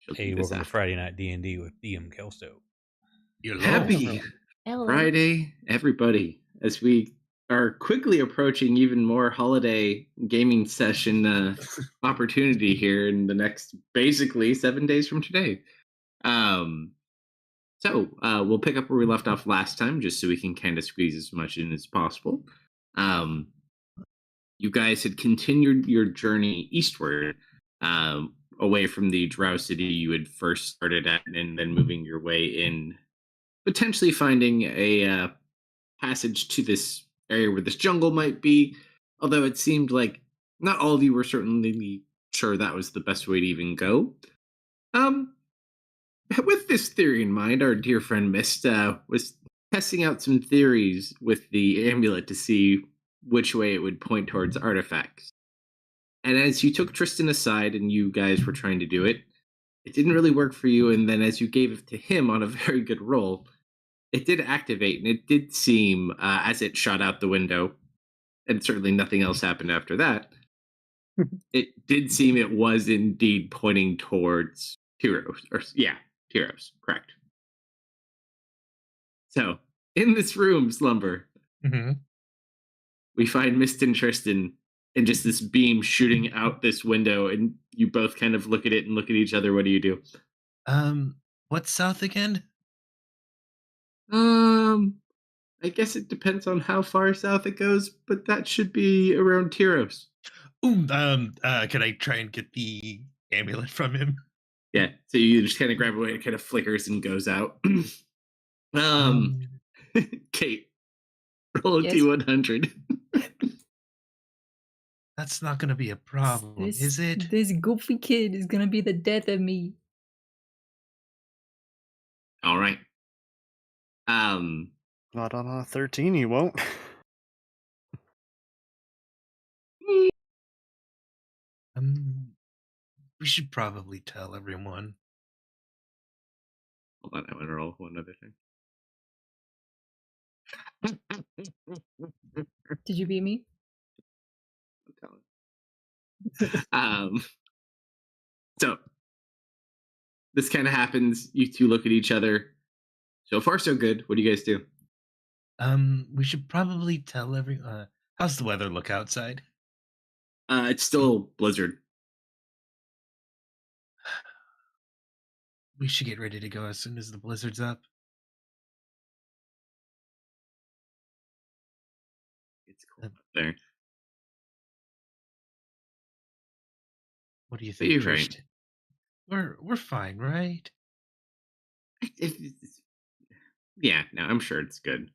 she'll do Hey, this welcome to after. Friday Night D&D with DM Kalsto. Happy Hello. Friday, everybody, as we are quickly approaching even more holiday gaming session opportunity here in the next basically 7 days from today. Um, we'll pick up where we left off last time, just so we can kind of squeeze as much in as possible. Um, you guys had continued your journey eastward, away from the Drow city you had first started at, and then moving your way in, potentially finding a passage to this area where this jungle might be. Although it seemed like not all of you were certainly sure that was the best way to even go. Um, with this theory in mind, our dear friend Mist was testing out some theories with the amulet to see which way it would point towards artifacts. And as you took Tristan aside and you guys were trying to do it, it didn't really work for you. And then as you gave it to him on a very good roll, it did activate, and it did seem, as it shot out the window, and certainly nothing else happened after that, it did seem it was indeed pointing towards Tyros. Tyros, correct. So, in this room, Slumber, Mm-hmm. we find Mist and Tristan, and just this beam shooting out this window, and you both kind of look at it and look at each other. What do you do? What's south again? Um, I guess it depends on how far south it goes, but that should be around Tyros. Ooh, can I try and get the amulet from him? Yeah, so you just kind of grab away, it kind of flickers and goes out. Kate, roll a Yes. T100. That's not gonna be a problem, is it? This goofy kid is gonna be the death of me. All right. Not on a 13, you won't. We should probably tell everyone. Hold on, I want to roll one other thing. Did you beat me? um, so this kind of happens. You two look at each other. So far, so good. What do you guys do? We should probably tell everyone. How's the weather look outside? It's still blizzard. We should get ready to go as soon as the blizzard's up. It's cool up there. What do you think, You're Trish? Right. We're fine, right? Yeah, no, I'm sure it's good.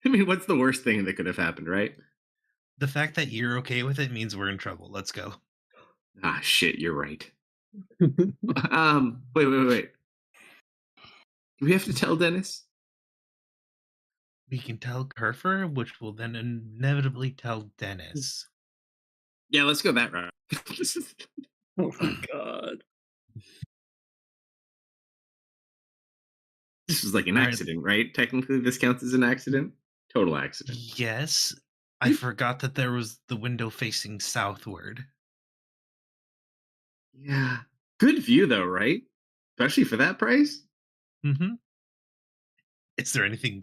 I mean, what's the worst thing that could have happened, right? The fact that you're okay with it means we're in trouble. Let's go. Ah, shit, you're right. Wait. Do we have to tell Dennis? We can tell Kerfer, which will then inevitably tell Dennis. Yeah, let's go that route. Oh my god. This was like an accident, right? Technically, this counts as an accident. Total accident. Yes. I forgot that there was the window facing southward. Yeah. Good view, though, right? Especially for that price. Mm-hmm. Is there anything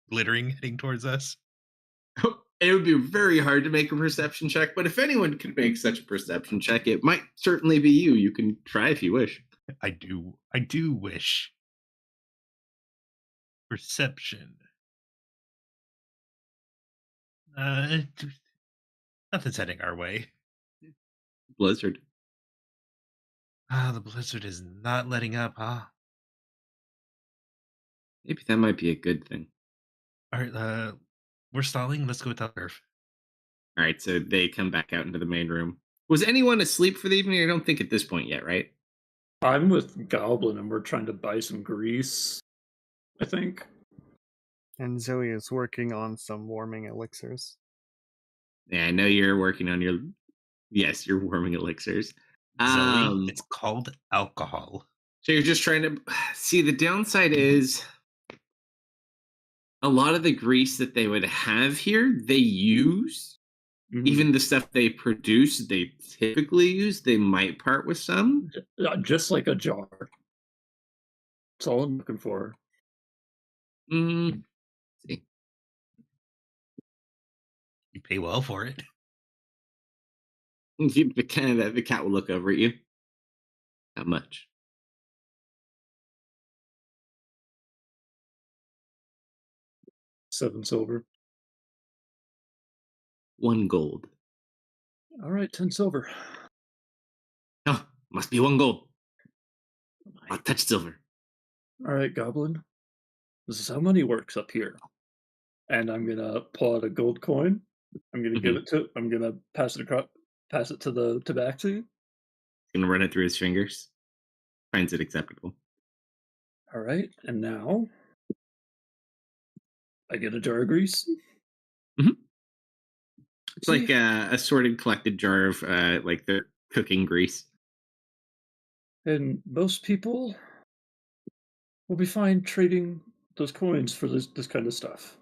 glittering heading towards us? It would be very hard to make a perception check, but if anyone could make such a perception check, it might certainly be you. You can try if you wish. I do wish. Perception. Nothing's heading our way. Blizzard. The blizzard is not letting up, huh? Maybe that might be a good thing. All right, we're stalling. Let's go with that curve. All right, so they come back out into the main room. Was anyone asleep for the evening? I don't think at this point yet, right? I'm with Goblin and we're trying to buy some grease, I think. And Zoe is working on some warming elixirs. Yeah, I know you're working on your... Yes, you're warming elixirs. Zoe, it's called alcohol. So you're just trying to... See, the downside is... A lot of the grease that they would have here, they use Mhm. Even the stuff they produce, they typically use. They might part with some. Just like a jar. That's all I'm looking for. Mm, see. You pay well for it. The cat will look over at you. Not much. 7 silver. 1 gold. All right, 10 silver. Oh, must be 1 gold. I'll touch silver. All right, goblin. This is how money works up here. And I'm gonna pull out a gold coin. I'm gonna give Mhm. it to. I'm gonna pass it across. Pass it to the tabaxi. Gonna run it through his fingers. Finds it acceptable. All right, and now I get a jar of grease. Mhm. It's See, like a assorted collected jar of like the cooking grease. and most people will be fine trading those coins for this kind of stuff.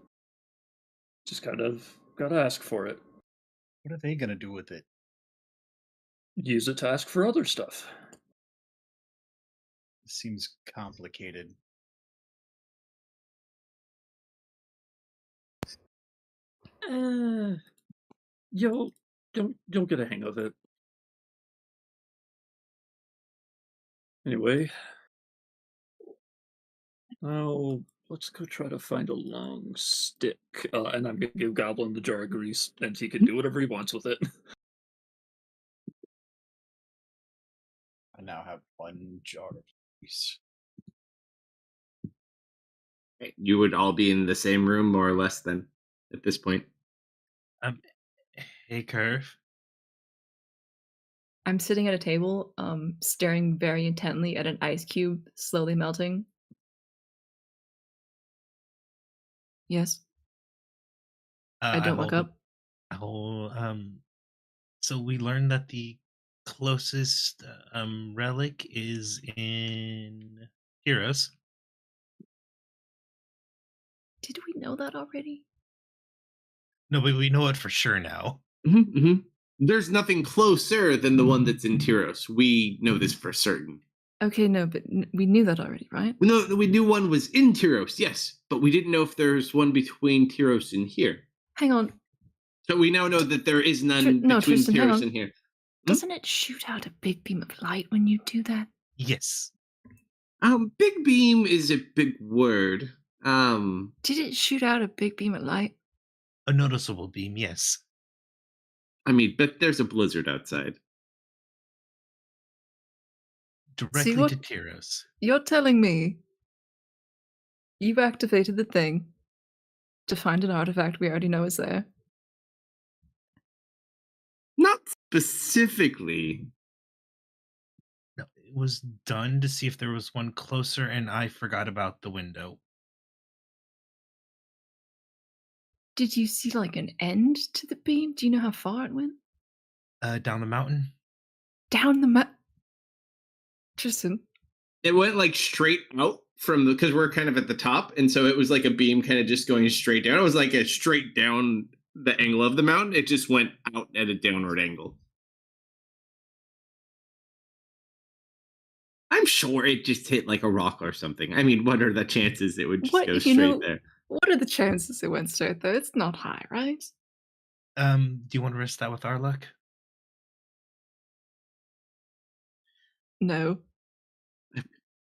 Just kind of gotta ask for it. What are they gonna do with it? Use it to ask for other stuff. Seems complicated. Eh, you'll get a hang of it. Anyway, now let's go try to find a long stick. And I'm gonna give Goblin the jar of grease, and he can do whatever he wants with it. I now have 1 jar of grease. You would all be in the same room, more or less, then at this point. Um, hey, Curve. I'm sitting at a table, staring very intently at an ice cube slowly melting. Yes, I I don't look hold up. So we learned that the closest relic is in Heroes. Did we know that already? No, but we know it for sure now. There's nothing closer than the one that's in Tyros. We know this for certain. Okay, no, but we knew that already, right? No, we knew one was in Tyros, yes, but we didn't know if there's one between Tyros and here. Hang on. So we now know that there is none No, between Tristan, hang Tyros on. and here. Doesn't it shoot out a big beam of light when you do that? Yes. Big beam is a big word. Did it shoot out a big beam of light? A noticeable beam, yes. I mean, but there's a blizzard outside. Directly what? to Tyros. You're telling me you've activated the thing to find an artifact we already know is there? Not specifically. No, it was done to see if there was one closer, and I forgot about the window. Did you see like an end to the beam? Do you know how far it went? Down the mountain. Down the Tristan. It went like straight out from the, because we're kind of at the top, and so it was like a beam kind of just going straight down. It was like a straight down the angle of the mountain. It just went out at a downward angle. I'm sure it just hit like a rock or something. I mean, what are the chances it would just go straight there? What are the chances it went straight there? It's not high, right? Do you want to risk that with our luck? No.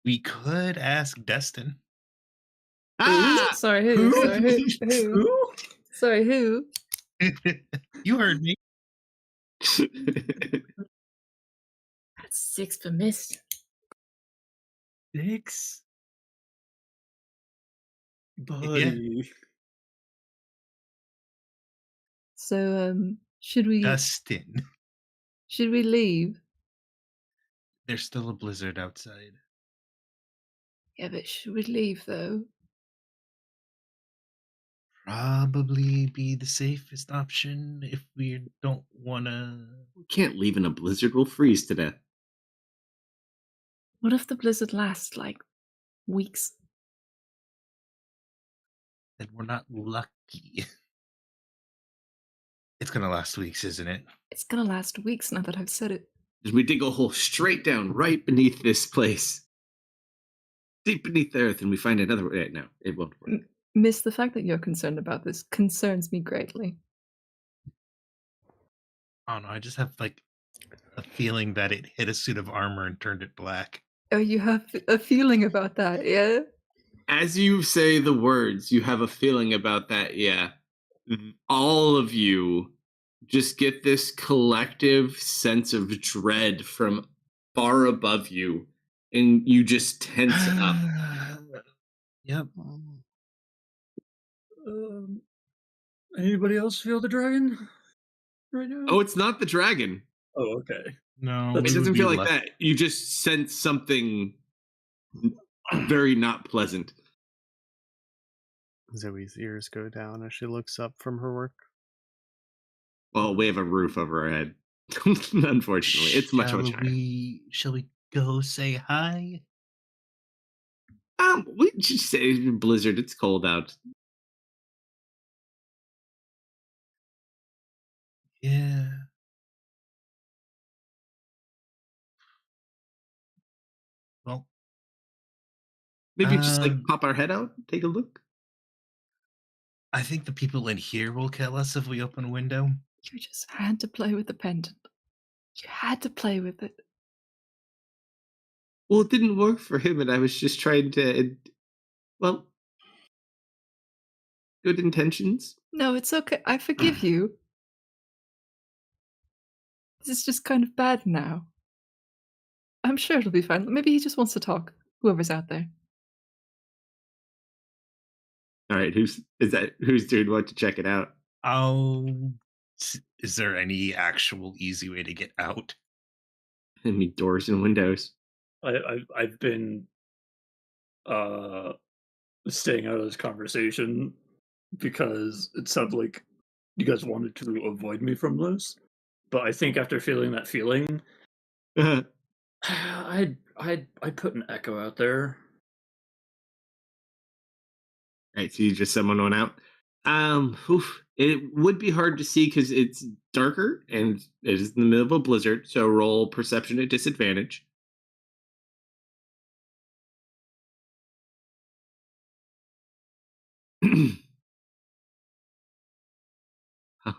We could ask Destin. Ah! Sorry, who? Sorry, who? Sorry, who? You heard me. That's 6 for miss. 6? Buddy. So, should we Dustin. leave? There's still a blizzard outside. Yeah, but should we leave though? Probably be the safest option if we don't want to. We can't leave in a blizzard. We'll freeze to death. What if the blizzard lasts like weeks? Then we're not lucky. It's gonna last weeks, isn't it? It's gonna last weeks now that I've said it. As we dig a hole straight down right beneath this place, deep beneath the earth, and we find another way. No, it won't work. Miss, the fact that you're concerned about this concerns me greatly. I don't know. I just have like a feeling that it hit a suit of armor and turned it black. Oh, you have a feeling about that, yeah? As you say the words, you have a feeling about that, yeah. All of you just get this collective sense of dread from far above you, and you just tense up. Yep. Um, anybody else feel the dragon right now? Oh, it's not the dragon. Oh, okay. No, It It we would doesn't be feel like left- that. You just sense something very not pleasant. Zoe's ears go down as she looks up from her work. Well, we have a roof over our head. Unfortunately, it's much higher. Shall we go say hi? We just say blizzard. It's cold out. Yeah. Well, Maybe just like Um, pop our head out, take a look. I think the people in here will kill us if we open a window. You just had to play with the pendant. You had to play with it. Well, it didn't work for him, and I was just trying to. Well, good intentions. No, it's okay. I forgive you. This is just kind of bad now. I'm sure it'll be fine. Maybe he just wants to talk. Whoever's out there. All right, who's doing what to check it out? Is there any actual easy way to get out? I mean, doors and windows. I've been staying out of this conversation because it sounded like you guys wanted to avoid me from this. But I think after feeling that feeling, I'd put an echo out there. Right, so you just summon one out. It would be hard to see because it's darker and it is in the middle of a blizzard. So roll perception at disadvantage. Huh.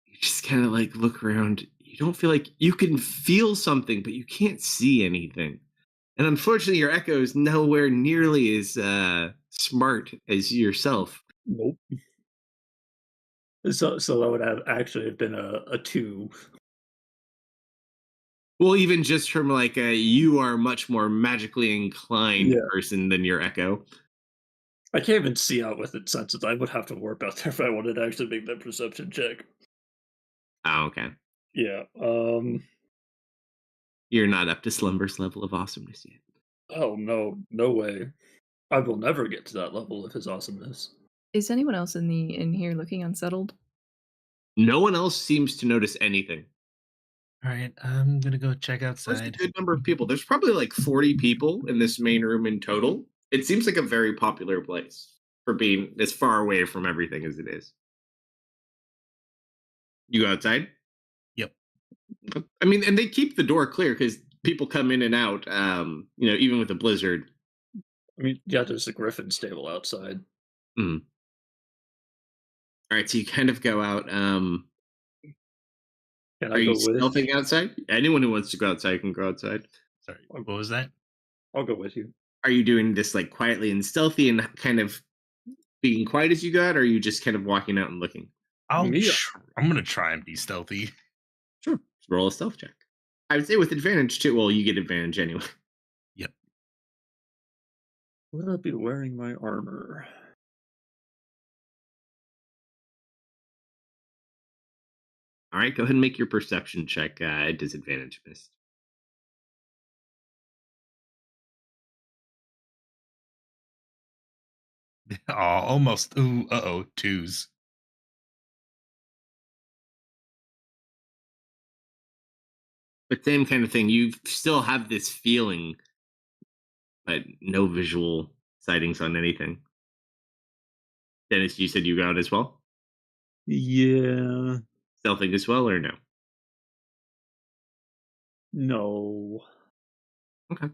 You just kind of like look around. You don't feel like you can feel something, but you can't see anything. And unfortunately, your echo is nowhere nearly as smart as yourself. Nope. So that would have actually have been a 2. Well, even just from like you are much more magically inclined Yeah. person than your echo. I can't even see out with its senses. I would have to warp out there if I wanted to actually make that perception check. Oh, okay. Yeah. You're not up to Slumber's level of awesomeness yet. Oh no way. I will never get to that level of his awesomeness. Is anyone else in here looking unsettled? No one else seems to notice anything. All right, I'm gonna go check There's a outside. good number of people. There's probably like 40 people in this main room in total. It seems like a very popular place for being as far away from everything as it is. You go outside? Yep. I mean, and they keep the door clear because people come in and out, even with a blizzard. I mean, yeah, there's a griffin stable outside. All right, so you kind of go out. Can Are I you go with? stealthing outside? Anyone who wants to go outside can go outside. Sorry, what was that? I'll go with you. Are you doing this like quietly and stealthy and kind of being quiet as you go out, or are you just kind of walking out and looking? I'm Me- gonna try and be stealthy. Sure. Just roll a stealth check. I would say with advantage too. Well, you get advantage anyway. Yep. Would I be wearing my armor? All right, go ahead and make your perception check at disadvantage, Mist. Oh, almost. Ooh, twos. But same kind of thing. You still have this feeling, but no visual sightings on anything. Dennis, you said you go out as well? Yeah. Stealthing as well, or no? No. Okay.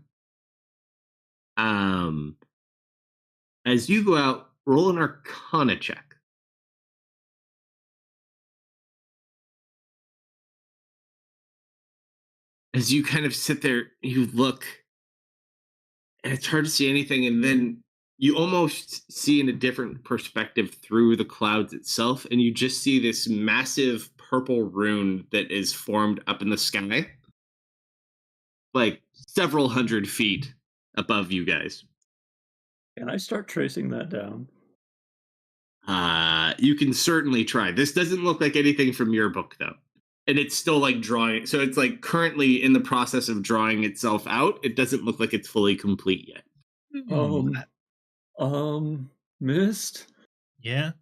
Um, as you go out, roll an Arcana check. As you kind of sit there, you look, and it's hard to see anything, and then you almost see in a different perspective through the clouds itself, and you just see this massive purple rune that is formed up in the sky, like several hundred feet above you guys. Can I start tracing that down? You can certainly try. This doesn't look like anything from your book, though. And it's still like drawing. So it's like currently in the process of drawing itself out. It doesn't look like it's fully complete yet. Um, Mist? Yeah.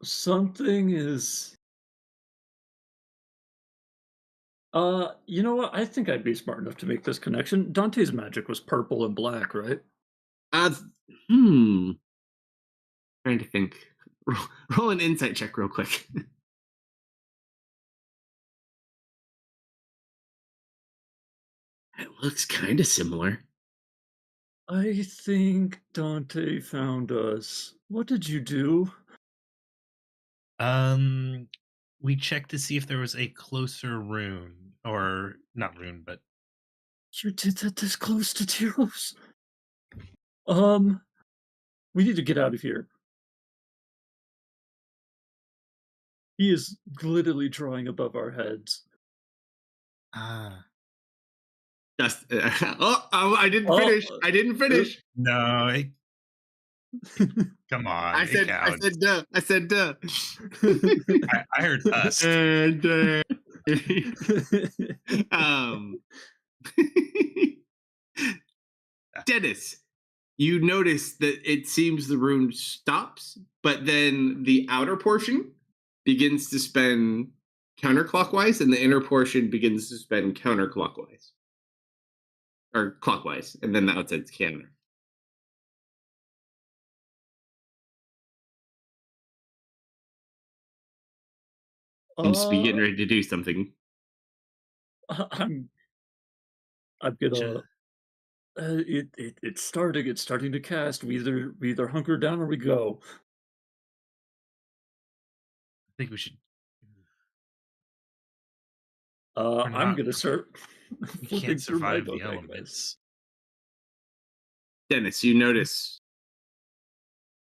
Something is. You know what? I think I'd be smart enough to make this connection. Dante's magic was purple and black, right? Uh, hmm. Trying to think. Roll an insight check real quick. It looks kind of similar. I think Dante found us. What did you do? We checked to see if there was a closer rune, or not rune, but You did that this close to Teros? We need to get out of here. He is literally drawing above our heads. ah, Just, I didn't Oh, finish. I didn't finish. no, come on, I it said, counts. duh. I said, duh. I heard us. um, Dennis, you notice that it seems the rune stops, but then the outer portion begins to spin counterclockwise, and the inner portion begins to spin counterclockwise. Or clockwise, and then the outside's counter. Seems to be getting ready to do something. I'm gonna. It's starting. It's starting to cast. We either hunker down or we go. I think we should. I'm not- gonna start We flipping can't through my survive book, the I guess. elements. Dennis, you notice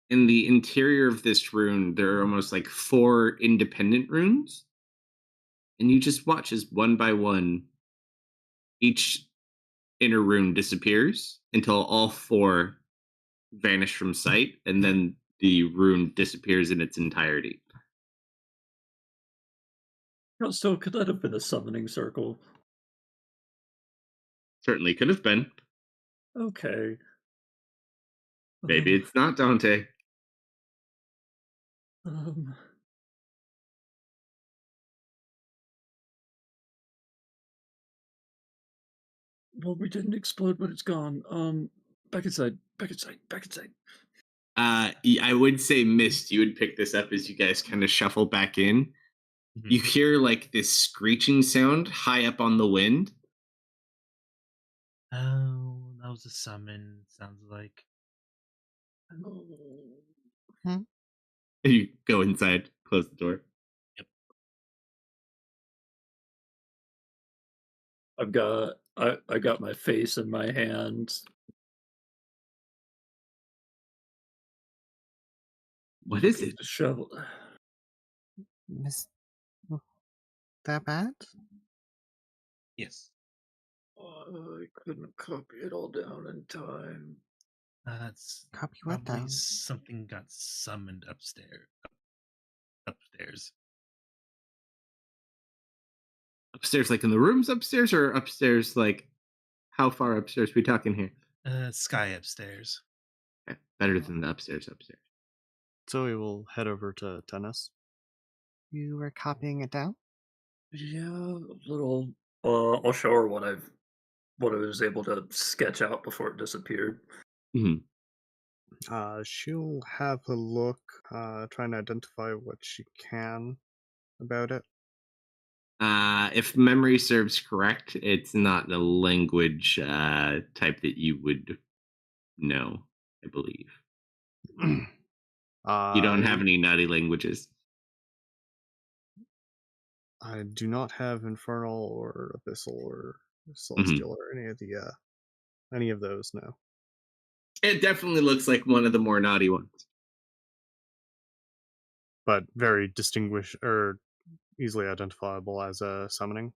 in the interior of this rune, there are almost like 4 independent runes. And you just watch as one by one, each inner rune disappears until all 4 vanish from sight, and then the rune disappears in its entirety. So could that have been a summoning circle? Certainly could have been. Okay. Maybe it's not Dante. Um, well, we didn't explode, but it's gone. Back inside. Back inside. Back inside. I would say Mist, you would pick this up as you guys kind of shuffle back in. Mhm. You hear like this screeching sound high up on the wind. Oh, that was a summon. Sounds like. You go inside, close the door. I got my face in my hands. What is it? Shovel. Miss that bad? Yes. I couldn't copy it all down in time. That's Copy what probably down? something got summoned upstairs. Upstairs. Upstairs, like in the rooms upstairs, or upstairs, like how far upstairs we talking here? Sky upstairs. Okay, better than the upstairs. So we will head over to tennis. You were copying it down? Yeah, a little. I'll show her what I was able to sketch out before it disappeared. Mhm. She'll have a look, trying to identify what she can about it. If memory serves correct, it's not a language type that you would know, I believe. You don't have any naughty languages. I do not have infernal or abyssal or Mhm. celestial or any of those. No, It definitely looks like one of the more naughty ones. but very distinguished or easily identifiable as a summoning.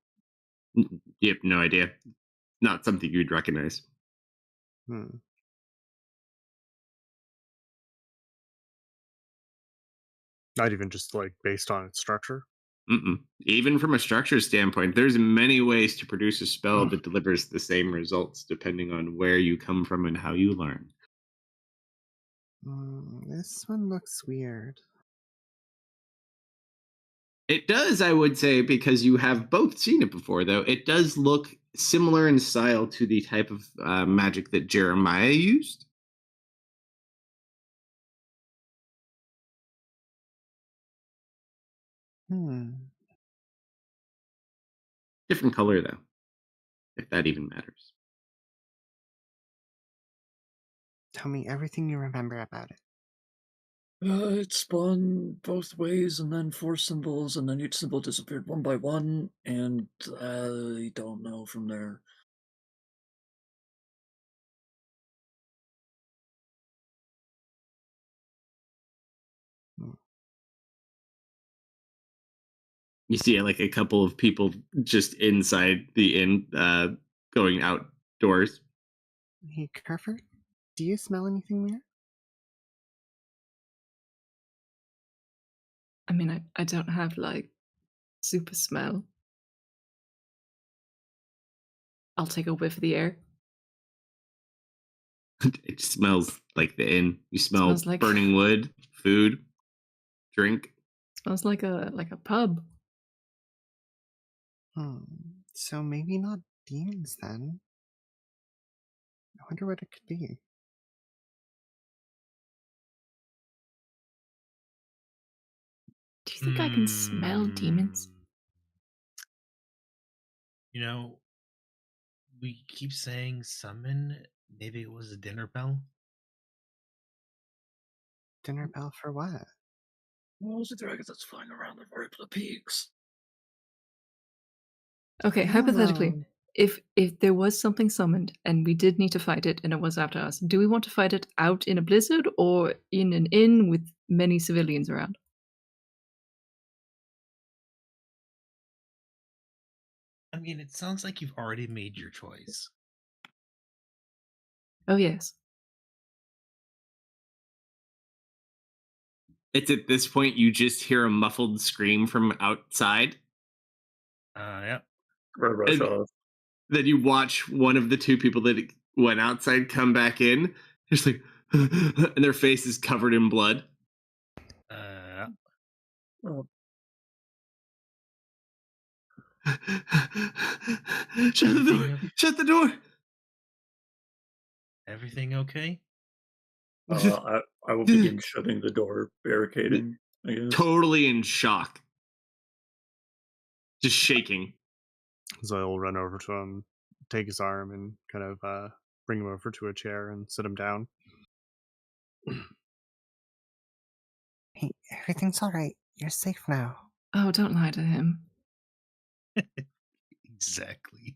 You have no idea. Not something you'd recognize. Hmm. Not even just like based on its structure. Even from a structure standpoint, there's many ways to produce a spell that delivers the same results depending on where you come from and how you learn. This one looks weird. It does, I would say, because you have both seen it before, though. It does look similar in style to the type of magic that Jeremiah used. Different color, though, if that even matters. Tell me everything you remember about it. It spun both ways and then 4 symbols, and then each symbol disappeared one by one, and I don't know from there. You see like a couple of people just inside the inn going outdoors. Hey, Kerford, do you smell anything weird? I mean, I don't have like super smell. I'll take a whiff of the air. It smells like the inn. You smell Smells like burning wood, food, drink. smells like a pub. So maybe not demons then. I wonder what it could be. Do you think I can smell demons? You know, we keep saying summon. Maybe it was a dinner bell. Dinner bell for what? Well, it's a dragon that's flying around the rip the peaks. Okay, I don't hypothetically, know. if there was something summoned and we did need to fight it and it was after us, do we want to fight it out in a blizzard or in an inn with many civilians around? I mean, it sounds like you've already made your choice. Oh yes. It's at this point you just hear a muffled scream from outside. Yeah. Red rush And off. then you watch one of the two people that went outside come back in. Just like, and their face is covered in blood. Oh, Shut the door! Everything, Shut the door! everything okay? I will begin shutting the door, barricading, I guess. Totally in shock. Just shaking. So I'll run over to him, take his arm, and kind of bring him over to a chair and sit him down. Hey, everything's all right. You're safe now. Oh, don't lie to him. Exactly.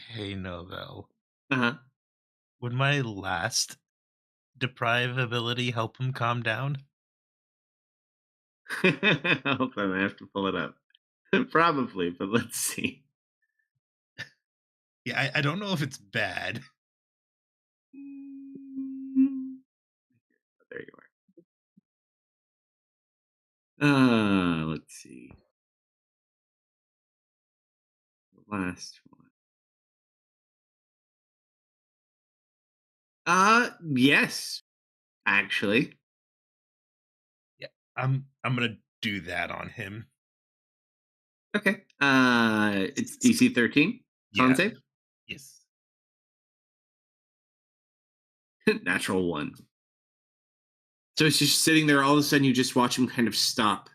Hey, Novell. Uh-huh. Would my last deprive ability help him calm down? Hold on, I have to pull it up. Probably, but let's see. Yeah, I don't know if it's bad. There you are. Let's see. The last one. Yes, actually. Yeah, I'm gonna do that on him. Okay. It's DC 13. Con Yeah. save. Yes. Natural 1. So it's just sitting there. All of a sudden, you just watch him kind of stop.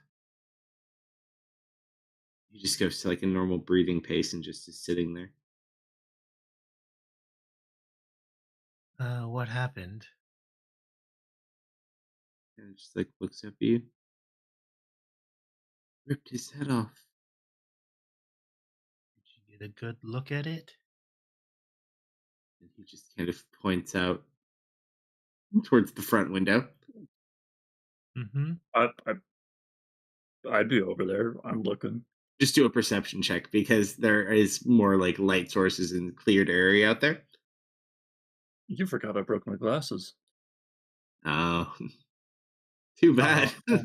He just goes to like a normal breathing pace and just is sitting there. What happened? And just like looks up at you. Ripped his head off. Did you get a good look at it? And he just kind of points out towards the front window. Mm-hmm. I'd be over there. I'm looking. Just do a perception check because there is more like light sources in the cleared area out there. You forgot I broke my glasses. Oh, too bad. Oh.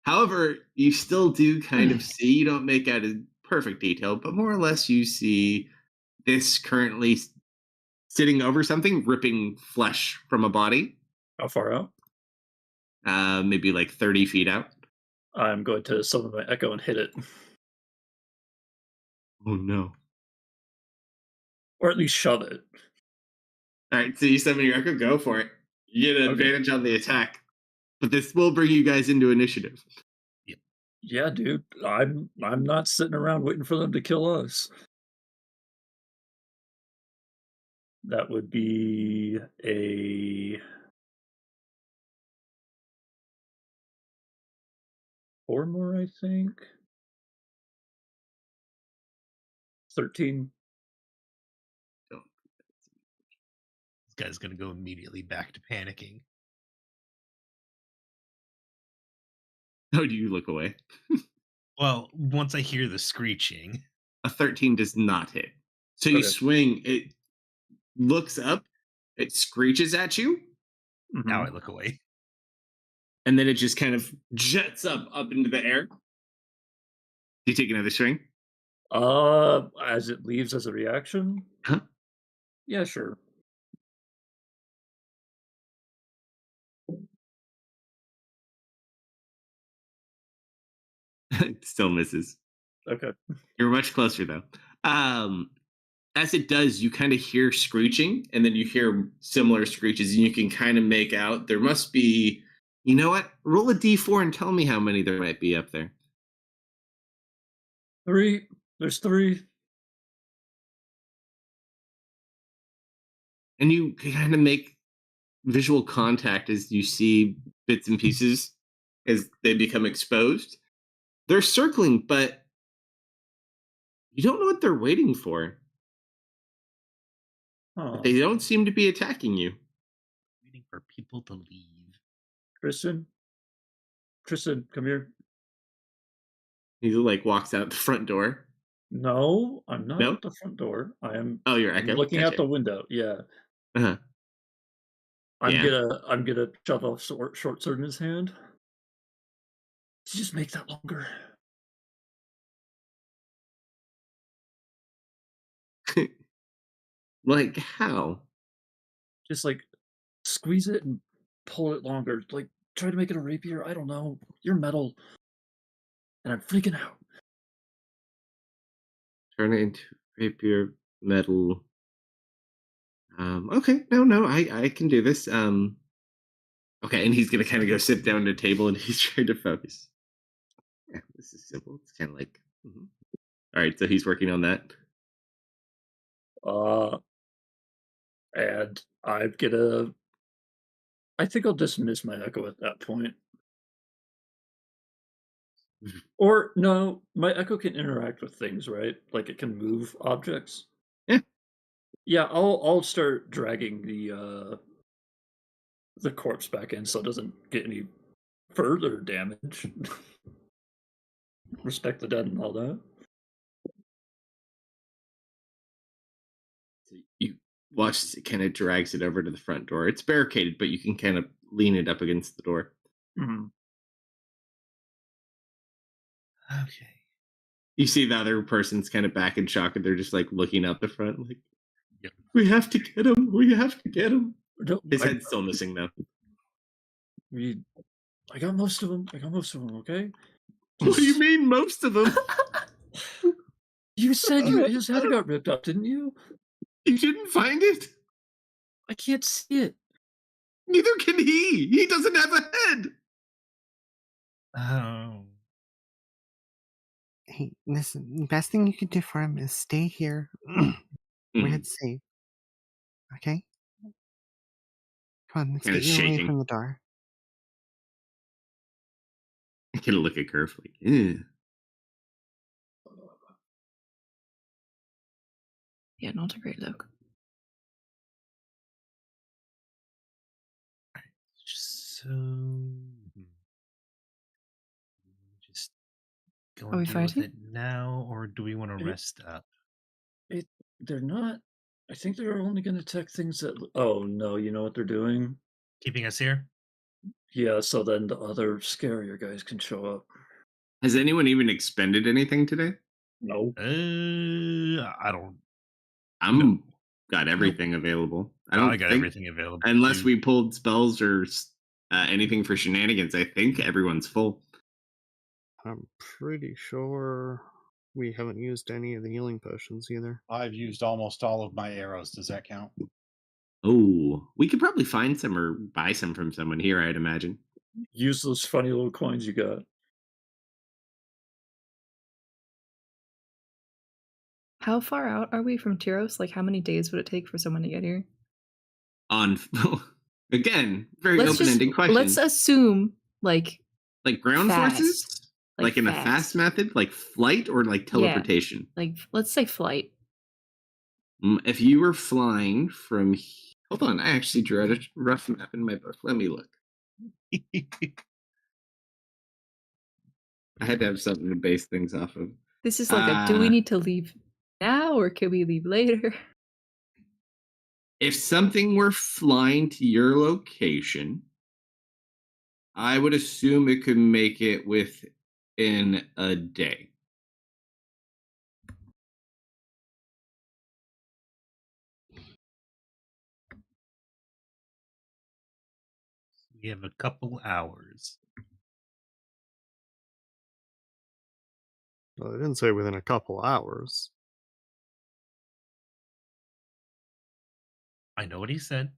However, you still do kind of see, you don't make out in perfect detail, but more or less you see this currently sitting over something, ripping flesh from a body, How far out? maybe like 30 feet out. I'm going to summon my echo and hit it. Oh no. Or at least shove it. All right, so you summon your echo, go for it. You get an Okay. advantage on the attack, but this will bring you guys into initiative. Yeah, dude. I'm not sitting around waiting for them to kill us. That would be a 4 more, I think. 13. This guy's gonna go immediately back to panicking. How do you look away? Well, once I hear the screeching, A 13 does not hit. So you Okay. swing, it looks up, it screeches at you, now I Mhm. look away. and then it just kind of jets up into the air. You take another swing. As it leaves as a reaction? Huh? Yeah, sure. It still misses. Okay. You're much closer though. As it does, you kind of hear screeching, and then you hear similar screeches, and you can kind of make out there must be. You know what? Roll a d4 and tell me how many there might be up there. 3. There's 3. And you kind of make visual contact as you see bits and pieces as they become exposed. They're circling, but you don't know what they're waiting for. Huh. They don't seem to be attacking you. Waiting for people to leave. Kristen, come here. He like walks out the front door. No, I'm not No? at the front door. I'm Oh, you're I'm Echo. looking out Gotcha. the window. Yeah. Uh-huh. I'm Yeah. gonna shove a short sword in his hand. Just make that longer. Like how? Just like squeeze it and pull it longer. Like try to make it a rapier. I don't know. You're metal. And I'm freaking out. Turn it into rapier metal. Okay. No, I can do this. Okay, and he's gonna kind of go sit down at a table and he's trying to focus. Yeah, this is simple. It's kind of like. All right, so he's working on that. And I think I'll dismiss my echo at that point. Or no, my echo can interact with things, right? Like it can move objects. Yeah. Yeah, I'll start dragging the corpse back in so it doesn't get any further damage. Respect the dead and all that. So you watch as it kind of drags it over to the front door. It's barricaded, but you can kind of lean it up against the door. Mhm. Okay. You see the other person's kind of back in shock, and they're just like looking out the front, like, Yep. "We have to get him. We have to get him." No, His head's still missing though. I got most of them. Okay. What do you mean, most of them? You said his head got ripped off, didn't you? You didn't find it? I can't see it. Neither can he. He doesn't have a head. Oh. Hey, listen, the best thing you can do for him is stay here. Where it's safe. Okay? Come on, let's Kinda get you away shaking. from the door. I can look at Curve like, "Ew." Yeah, not a great look. So just go Are and we deal with fighting? it now, or do we want to It- rest up? They're not. I think they're only going to attack things that. Oh no! You know what they're doing? Keeping us here? Yeah. So then the other scarier guys can show up. Has anyone even expended anything today? No. I don't. I'm got everything available. I don't I got think, everything available. unless too. we pulled spells or anything for shenanigans. I think everyone's full. I'm pretty sure we haven't used any of the healing potions either. I've used almost all of my arrows. Does that count? Oh, we could probably find some or buy some from someone here, I'd imagine. Use those funny little coins you got. How far out are we from Tyros? Like, how many days would it take for someone to get here? On again, very open-ended question. Let's assume like Like ground fast. forces, like in a fast method, like flight or like teleportation. Like, let's say flight. If you were flying from, hold on, I actually drew out a rough map in my book. Let me look. I had to have something to base things off of. This is like do we need to leave now or can we leave later? If something were flying to your location, I would assume it could make it within a day. We have a couple hours. Well, I didn't say within a couple hours. I know what he said.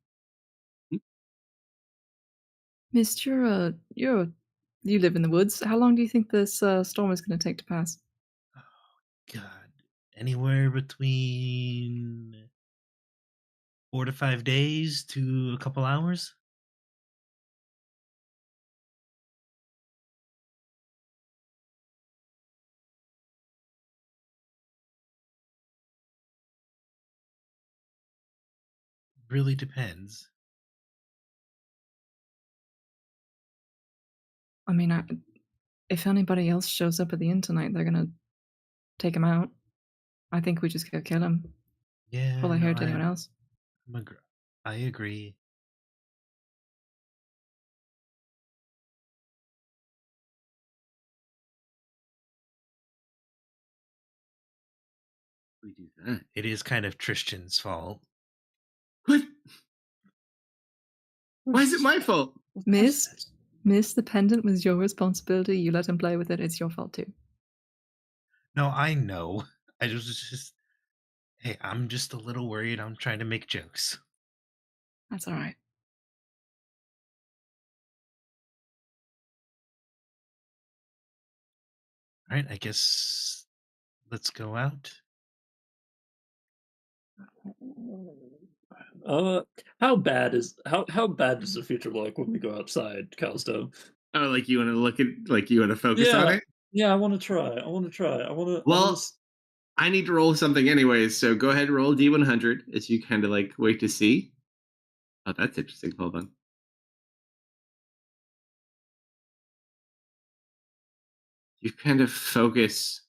Mr. You live in the woods. How long do you think this storm is going to take to pass? Oh, God. Anywhere between 4 to 5 days to a couple hours? Really depends. I mean, if anybody else shows up at the inn tonight, they're going to take him out. I think we just go kill him. Yeah. Before they hurt anyone else. I agree. We do that. It is kind of Tristan's fault. What? Why is it my fault? Miss, the pendant was your responsibility. You let him play with it. It's your fault too. No, I know. I just hey, I'm just a little worried. I'm trying to make jokes. That's all right. All right, I guess let's go out. How bad does the future look when we go outside, Kalsto? Oh, like you want to look at, like you want to focus on it? Yeah, I want to try. I want to. Well, I need to roll something anyways, so go ahead and roll D100 as you kind of like wait to see. Oh, that's interesting. Hold on. You kind of focus.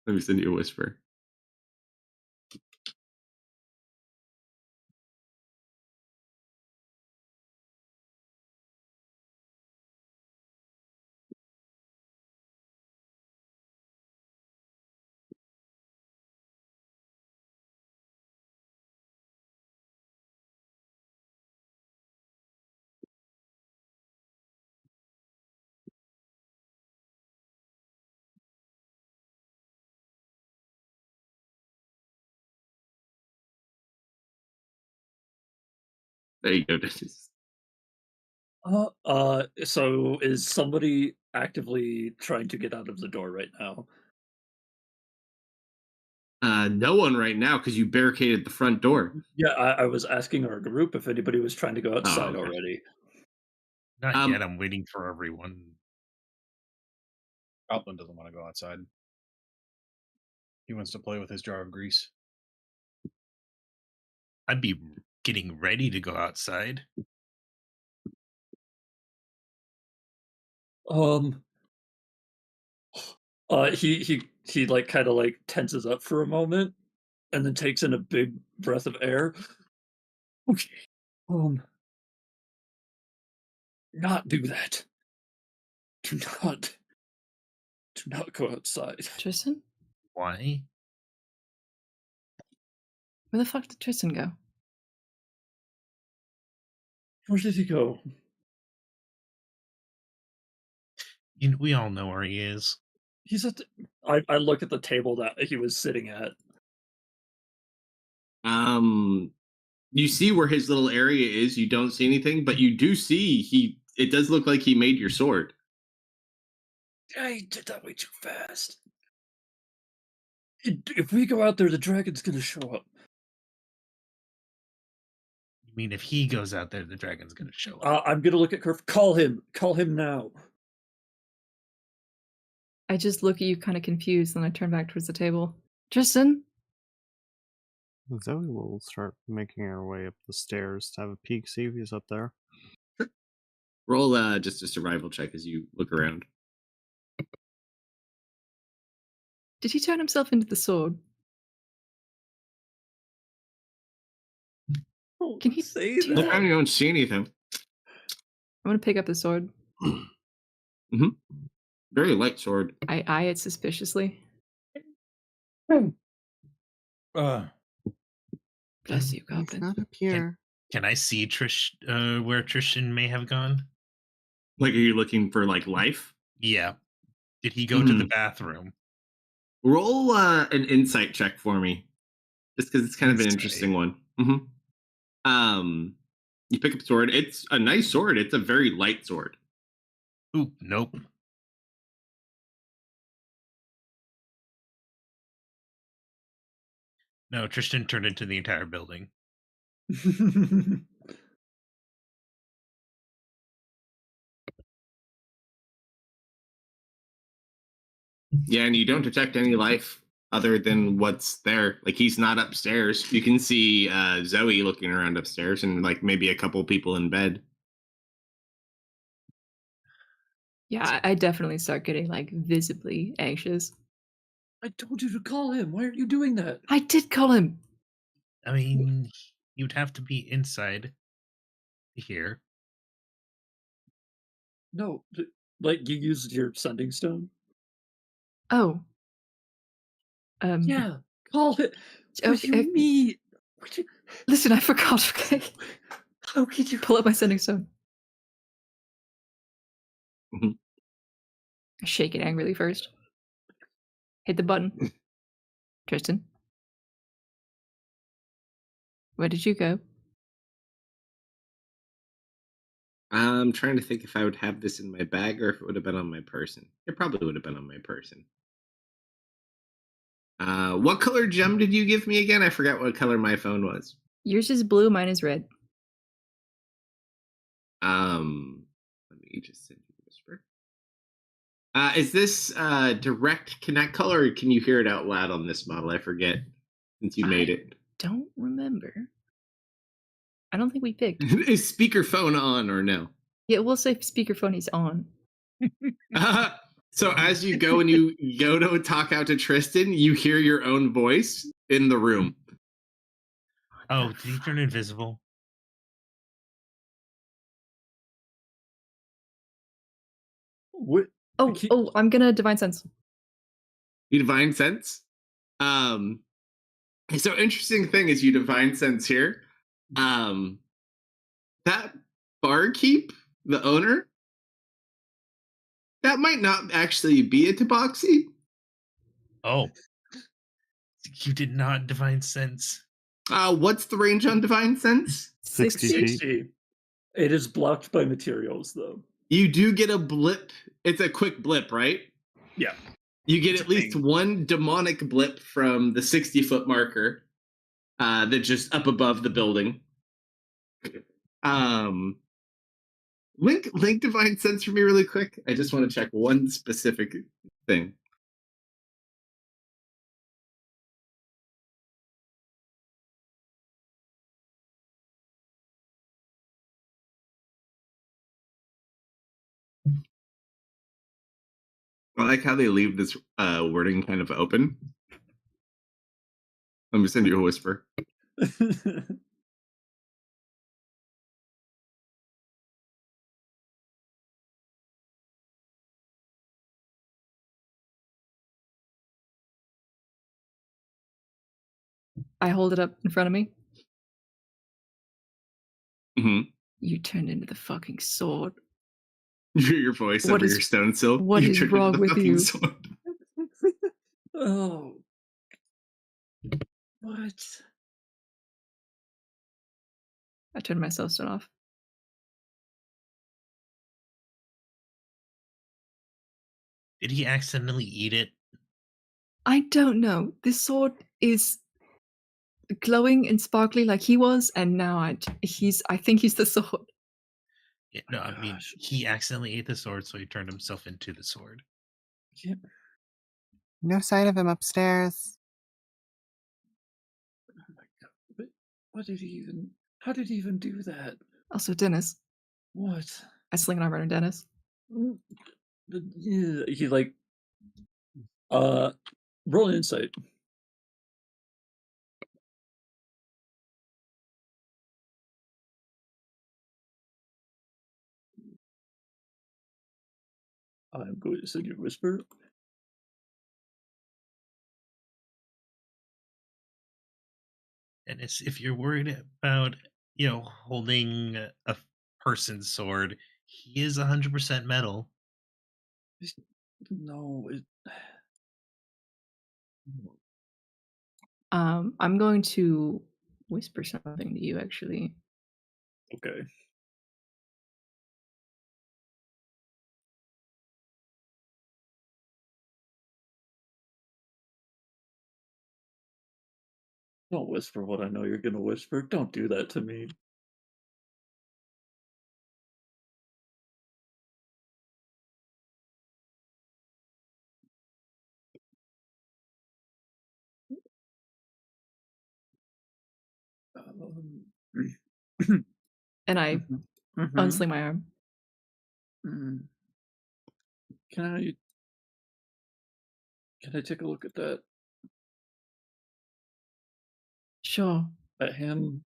Let me send you a whisper. There you go. So is somebody actively trying to get out of the door right now? No one right now because you barricaded the front door. Yeah, I was asking our group if anybody was trying to go outside okay. already. Not yet. I'm waiting for everyone. Outland doesn't want to go outside. He wants to play with his jar of grease. I'd be getting ready to go outside. He like kind of like tenses up for a moment, and then takes in a big breath of air. Okay, not do that. Do not go outside. Tristan? Why? Where the fuck did Tristan go? Where did he go? We all know where he is. He's at. I look at the table that he was sitting at. You see where his little area is. You don't see anything, but you do see it does look like he made your sword. I did that way too fast. If we go out there, the dragon's gonna show up. You mean if he goes out there, the dragon's gonna show up? I'm gonna look at Kerf. Call him now. I just look at you kind of confused, and I turn back towards the table. Tristan? Zoe will start making her way up the stairs to have a peek, see if he's up there. Roll just a survival check as you look around. Did he turn himself into the sword? Can he say do Look, that? I don't see anything. I'm gonna pick up the sword. Very light sword. I eye it suspiciously. Bless you, He's Goblin. not up here. Can I see where Tristan may have gone? Like, are you looking for like life? Yeah. Did he go to the bathroom? Roll an insight check for me, just because it's kind of an interesting one. You pick up a sword. It's a nice sword. It's a very light sword. Ooh, nope. No, Tristan turned into the entire building. Yeah, and you don't detect any life other than what's there. Like, he's not upstairs. You can see Zoe looking around upstairs and like maybe a couple people in bed. Yeah, I definitely start getting like visibly anxious. I told you to call him. Why aren't you doing that? I did call him. I mean, you'd have to be inside here. No, like you used your sending stone. Oh. Yeah, call it. What do Okay. you mean? Listen, I forgot, okay? How could you Pull up my sending stone. Mhm. I shake it angrily first. Hit the button. Tristan? Where did you go? I'm trying to think if I would have this in my bag or if it would have been on my person. It probably would have been on my person. What color gem did you give me again? I forgot what color my phone was. Yours is blue, mine is red. Let me just send you a whisper. Is this direct connect color, or can you hear it out loud on this model? I forget since you made it. Don't remember. I don't think we picked. Is speakerphone on or no? Yeah, we'll say speakerphone is on. So as you go and you go to talk out to Tristan, you hear your own voice in the room. Oh, did he turn invisible? What? Oh, I'm gonna divine sense. You divine sense. So interesting thing is you divine sense here. That barkeep, the owner, that might not actually be a tabaxi. Oh. You did not divine sense. What's the range on Divine Sense? 60 feet. 60. It is blocked by materials, though. You do get a blip. It's a quick blip, right? Yeah. You get It's at a least ping. one demonic blip from the 60-foot marker that's just up above the building. Link Divine Sense for me really quick. I just want to check one specific thing. I like how they leave this wording kind of open. Let me send you a whisper. I hold it up in front of me. Mm-hmm. You turned into the fucking sword. You hear your voice What over is- your stone sill. what you is turned wrong into the with fucking you? sword. Oh. What? I turned my soulstone off. Did he accidentally eat it? I don't know. This sword is glowing and sparkly like he was, and now I think he's the sword. Yeah, no, I mean, Gosh. he accidentally ate the sword, so he turned himself into the sword. Yeah. No sign of him upstairs. Oh my god. But what did he even... How did he even do that? Also, Dennis. What? I sling an arm around Dennis. Yeah, he like... Roll an insight. I'm going to send you a whisper. And it's, if you're worried about, holding a person's sword, he is 100% metal. No, it... I'm going to whisper something to you, actually. Okay. Don't whisper what I know you're gonna whisper. Don't do that to me. And I Mhm. unsling my arm. Mm. Can I take a look at that? Sure. At him?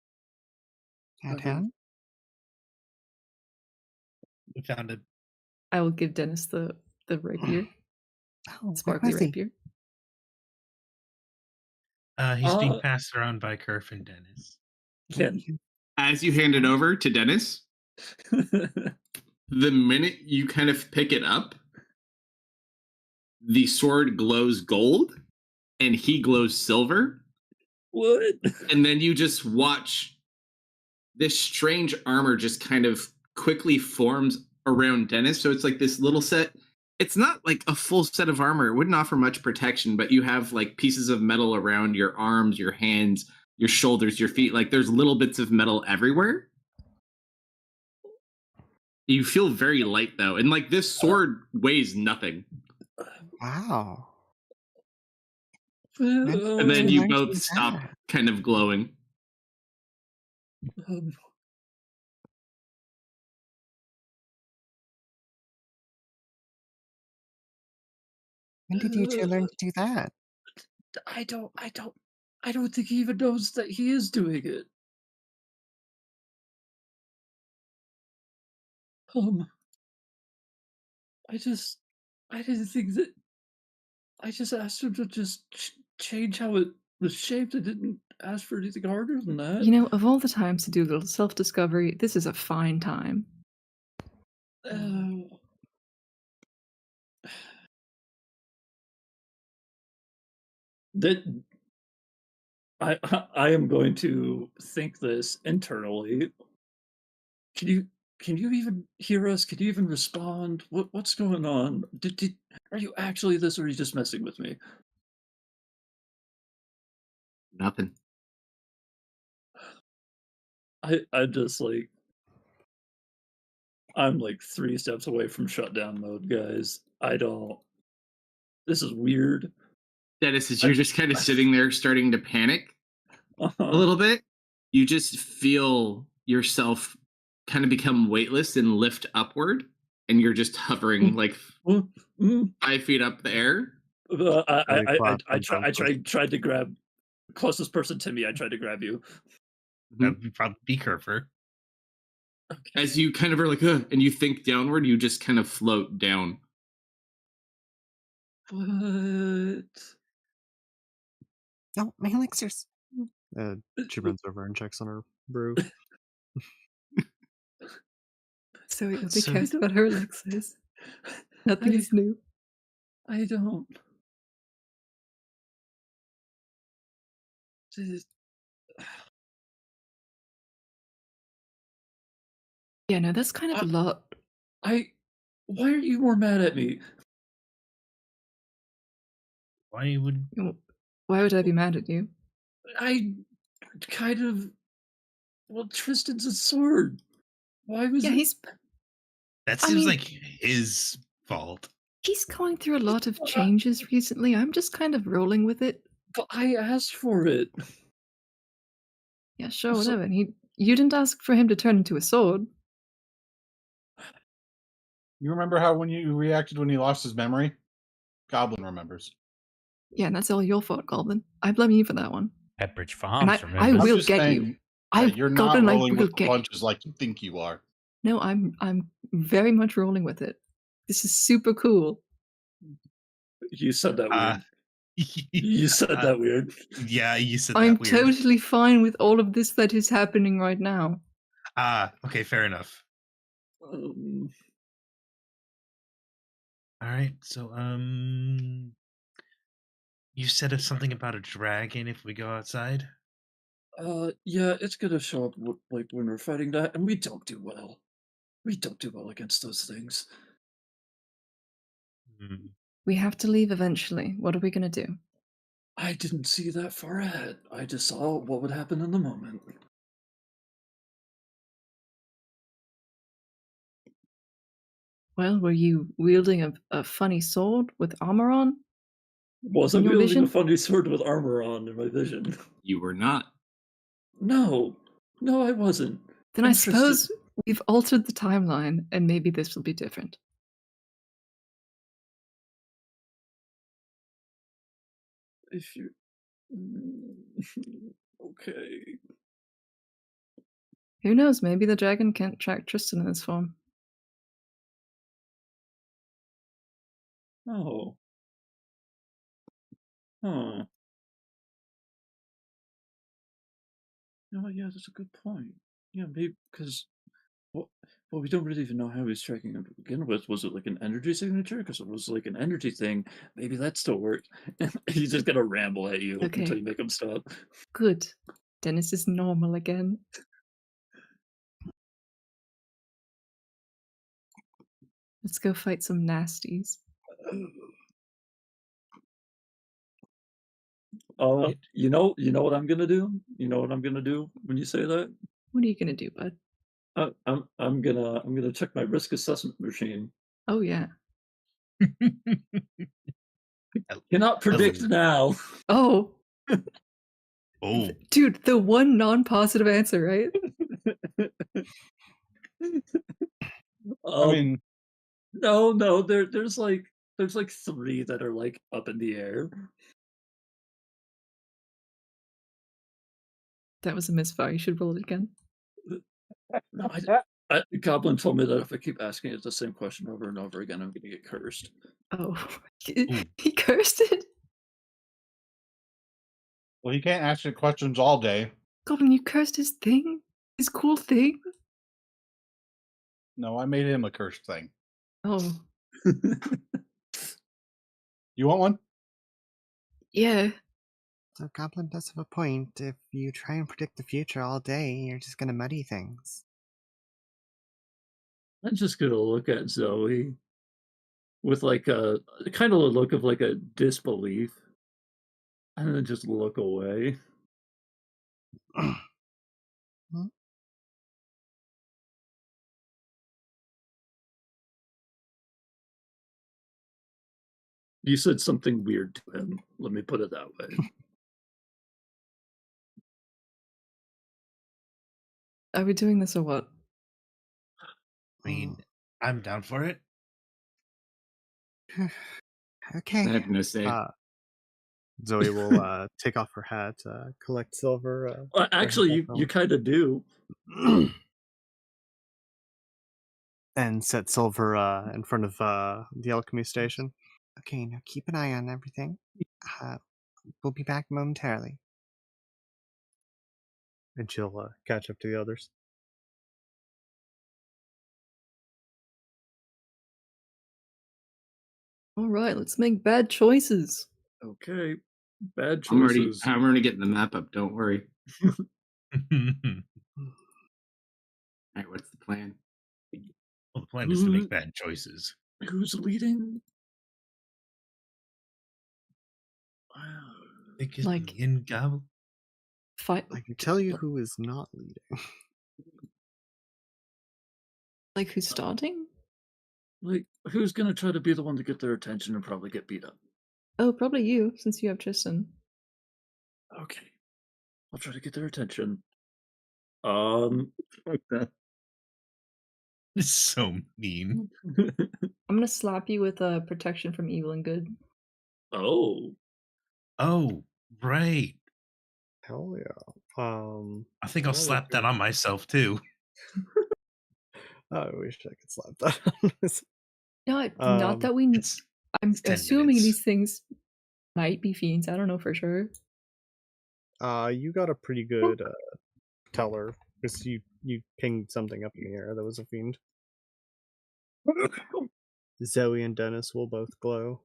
At Okay. him? We found a I will give Dennis the rapier, Oh, where sparkly was he? rapier. he's being passed around by Kerf and Dennis. Ken. As you hand it over to Dennis, the minute you kind of pick it up, the sword glows gold and he glows silver. What? And then you just watch this strange armor just kind of quickly forms around Dennis. So it's like this little set. It's not like a full set of armor. It wouldn't offer much protection, but you have like pieces of metal around your arms, your hands, your shoulders, your feet. Like there's little bits of metal everywhere. You feel very light though. And like this sword weighs nothing. Wow. Well, And then Did you learn to both use stop that. kind of glowing. um, When did you two learn to do that? I don't think he even knows that he is doing it. I didn't think that. I just asked him to just change how it was shaped. I didn't ask for anything harder than that. You know, of all the times to do a little self-discovery, this is a fine time. That I am going to think this internally. Can you can you even hear us? Can you even respond? What's going on? Are you actually this, or are you just messing with me? Nothing. I just like I'm like 3 steps away from shutdown mode, guys. I don't. This is weird. Dennis, as I, you're just kind of sitting there starting to panic a little bit, you just feel yourself kind of become weightless and lift upward, and you're just hovering like Mm, 5 feet up the air. Really I tried to grab closest person to me. I tried to grab you. That would probably be Kerfer. Okay. As you kind of are like, and you think downward, you just kind of float down. What? Oh, my elixirs. She runs over and checks on her brew. So he only So- cares about her elixirs. Nothing is new. I don't. This- Yeah, no, that's kind of a lot. Why are you more mad at me? Why would Why would I be mad at you? I kind of. Well, Tristan's a sword. Why was Yeah, it? that I seems mean- like his fault? He's going through a lot of changes recently. I'm just kind of rolling with it. But I asked for it. Yeah, sure, So- whatever. And you didn't ask for him to turn into a sword. You remember how when you reacted when he lost his memory? Goblin remembers. Yeah, and that's all your fault, Goblin. I blame you for that one. Pepperidge And Farms, I remember? will I'm just get saying you. I that you're not Goblin, I rolling will with the get you. punches like you think you are. No, I'm very much rolling with it. This is super cool. You said that weird. Uh, You said that weird. Yeah, you said I'm that weird. totally fine with all of this that is happening right now. Okay, fair enough. Um, All right, so you said something about a dragon if we go outside. yeah, it's gonna show up like when we're fighting that, and we don't do well. We don't do well against those things. Hmm. We have to leave eventually. What are we going to do? I didn't see that far ahead. I just saw what would happen in the moment. Well, were you wielding a funny sword with armor on? Was I In your wielding vision? a funny sword with armor on in my vision? You were not. No, I wasn't. Then I Interesting. suppose we've altered the timeline and maybe this will be different. If you. Okay. Who knows? Maybe the dragon can't track Tristan in this form. Oh. Huh. No, yeah, that's a good point. Yeah, maybe because well, we don't really even know how he's tracking him to begin with. Was it like an energy signature? Because it was like an energy thing. Maybe that still worked. He's just gonna ramble at you Okay. until you make him stop. Good. Dennis is normal again. Let's go fight some nasties. You know what I'm gonna do. You know what I'm gonna do when you say that. What are you gonna do, bud? I'm gonna check my risk assessment machine. Oh yeah. Cannot predict now. Oh, Oh, dude, the one non-positive answer, right? I mean, No, there's like 3 that are like up in the air. That was a misfire. You should roll it again. No, Goblin told me that if I keep asking it the same question over and over again, I'm gonna get cursed. Oh, he cursed it. well, he can't ask you questions all day. Goblin, you cursed his thing, his cool thing. No, I made him a cursed thing. Oh, You want one? yeah. So Goblin does have a point. If you try and predict the future all day, you're just gonna muddy things. I'm just gonna look at Zoe with like a kind of a look of like a disbelief, and then just look away. Hmm? You said something weird to him. Let me put it that way. Are we doing this or what? I mean, I'm down for it. Okay. I have no say. Zoe will take off her hat, collect silver. Well, put her hat actually, back you kind of do. And set silver in front of the alchemy station. Okay, now keep an eye on everything. We'll be back momentarily. and she'll catch up to the others. All right, let's make bad choices. Okay, bad I'm choices. already getting the map up. Don't worry. All right, what's the plan? Well, the plan is to make bad choices. Who's leading? Think it's Like- me and Gobble. Fight. I can tell you who is not leading. Like who's starting? Like, who's gonna try to be the one to get their attention and probably get beat up? Oh, probably you, since you have Tristan. Okay, I'll try to get their attention. It's so mean. I'm gonna slap you with protection from evil and good. Oh, Oh, right. Hell yeah. I think I'll Well, slap that on myself too. I wish I could slap that on myself. No, not that we. I'm it's 10 assuming minutes. these things might be fiends. I don't know for sure. You got a pretty good teller because you pinged something up in the air that was a fiend. Zoe and Dennis will both glow.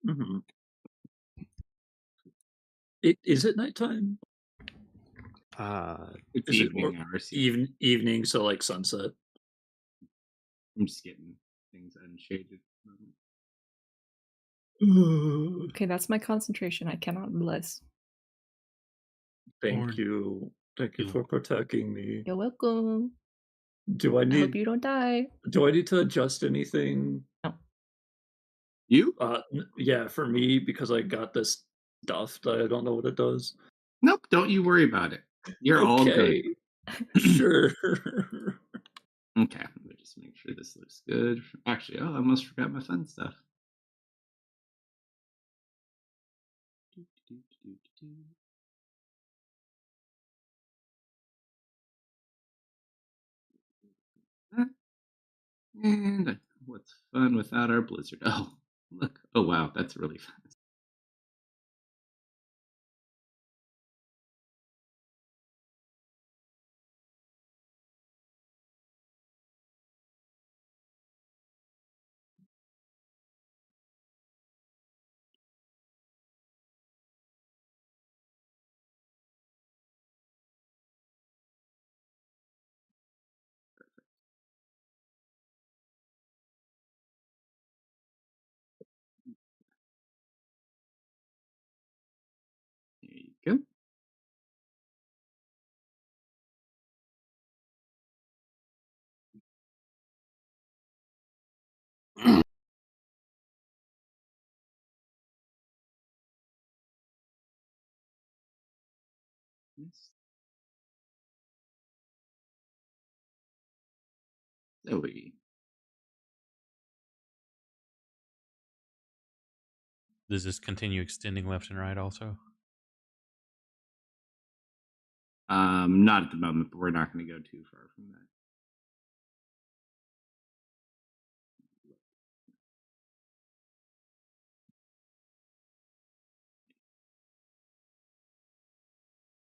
mm-hmm. Is it nighttime? It's Is it evening hours. Yeah. evening? So like sunset. I'm just getting things unshaded. Okay, that's my concentration. I cannot bless. Thank you for protecting me. You're welcome. Do I I hope need you don't die. Do I need to adjust anything? No. You? Yeah, for me because I got this stuff that I don't know what it does. Nope. Don't you worry about it. You're all good. Okay, sure. Okay. Let me just make sure this looks good. Actually, I almost forgot my fun stuff. And what's fun without our blizzard? Oh, look. Oh, wow. That's really fun. There you go. Yes. Zoe. Does this continue extending left and right also? Not at the moment, but we're not going to go too far from that.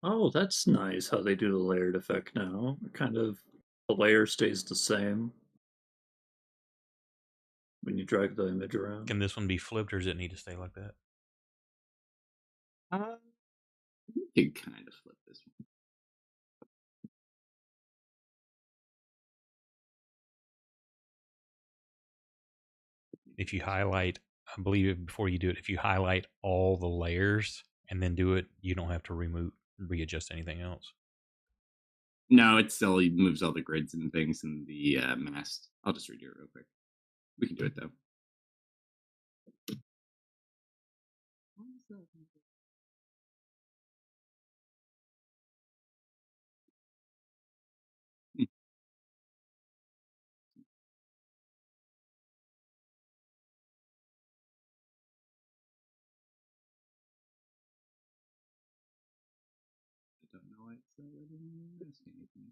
Oh, that's nice how they do the layered effect now. Kind of the layer stays the same when you drag the image around. Can this one be flipped, or does it need to stay like that? You can kind of flip this one. If you highlight, I believe before you do it, if you highlight all the layers and then do it, you don't have to readjust anything else. No, it still moves all the grids and things in the mask. I'll just redo it real quick. We can do it though. Hmm. I don't know why it's not letting me mask anything.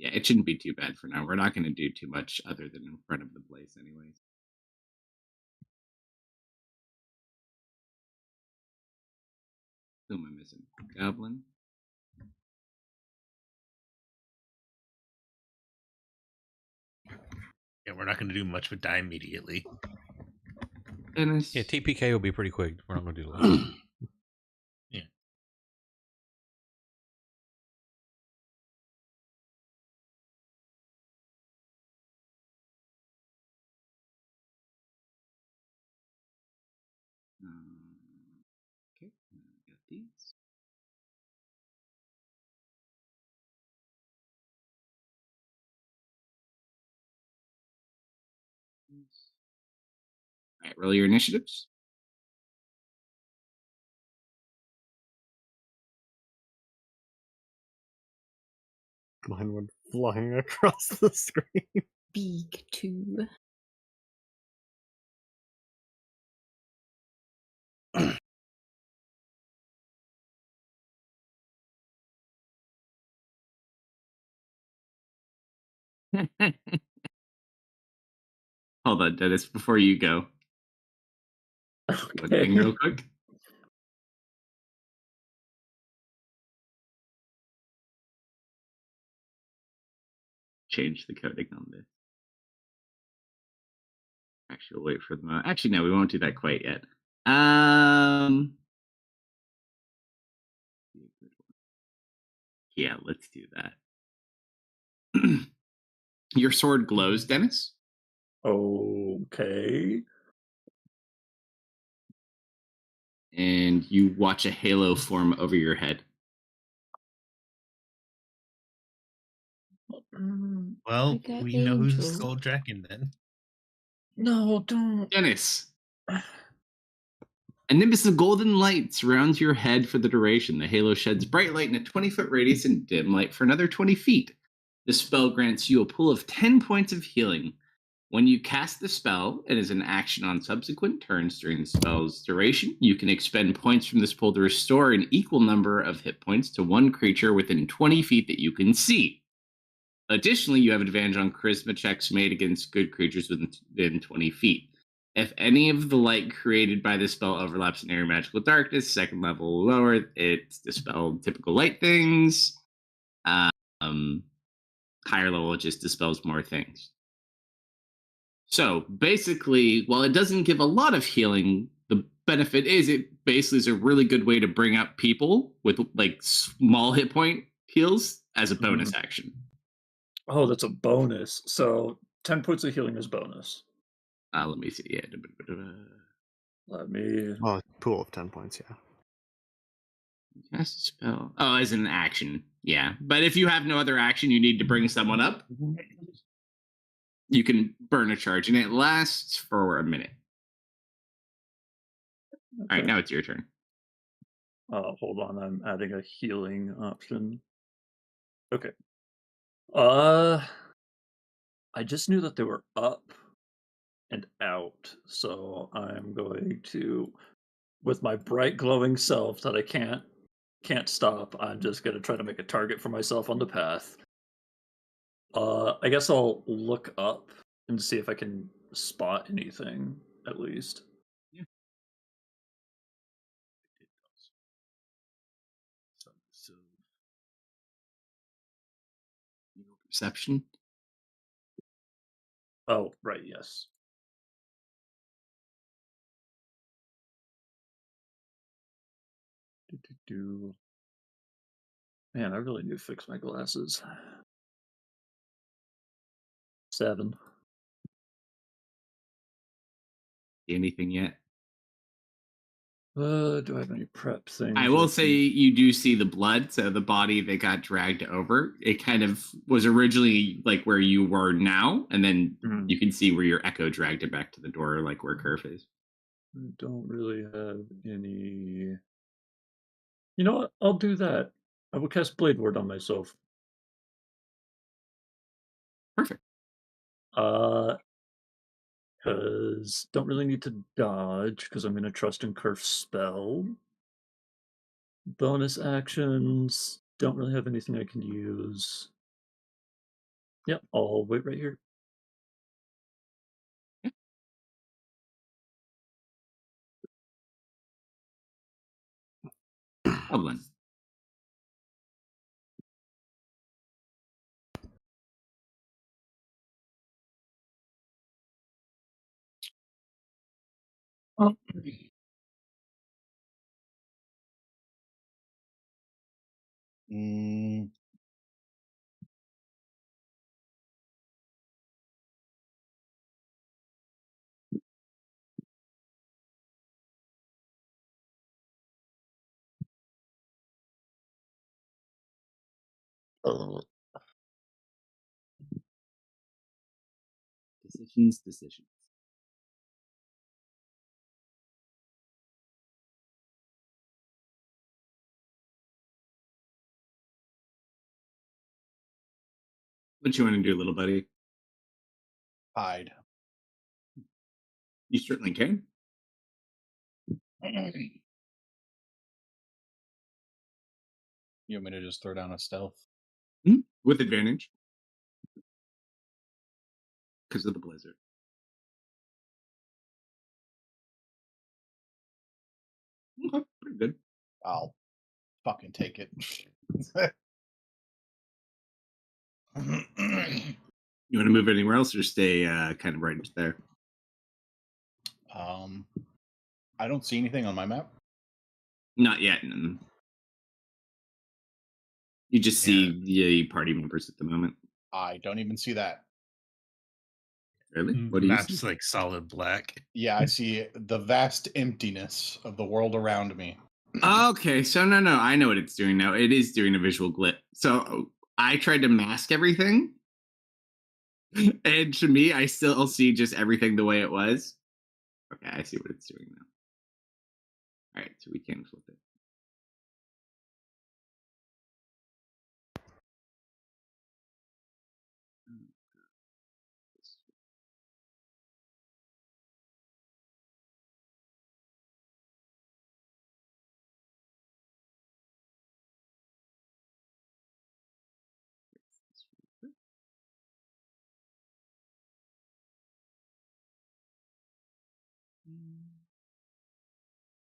Yeah, it shouldn't be too bad for now. We're not going to do too much other than in front of the place, anyways. Who am I missing? Goblin. Yeah, we're not going to do much but die immediately. Dennis. Yeah, TPK will be pretty quick. We're not going to do that. Yeah. Okay, I got these. All right, roll your initiatives. Mine went flying across the screen. Big 2. Hold on, Dennis, before you go. One thing real quick. Change the coding on this. Actually, we'll wait for the actually, no, we won't do that quite yet. Yeah, let's do that. Your sword glows, Dennis. Okay. And you watch a halo form over your head. Well, Like a we know who's the angel. Skull Dragon then. No, don't. Dennis. A nimbus of golden light surrounds your head for the duration. The halo sheds bright light in a 20-foot radius and dim light for another 20 feet. The spell grants you a pool of 10 points of healing. When you cast the spell, and as an action on subsequent turns during the spell's duration, you can expend points from this pool to restore an equal number of hit points to one creature within 20 feet that you can see. Additionally, you have advantage on charisma checks made against good creatures within 20 feet. If any of the light created by the spell overlaps an area of magical darkness, second level or lower, it's dispelled typical light things. Higher level, it just dispels more things. So basically, while it doesn't give a lot of healing, the benefit is it basically is a really good way to bring up people with like small hit point heals as a bonus action. Oh, that's a bonus. So 10 points of healing is bonus. Let me see. Yeah. Let me. Oh, pool of 10 points, yeah. Cast a spell. Oh, as an action. Yeah. But if you have no other action, you need to bring someone up. You can burn a charge, and it lasts for a minute. All right, now it's your turn. Hold on. I'm adding a healing option. Okay. I just knew that they were up and out, so I'm going to, with my bright glowing self that I can't stop, I'm just gonna try to make a target for myself on the path. I guess I'll look up and see if I can spot anything at least. Yeah. So perception. Oh, right, yes. Do. Man, I really need to fix my glasses. 7. See anything yet? Do I have any prep things? I will say you do see the blood, so the body that got dragged over, it kind of was originally like where you were now, and then Mhm. you can see where your echo dragged it back to the door, like where Kerf is. I don't really have any. You know what? I'll do that. I will cast Blade Ward on myself. Perfect. Because don't really need to dodge, because I'm going to trust in Kerf's spell. Bonus actions, don't really have anything I can use. Yep, I'll wait right here. Goblin. Oh. Mm, Oh. Decisions. What you want to do, little buddy? hide. You certainly can. You want me to just throw down a stealth? With advantage. Because of the blizzard. Okay, pretty good. I'll fucking take it. You want to move anywhere else or stay kind of right there? I don't see anything on my map. Not yet. You just see the party members at the moment. I don't even see that. Really? What do you Map's see? like solid black. Yeah, I see the vast emptiness of the world around me. Okay, so no, I know what it's doing now. It is doing a visual glitch. So I tried to mask everything, and to me, I still see just everything the way it was. Okay, I see what it's doing now. All right, so we can flip it.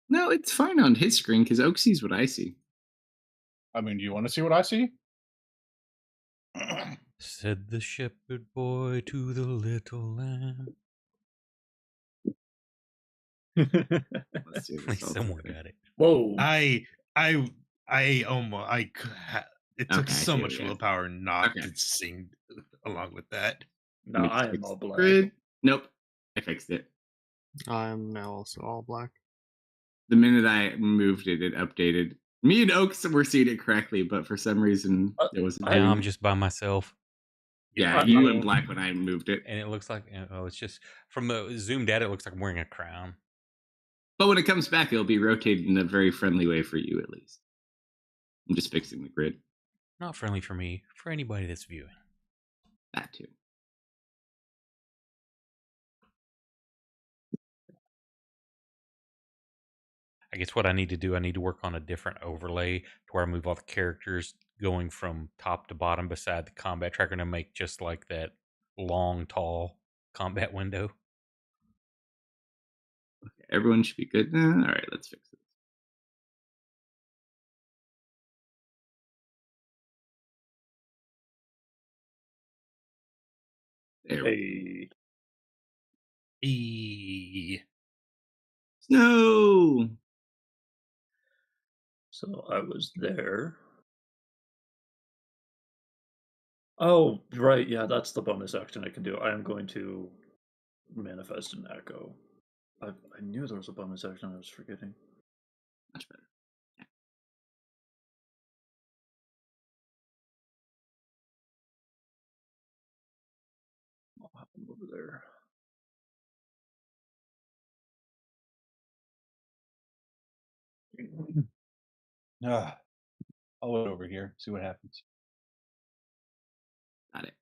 No, it's fine on his screen because Oak sees what I see. I mean, do you want to see what I see? Said the shepherd boy to the little lamb. Let's do At this least all someone together. got it. Whoa. I almost it took Okay, I so see much what you willpower not Okay. to sing along with that. No, Let me I fix am all the black. grid. Nope, I fixed it. I'm now also all black. The minute I moved it, it updated. Me and Oaks were seeing it correctly, but for some reason it wasn't. Oh, Now I'm doing- just by myself, Yeah, you went black when I moved it. and it looks like it's just from the zoomed at. It looks like I'm wearing a crown. But when it comes back, it'll be rotated in a very friendly way for you, at least. I'm just fixing the grid. Not friendly for me. For anybody that's viewing. That too. I guess what I need to do, I need to work on a different overlay to where I move all the characters going from top to bottom beside the combat tracker to make just like that long, tall combat window. Okay, everyone should be good. All right, let's fix this. There we go. Hey. E. No. So I was there. Oh, right. Yeah, that's the bonus action I can do. I am going to manifest an echo. I knew there was a bonus action I was forgetting. Much better. I'll have them over there. I'll wait over here, see what happens. Got it.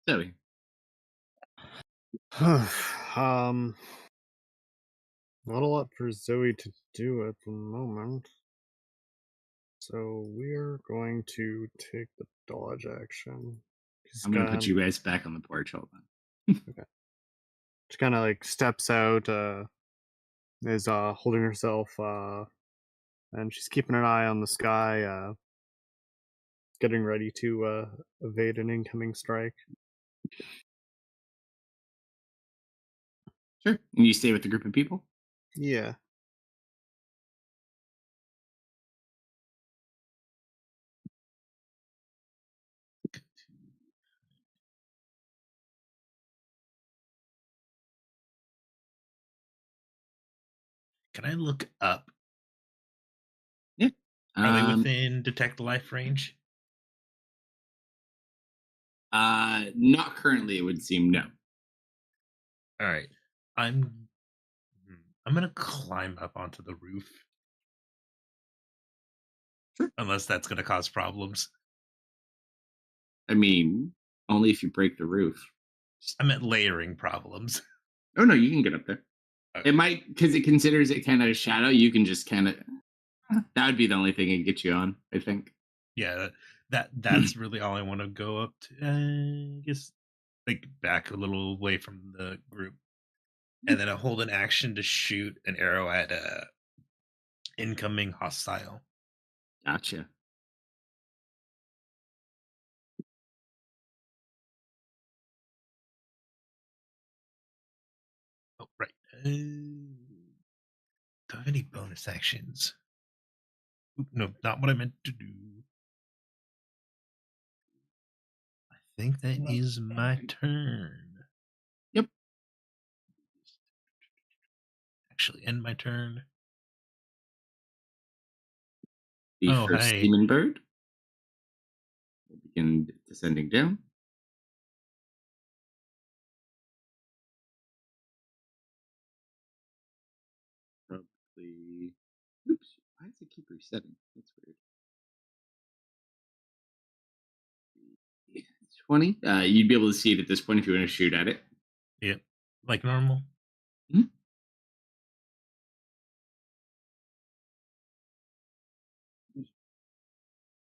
Zoe. Not a lot for Zoe to do at the moment. So we're going to take the dodge action. I'm gonna put you guys back on the porch. Hold on. She kind of like steps out, is holding herself, and she's keeping an eye on the sky, getting ready to evade an incoming strike. Sure. And you stay with the group of people? Yeah. Can I look up? Yeah. Are they within detect life range? Not currently, it would seem no. All right. I'm gonna climb up onto the roof. Sure. Unless that's gonna cause problems. I mean, only if you break the roof. I meant layering problems. Oh no, you can get up there. Okay. It might, because it considers it kind of a shadow. You can just kind of. That would be the only thing it'd get you on, I think. Yeah, that's really all I want to go up to. I guess like back a little away from the group, and then I hold an action to shoot an arrow at a incoming hostile. Gotcha. Oh, right. Do I have any bonus actions? Oop, no, not what I meant to do. I think that is my turn. Yep. Actually, end my turn. The Oh, first hey. demon bird will begin descending down. Probably. Oops. Why does it keep resetting? That's weird. 20. You'd be able to see it at this point if you want to shoot at it. Yep, like normal. Mhm.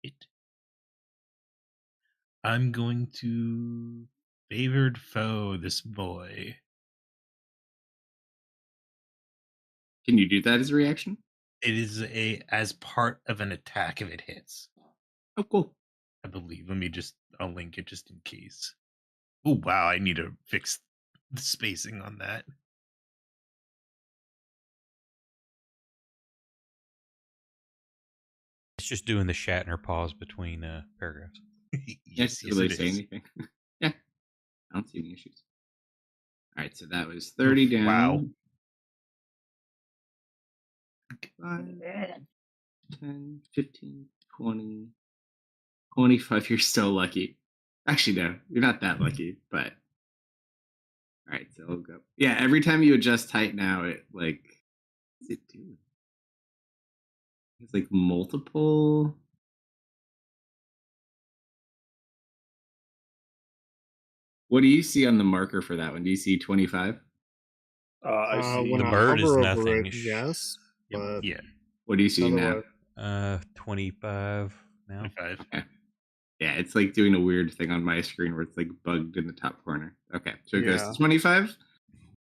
It. I'm going to favored foe this boy. Can you do that as a reaction? It is as part of an attack if it hits. Oh, cool. I believe. I'll link it just in case. Oh wow, I need to fix the spacing on that. It's just doing the Shatner pause between paragraphs. Yes, Doesn't really it say is. anything. Yeah, I don't see any issues. All right, so that was 30 down. Wow. 5, 10, 15, 20, 25. You're so lucky. Actually, no, you're not that lucky, but. All right, so I'll go. Yeah, every time you adjust height now, it like. What's it do? It's like multiple. What do you see on the marker for that one? Do you see 25? I see. When The I bird is hover over nothing. it, yes, Yep. but Yeah, What do you see now? otherwise, 25 now. 25. Okay. Yeah, it's like doing a weird thing on my screen where it's like bugged in the top corner. Okay, so it goes Yeah. to 25.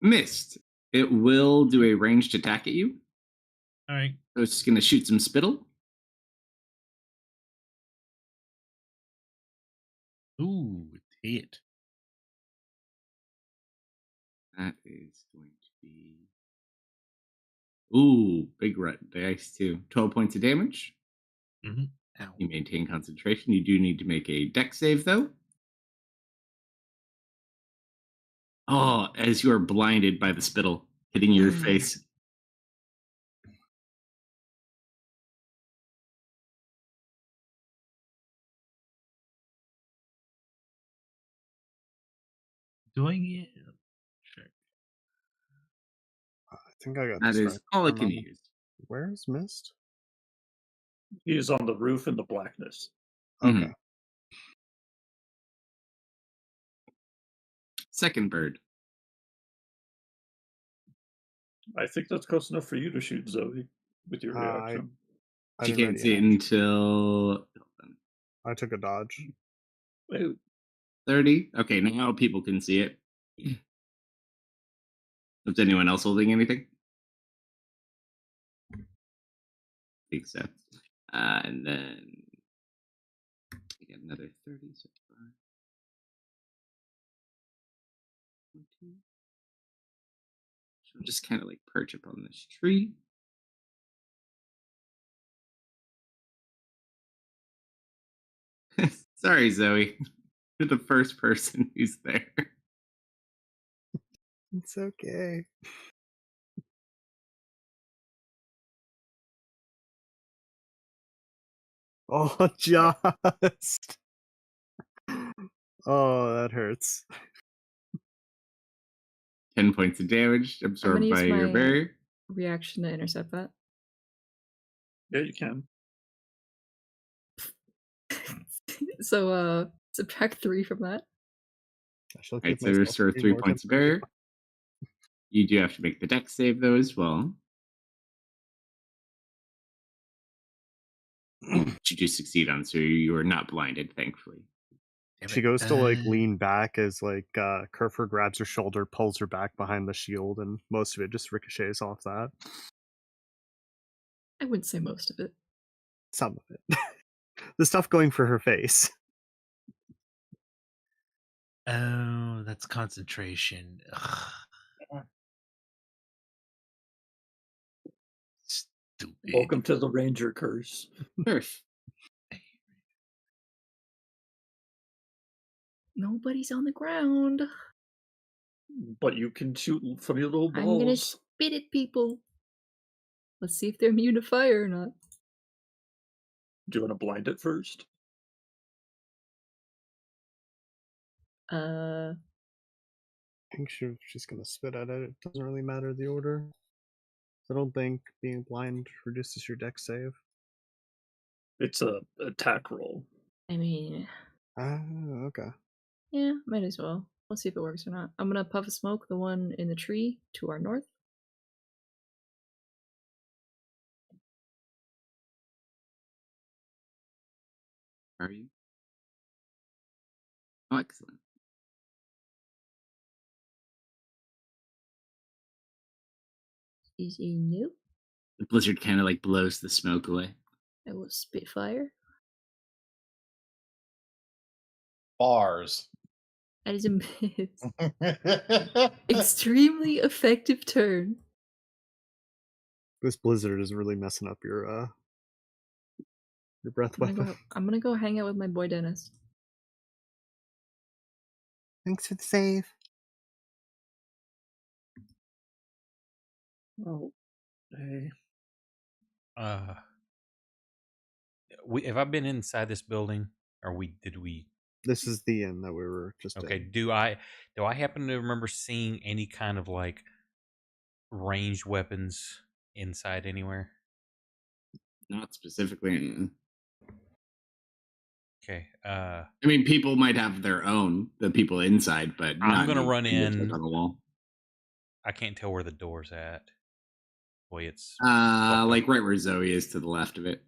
Missed. It will do a ranged attack at you. All right. So it's going to shoot some spittle. Ooh, it's hit. That is going to be. Ooh, big red dice too. 12 points of damage. Mm-hmm. Ow. You maintain concentration. You do need to make a dex save though. Oh, as you are blinded by the spittle hitting your face. Do I get? Check. I think I got That is distracted all for it a can moment. use. Where's Mist? He is on the roof in the blackness. Okay. Mhm. Second bird. I think that's close enough for you to shoot Zoe with your I reaction. I She didn't can't ready see it an action. until I took a dodge. Wait, 30. Okay, now people can see it. Is anyone else holding anything? I think so. And then we get another 30. So 5, 20. So I'm just kind of like perch up on this tree. Sorry, Zoe. You're the first person who's there. It's okay. Oh, just. Oh, that hurts. 10 points of damage I'm gonna absorbed use by your my barrier. reaction to intercept that. yeah, you can. So subtract 3 from that. I shall Right, give so myself restore 3 3 more points of temporary barrier. You do have to make the dex save though as well. Which you do succeed on, so you are not blinded, thankfully. Damn She it. goes to like lean back as like Kerfer grabs her shoulder, pulls her back behind the shield, and most of it just ricochets off that. I wouldn't say most of it. Some of it. The stuff going for her face. Oh, that's concentration. Ugh. Stupid. Welcome to the Ranger curse. Earth. Nobody's on the ground. But you can shoot funny little I'm gonna balls. spit at people. Let's see if they're immune to fire or not. Do you want to blind it first? Uh, I think she's gonna spit at it. It doesn't really matter the order. I don't think being blind reduces your dex save. It's a attack roll. I mean, Ah, okay. yeah, might as well. Let's see if it works or not. I'm gonna puff of smoke the one in the tree to our north. Are you? Oh, excellent. Is a no. The blizzard kind of like blows the smoke away. I will spit fire. Bars. That is a miss. Extremely effective turn. This blizzard is really messing up your breath weapon. I'm gonna go hang out with my boy Dennis. Thanks for the save. Oh, hey. Have I been inside this building? Or did we? This is the inn that we were just Okay. in. Do I happen to remember seeing any kind of like ranged weapons inside anywhere? Not specifically. Okay. I mean, people might have their own, the people inside, but I'm not gonna you. run You look in. like on the wall. I can't tell where the door's at. Boy, it's Like right where Zoe is to the left of it.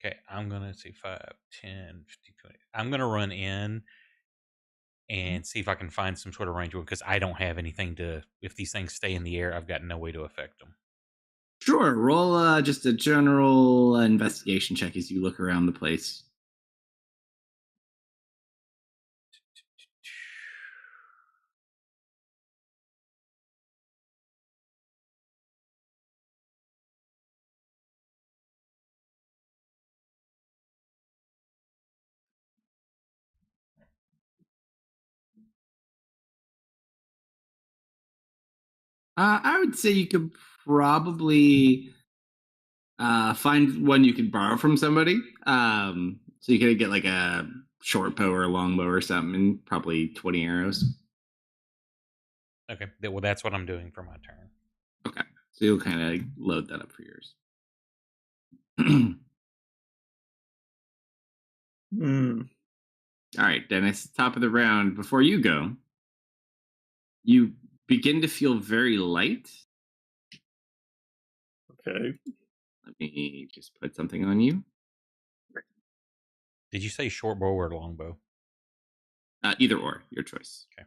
okay. I'm gonna say 5, 10, 50, 20. I'm gonna run in and see if I can find some sort of range because I don't have anything to. If these things stay in the air, I've got no way to affect them. Sure, roll just a general investigation check as you look around the place. I would say you could probably find one you could borrow from somebody. So you could get like a short bow or a long bow or something, and probably 20 arrows. Okay. Well, that's what I'm doing for my turn. Okay, so you'll kind of load that up for yours. All right, Dennis, top of the round. Before you go, you begin to feel very light. Okay. Let me just put something on you. Did you say short bow or long bow? Either or, your choice. Okay.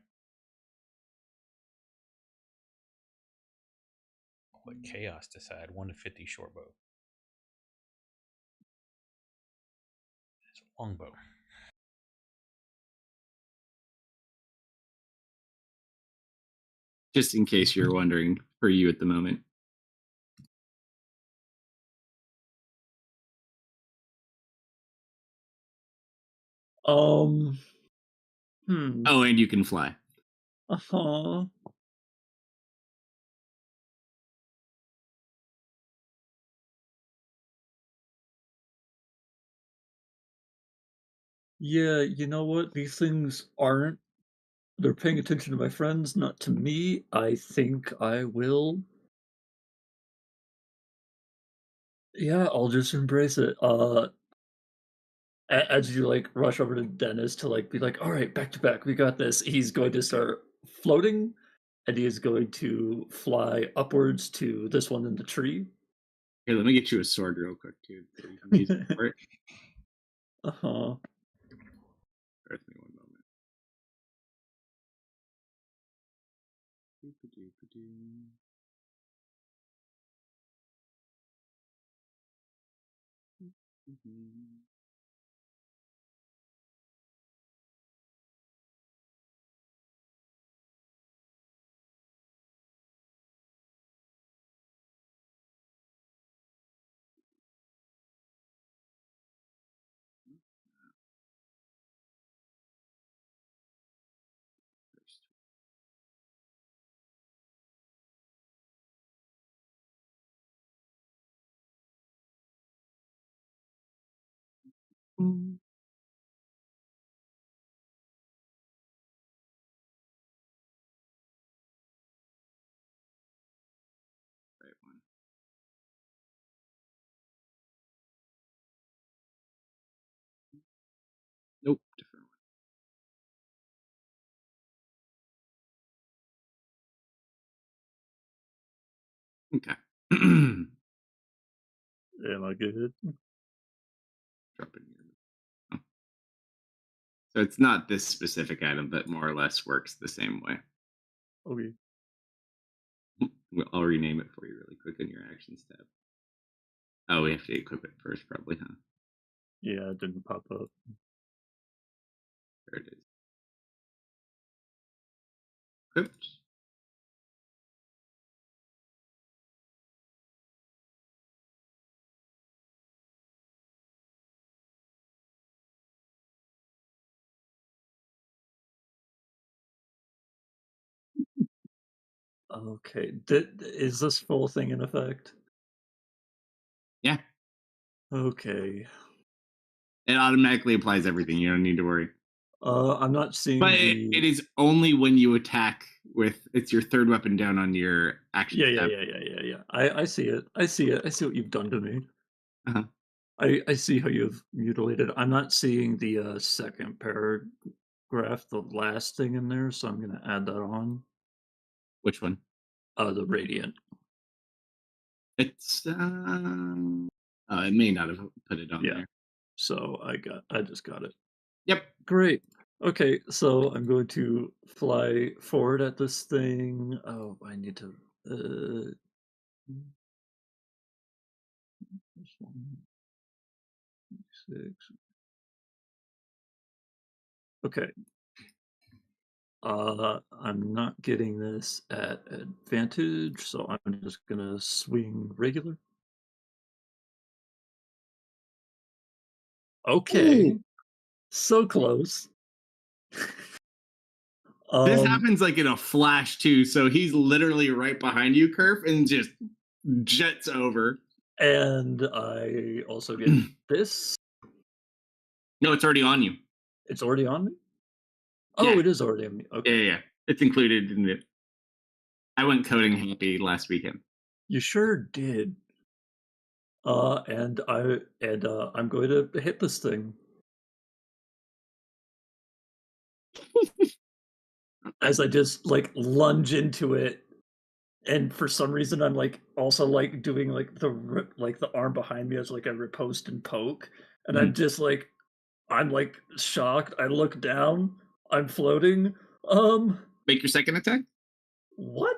I'll let chaos decide. 1 to 50 short bow. It's a long bow. Just in case you're wondering, for you at the moment. Hmm. Oh, and you can fly. Uh-huh. Yeah, you know what? These things aren't. They're paying attention to my friends, not to me. I think I will. Yeah, I'll just embrace it. As you like rush over to Dennis to like be like, all right, back to back, we got this. He's going to start floating, and he is going to fly upwards to this one in the tree. Here, let me get you a sword real quick, too, so you can use it for it. Uh-huh. Bear with me one moment. Doo-ba-doo-ba-doo. Mhm. Mm. Right one. Nope, different one. Okay. Am I good? Drop in here. Oh. So it's not this specific item, but more or less works the same way. Okay. I'll rename it for you really quick in your actions tab. Oh, we have to equip it first, probably, huh? Yeah, it didn't pop up. There it is. Equipped. Okay. Is this full thing in effect? Yeah, Okay. it automatically applies everything. You don't need to worry. I'm not seeing But it is only when you attack with it's your third weapon down on your action Yeah. tab. I see it. I see it. I see what you've done to me. Uh-huh. I see how you've mutilated. I'm not seeing the second paragraph, the last thing in there, so I'm gonna add that on. Which one? The radiant. It's it may not have put it on Yeah. there. So I just got it. Yep. Great. Okay, so I'm going to fly forward at this thing. Oh, I need to. This one, 6. Okay. I'm not getting this at advantage, so I'm just gonna swing regular. Okay, Ooh. so close. This happens like in a flash too, so he's literally right behind you, Kerf, and just jets over. And I also get this. No, it's already on you. It's already on me? Oh, Yeah. it is already on me. Okay. Yeah. It's included in it. I went coding happy last weekend. You sure did. And I'm going to hit this thing. As I just like lunge into it, and for some reason I'm like also like doing like the arm behind me as like a riposte and poke, and I'm just like I'm like shocked. I look down. I'm floating. Make your second attack. What?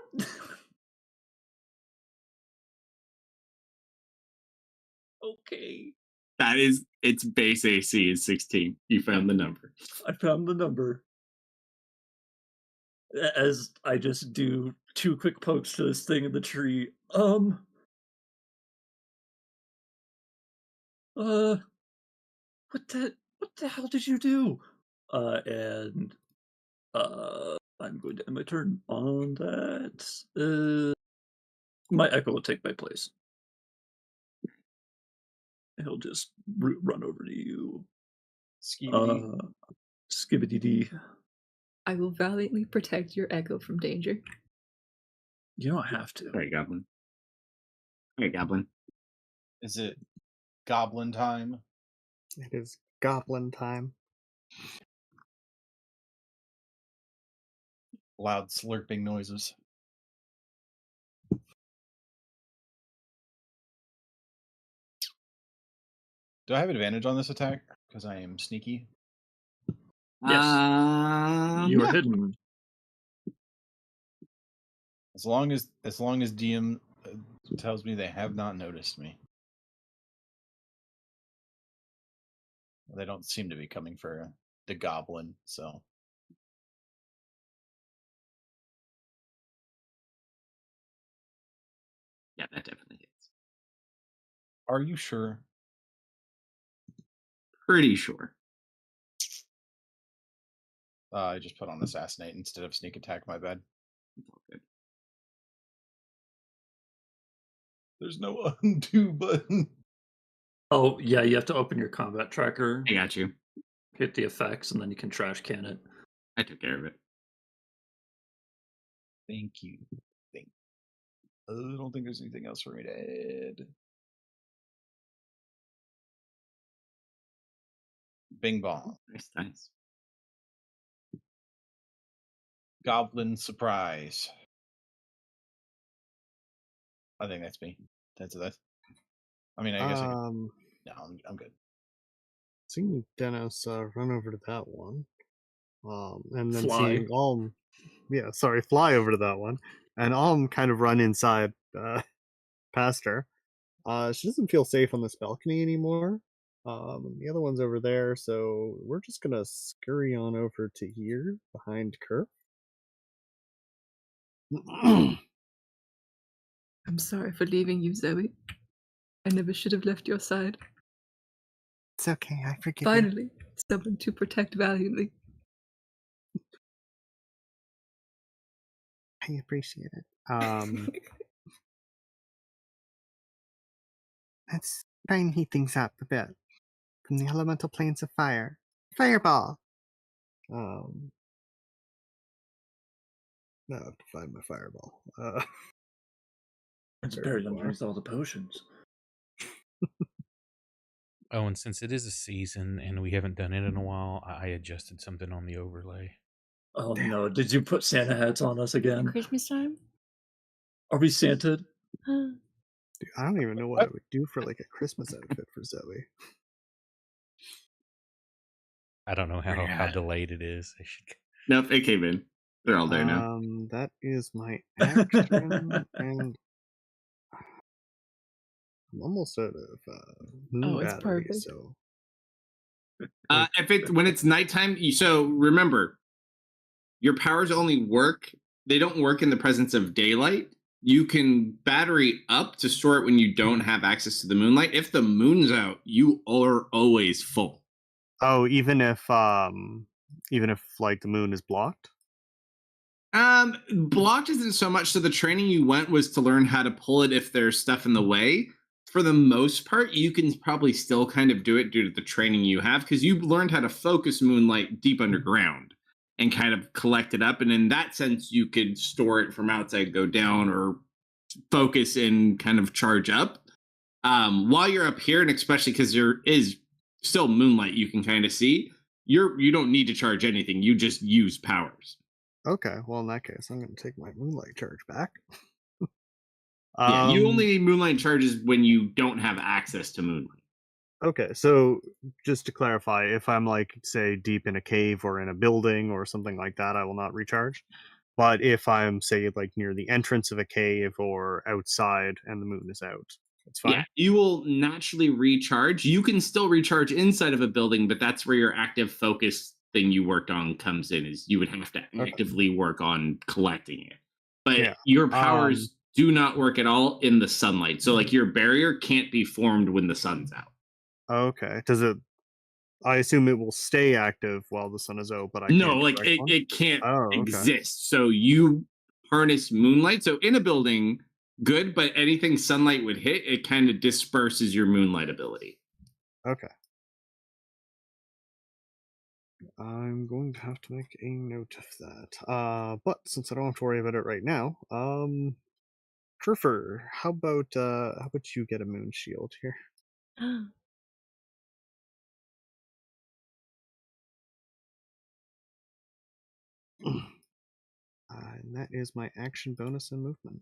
Okay. That is its base AC is 16. You found the number. I found the number. As I just do 2 quick pokes to this thing in the tree. What the hell did you do? And I'm going to end my turn on that. My echo will take my place. He'll just run over to you. Skibbity. I will valiantly protect your echo from danger. You don't have to. All right, Goblin. All right, Goblin. Is it goblin time? It is goblin time. Loud slurping noises. Do I have advantage on this attack? Because I am sneaky. Yes. You are Yeah. hidden. As long as DM tells me they have not noticed me. They don't seem to be coming for the goblin, so. Yeah, that definitely hits. Are you sure? Pretty sure. I just put on assassinate instead of sneak attack, my bad. It's all good. There's no undo button. Oh, yeah, you have to open your combat tracker, I got you. hit the effects, and then you can trash can it. I took care of it. Thank you. I don't think there's anything else for me to add. Bing bong. Nice. Goblin surprise. I think that's me. That's it. I mean, I guess no, I'm good. Seeing Dennis run over to that one, and then Fly. seeing fly over to that one, and kind of run inside past her. She doesn't feel safe on this balcony anymore. The other one's over there, so we're just gonna scurry on over to here behind Kerr. I'm sorry for leaving you, Zoe. I never should have left your side. It's okay, I forgive you. Finally, someone to protect valiantly. I appreciate it. Let's try and heat things up a bit. From the elemental planes of fire. Fireball! Now I have to find my fireball. It's There buried you are. underneath all the potions. Oh, and since it is a season and we haven't done it in a while, I adjusted something on the overlay. Oh no! Did you put Santa hats on us again? Christmas time? Are we Santed? Dude, I don't even know what I would do for like a Christmas outfit for Zoe. I don't know how delayed it is. I should. Nope, it came in. They're all there now. That is my action, and I'm almost out of moon it's battery. perfect. So When it's nighttime, so remember, your powers only work. They don't work in the presence of daylight. You can battery up to store it when you don't have access to the moonlight. If the moon's out, you are always full. oh, even if like the moon is blocked. Blocked isn't so much. So the training you went was to learn how to pull it if there's stuff in the way. For the most part, you can probably still kind of do it due to the training you have, because you learned how to focus moonlight deep underground and kind of collect it up. And in that sense, you could store it from outside, go down, or focus and kind of charge up. While you're up here, and especially because there is still moonlight you can kind of see, you don't need to charge anything. You just use powers. Okay, well in that case, I'm going to take my moonlight charge back. Yeah, you only moonlight charges when you don't have access to moonlight. Okay, so just to clarify, if I'm like, say, deep in a cave or in a building or something like that, I will not recharge. But if I'm, say, like near the entrance of a cave or outside and the moon is out, it's fine. Yeah, you will naturally recharge. You can still recharge inside of a building, but that's where your active focus thing you worked on comes in, is you would have to actively work on collecting it. But your powers do not work at all in the sunlight. So like your barrier can't be formed when the sun's out. Okay. Does it? I assume it will stay active while the sun is out, but it can't exist. So you harness moonlight. So in a building, good, but anything sunlight would hit, it kind of disperses your moonlight ability. Okay. I'm going to have to make a note of that. But since I don't have to worry about it right now, Truffer, how about you get a moon shield here? And that is my action bonus and movement.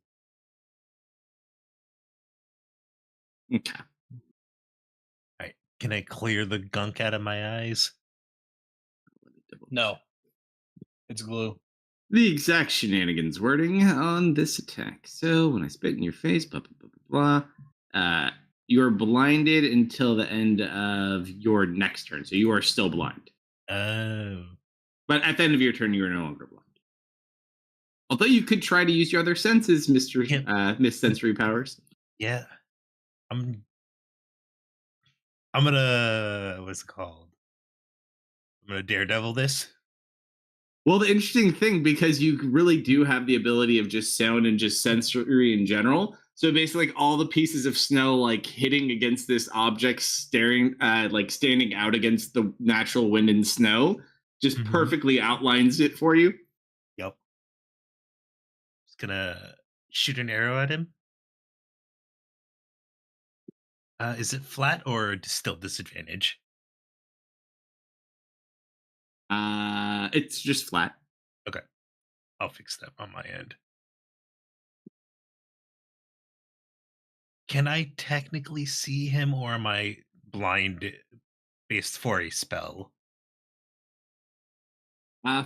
Okay. All right. Can I clear the gunk out of my eyes? No. It's glue. The exact shenanigans wording on this attack. So when I spit in your face, blah, blah, blah, blah, you are blinded until the end of your next turn. So you are still blind. Oh. But at the end of your turn, you are no longer blind. Although you could try to use your other senses, Miss Sensory Powers. Yeah. I'm gonna, what's it called? I'm gonna daredevil this. Well, the interesting thing, because you really do have the ability of just sound and just sensory in general. So basically, like all the pieces of snow, like hitting against this object, standing out against the natural wind and snow, just perfectly outlines it for you. Yep. Just gonna shoot an arrow at him. Is it flat or still disadvantage? It's just flat. Okay. I'll fix that on my end. Can I technically see him, or am I blind based for a spell?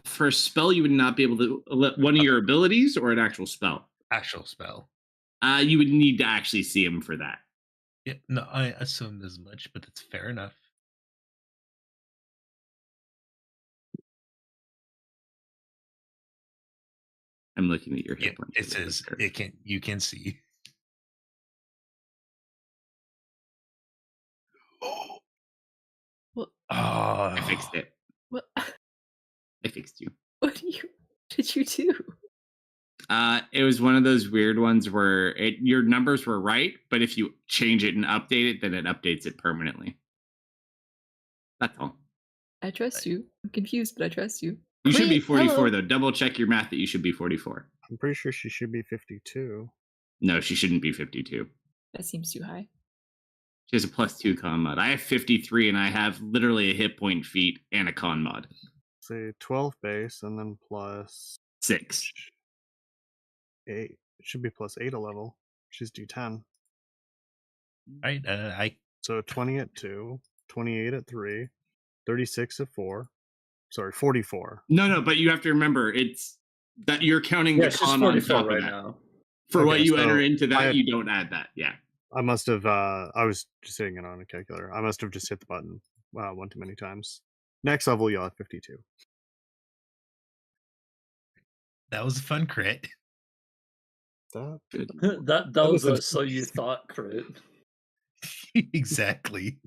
For a spell, you would not be able to let one of your abilities, or an actual spell. Actual spell. You would need to actually see him for that. Yeah, no, I assumed as much, but that's fair enough. I'm looking at your hit points. It says you can see. What? Oh, I fixed it. What? I fixed you. What did you do? It was one of those weird ones where your numbers were right, but if you change it and update it, then it updates it permanently. That's all. I trust you. I'm confused, but I trust you. You should be 44, though. Double check your math that you should be 44. I'm pretty sure she should be 52. No, she shouldn't be 52. That seems too high. She has a +2 con mod. I have 53, and I have literally a hit point feat and a con mod. Say 12 base, and then plus 6. 8. It should be +8 a level. She's D10. Right? So 20 at 2, 28 at 3, 36 at 4. Sorry, 44. No, but you have to remember it's that you're counting the she's con on 44 top right of that. now. For Okay, what you enter so into that, I had- you don't add that. Yeah. I must have. I was just hitting it on a calculator. I must have just hit the button one too many times. Next level, you'll have 52. That was a fun crit. That Good. that was a so you thought crit. Exactly.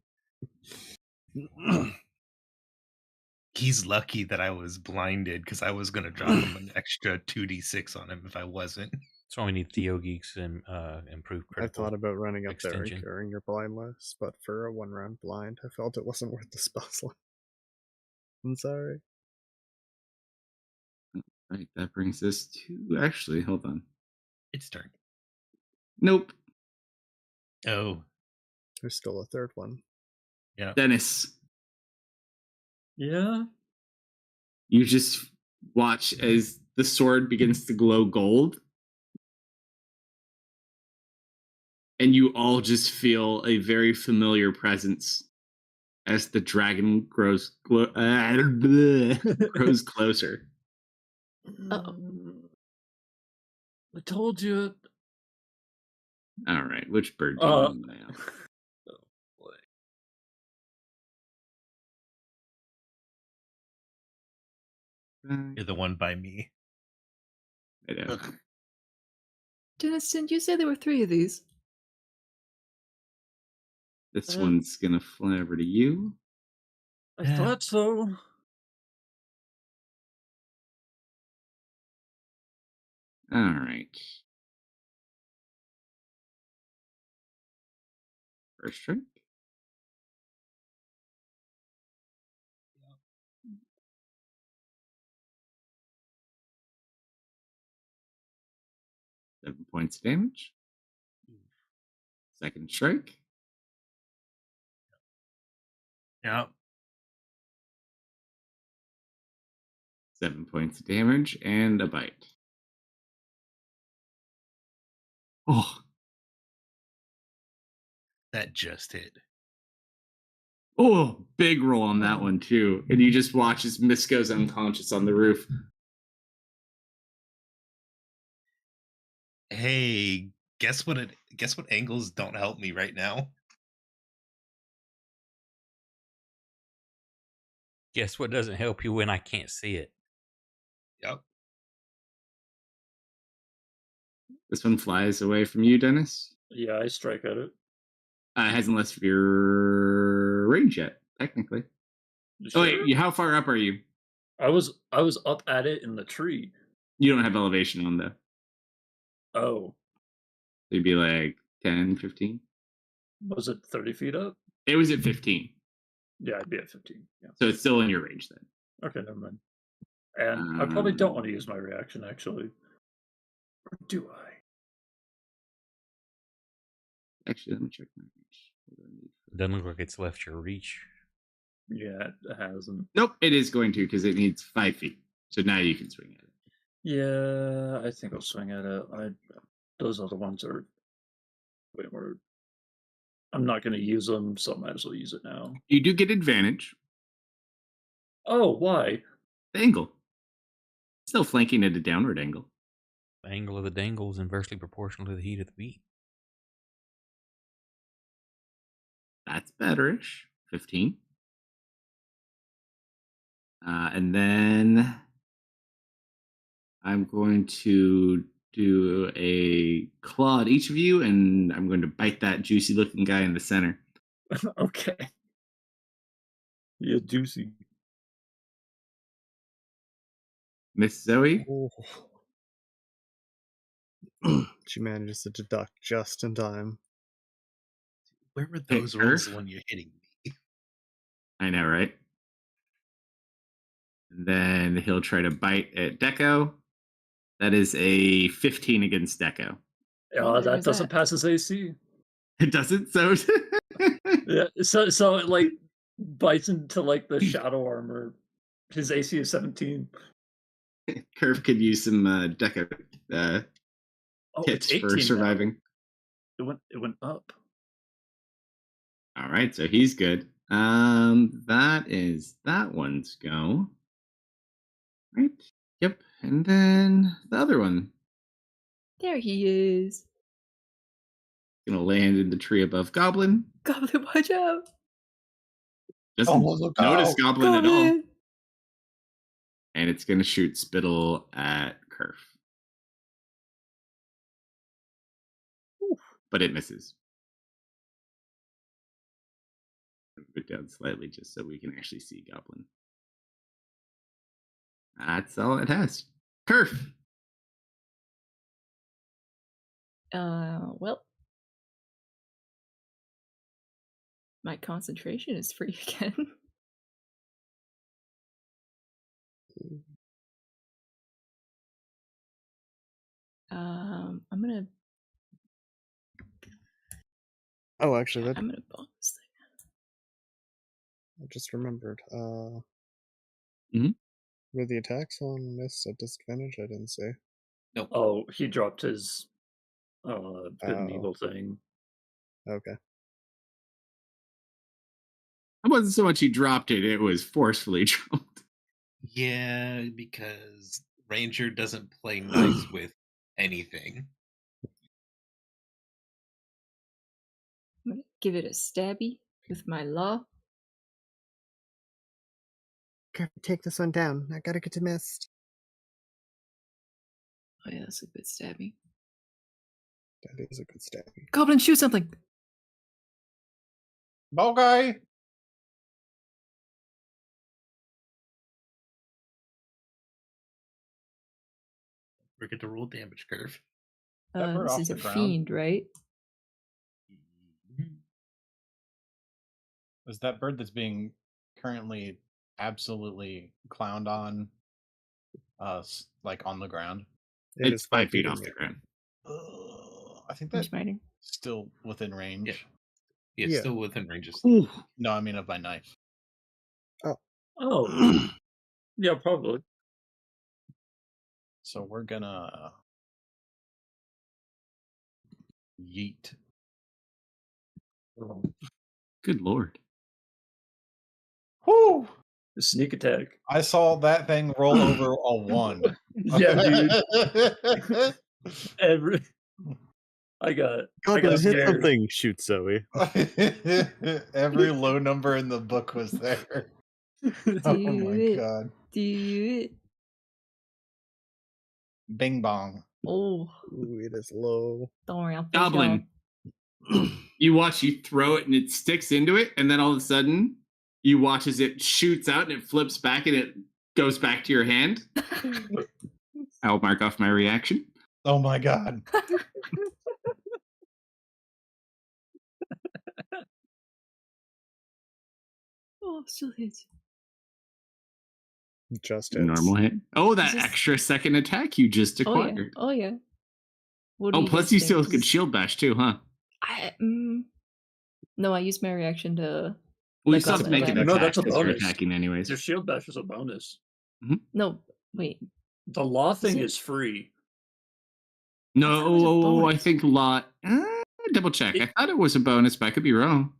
He's lucky that I was blinded because I was going to drop him an extra 2d6 on him if I wasn't. That's why we need Theo Geeks and improved I critical. thought about running up there extension. and carrying your blind list, but for a 1-round blind, I felt it wasn't worth the spell slot. I'm sorry. Right. That brings us to actually. Hold on. It's turn. Nope. Oh, There's still a third one. yeah. Dennis, Yeah. you just watch as the sword begins to glow gold, and you all just feel a very familiar presence as the dragon grows grows closer. I told you. All right, which bird do you want now? Oh boy. You're the one by me. I know. Dennis, didn't you say there were 3 of these? This one's gonna fly over to you. I thought so. All right. First strike. Seven points of damage. Second strike. Yeah. 7 points of damage and a bite. Oh, That just hit. oh, big roll on that one too. And you just watch as Miss goes unconscious on the roof. Hey, guess what angles don't help me right now? Guess what doesn't help you when I can't see it? Yep. This one flies away from you, Dennis. Yeah, I strike at it. It hasn't left your range yet, technically. You Oh sure? wait, how far up are you? I was up at it in the tree. You don't have elevation on though. Oh, So you'd be like 10, 15? was it 30 feet up? It was at 15. Yeah, I'd be at 15. Yeah. So it's still in your range then. Okay, never mind. And I probably don't want to use my reaction, actually. Or do I? Actually, let me check my range. What do I need for Doesn't look like it's left your reach. Yeah, it hasn't. Nope, it is going to because it needs 5 feet. So now you can swing at it. Yeah, I think I'll swing at it. Those other ones are way more. I'm not going to use them, so I might as well use it now. You do get advantage. Oh, why? The angle. Still flanking at a downward angle. The angle of the dangle is inversely proportional to the heat of the beat. That's betterish. 15. And then I'm going to do a claw at each of you, and I'm going to bite that juicy looking guy in the center. Okay. Yeah, juicy. Miss Zoe? Oh. She manages to deduct just in time. Where were those Hit her. rolls when you're hitting me? I know, right? And then he'll try to bite at Deco. That is a 15 against Deco. Yeah, Oh, there that was doesn't that. pass his AC. It doesn't, so Yeah, so it like bites into like the shadow armor. His AC is 17. Curve could use some deca Oh, it's tips for 18 now. surviving. It went up. All right, so he's good. That is that one's go. Right. Yep. And then the other one There he is. gonna land in the tree above Goblin. Goblin, watch out. Doesn't look notice out. Goblin at all. Goblin. And it's gonna shoot Spittle at Curve. But it misses. Move it down slightly just so we can actually see Goblin. That's all it has. Curve. Well. My concentration is free again. I'm gonna. Oh, actually, that I'm gonna bonus thing. I just remembered. Mhm. Were the attacks on miss at disadvantage? I didn't say. Nope. Oh, he dropped his good and evil thing. Okay. It wasn't so much he dropped it, it was forcefully dropped. Yeah, because Ranger doesn't play nice with anything. I'm gonna give it a stabby with my law. Gotta take this one down. I gotta get to mist. Oh yeah, that's a good stabby. That is a good stabby. Goblin, shoot something. Okay. Forget to roll damage curve. That bird This off is the a ground. fiend, right? Is that bird that's being currently absolutely clowned on, like on the ground? It's 5 feet in off the the air. ground. I think I'm that's smiting. still within range. Yeah, it's Yeah. still within range of Ooh. No, I mean of my knife. Oh, yeah, probably. So we're gonna yeet. Good lord. Whoo! The sneak attack. I saw that thing roll over a 1. Yeah, dude. I got Goblin, hit scared. something. Shoot Zoe. Every low number in the book was there. Oh my god. Do it. Bing bong. Oh, Ooh, it is low. don't worry, I'll finish Goblin. You watch you throw it and it sticks into it, and then all of a sudden you watch as it shoots out and it flips back and it goes back to your hand. I'll mark off my reaction. Oh my god. Oh, still hits. Just hits. Normal hit. Oh, that Just- extra second attack you just Oh yeah. acquired. Oh yeah. What do Oh, you plus guys you think? still could shield bash too, huh? No, I used my reaction to. Well, you Like still on have to the make an attack. No, attack that's a because you're bonus. attacking anyways. Your shield bash is a bonus. No, wait. The law thing it? is free. I thought it was a No, I bonus. think lot. Double check. I thought it was a bonus, but I could be wrong.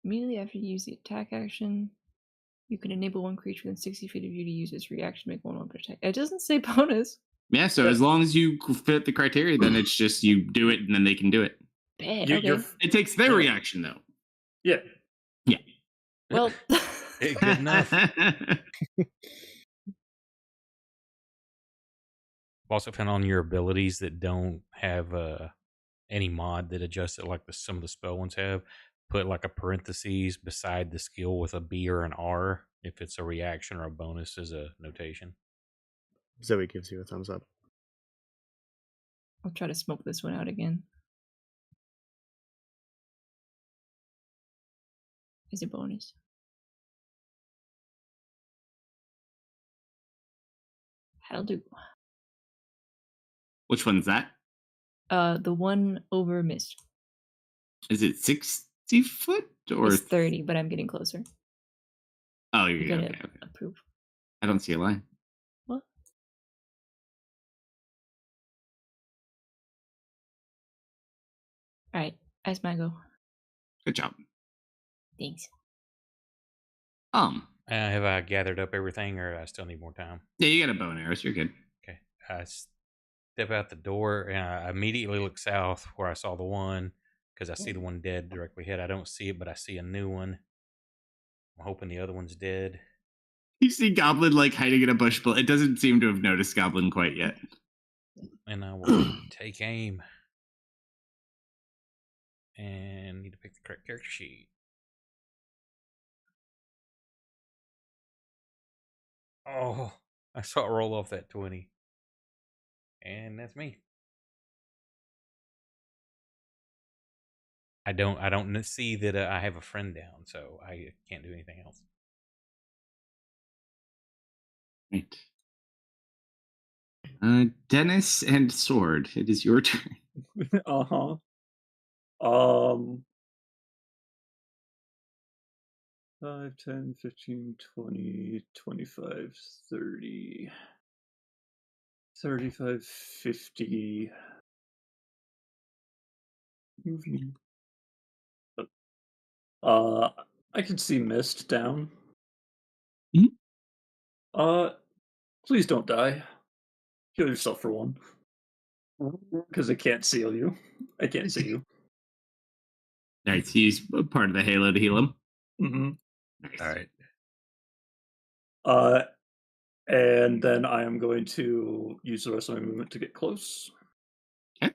Immediately after you use the attack action, you can enable one creature within 60 feet of you to use its reaction to make one weapon attack. It doesn't say bonus. Yeah, so as long as you fit the criteria, then it's just you do it and then they can do it. Bad. You- Okay. you're- It takes their Yeah. reaction though. Yeah. Well, Hey, good enough. Also found on your abilities that don't have any mod that adjusts it like some of the spell ones have. Put like a parentheses beside the skill with a B or an R if it's a reaction or a bonus as a notation. Zoe gives you a thumbs up. I'll try to smoke this one out again. Is a bonus. That'll do. Which one's that? The one over mist. Is it 6 foot or? It's 30, but I'm getting closer. Oh, You're you're gonna okay. approve. I don't see a line. What? All right, Ice Mango. Good job. Thanks. Have I gathered up everything, or I still need more time? Yeah, you got a bow and arrows. You're good. Okay. I step out the door, and I immediately look south where I saw the one, because I see the one dead directly ahead. I don't see it, but I see a new one. I'm hoping the other one's dead. You see Goblin like hiding in a bush, but it doesn't seem to have noticed Goblin quite yet. And I will take aim. And need to pick the correct character sheet. Oh, I saw it roll off that 20. And that's me. I don't see that I have a friend down, so I can't do anything else. Right. Dennis and Sword, it is your turn. Uh-huh. 5, 10, 15, 20, 25, 30, 35, 50. Moving. I can see mist down. Mhm. Please don't die. Heal yourself for one. Because I can't seal you. I can't see you. Nice. Use part of the halo to heal him. Mm-hmm. Nice. All right. And then I am going to use the rest of my movement to get close. Okay.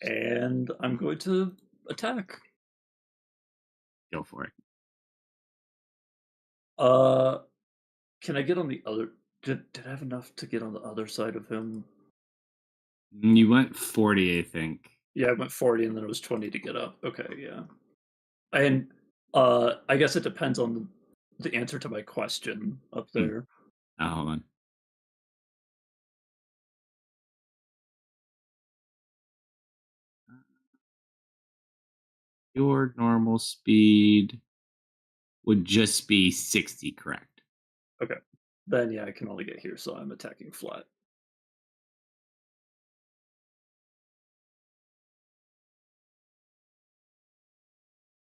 And I'm going to attack. Go for it. Can I get on the other? Did I have enough to get on the other side of him? You went 40, I think. Yeah, I went 40 and then it was 20 to get up. Okay, yeah. And I guess it depends on the answer to my question up there. Oh, hold on. Your normal speed would just be 60, correct? Okay. Then yeah, I can only get here, so I'm attacking flat.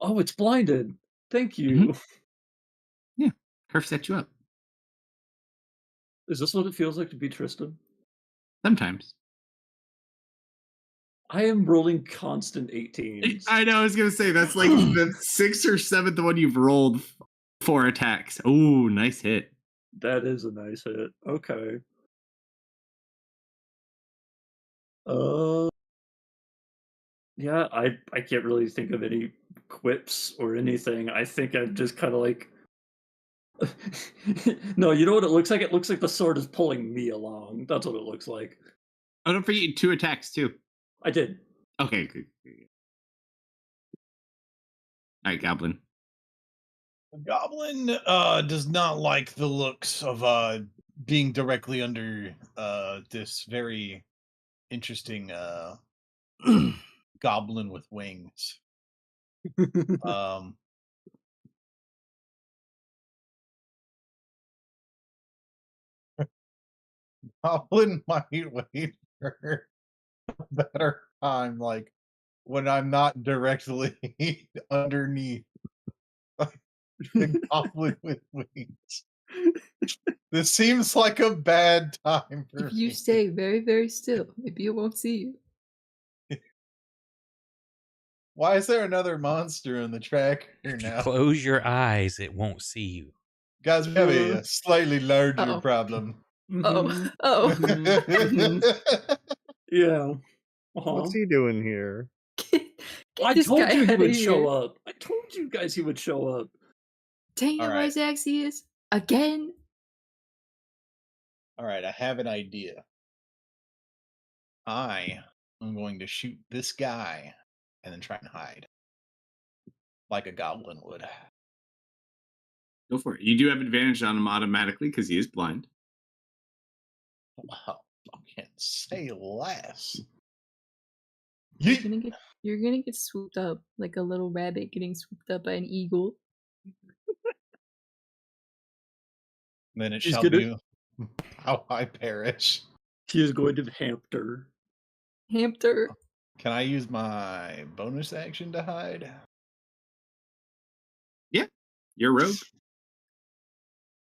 Oh, it's blinded. Thank you. Yeah. Curve set you up. Is this what it feels like to be Tristan? Sometimes. I am rolling constant 18s. I know, I was going to say, that's like the 6th or 7th one you've rolled 4 attacks. Oh, nice hit. That is a nice hit. Okay. Yeah, I can't really think of any quips or anything. I think I'm just kind of like No, you know what it looks like? It looks like the sword is pulling me along. That's what it looks like. Oh, don't forget 2 attacks too. I did. Okay, good. All right, Goblin. The goblin does not like the looks of being directly under this very interesting goblin with wings. Goblin might wait for a better time, like when I'm not directly underneath the goblin with wings. This seems like a bad time for If you me. stay very, very still, maybe it won't see you. Why is there another monster in the tracker If you now? close your eyes, it won't see you. Guys, we have a slightly larger Uh-oh. problem. Mhm. Oh. Yeah. Uh-huh. What's he doing here? Get I this told guy you he outta would show here. up. I told you guys he would show up. Dang it, All right. Lysaxius. Again? All right, I have an idea. I am going to shoot this guy and then try and hide. Like a goblin would. Go for it. You do have advantage on him automatically because he is blind. Wow, fucking say less. Yeet. You're gonna get swooped up like a little rabbit getting swooped up by an eagle. Then it He's shall gonna- be how I perish. He is going to hamster. Hamster. Can I use my bonus action to hide? Yeah, you're a rogue.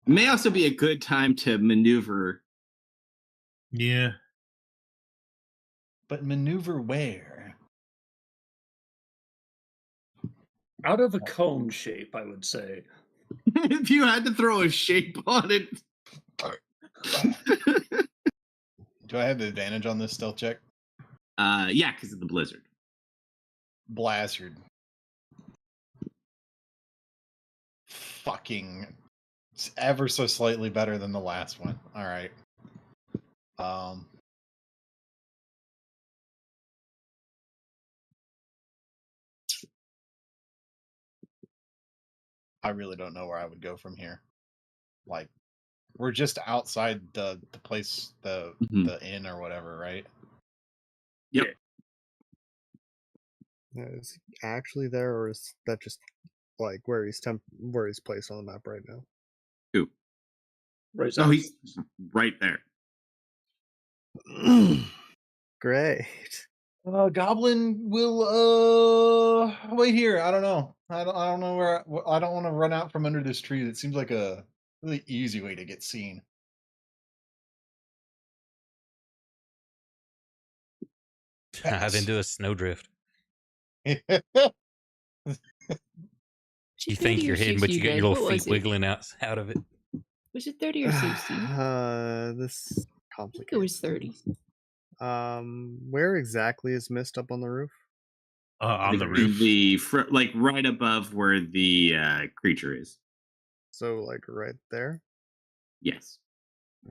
It may also be a good time to maneuver. Yeah. But maneuver where? Out of a cone shape, I would say. If you had to throw a shape on it. Do I have the advantage on this stealth check? Yeah, because of the blizzard. Blizzard. Fucking. It's ever so slightly better than the last one. All right. I really don't know where I would go from here. Like, we're just outside the place, the inn or whatever, right? Yep. Is he actually there, or is that just like where he's placed on the map right now? Who? Right. Oh, he's right there. Great. Goblin will wait here. I don't know. I don't know where. I don't want to run out from under this tree. That seems like a really easy way to get seen. Dive into a snowdrift. You think you're hidden, but you get your little feet wiggling out of it. Was it 30 or 60? This is I think complicated. it was 30. Where exactly is mist up on the roof? On the roof. Like right above where the creature is. So, like right there? Yes.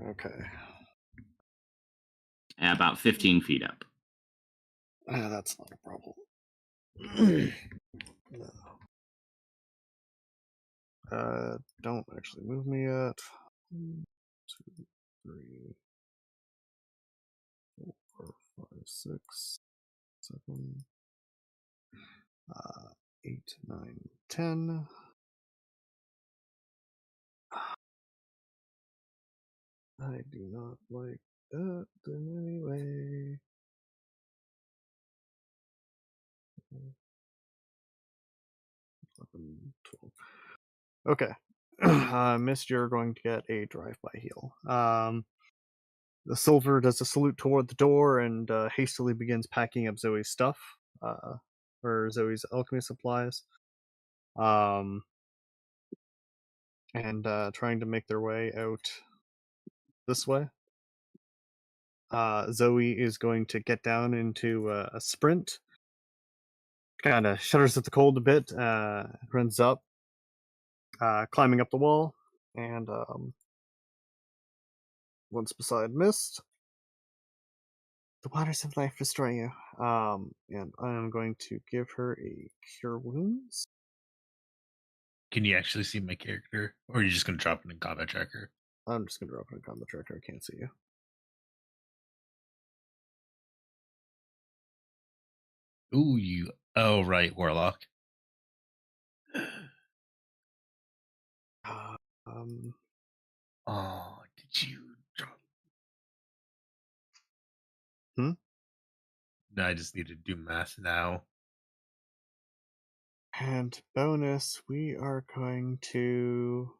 Okay. About 15 feet up. That's not a problem. No. Don't actually move me yet. 1, 2, 3, 4, 5, 6, 7, 8, 9, 10. I do not like that in any way. 11, 12. Okay. Mist, you're going to get a drive-by heal. The silver does a salute toward the door and hastily begins packing up Zoe's stuff, or Zoe's alchemy supplies, and trying to make their way out this way. Zoe is going to get down into a sprint, kind of shudders at the cold a bit, runs up, climbing up the wall, and once beside Mist. The waters of life destroy you. And I'm going to give her a cure wounds. Can you actually see my character, or are you just going to drop it in combat tracker? I'm just going to drop it in combat tracker. I can't see you. Ooh, you. Oh, right, warlock. Oh, did you drop? Hmm? No, I just need to do math now. And bonus, we are going to...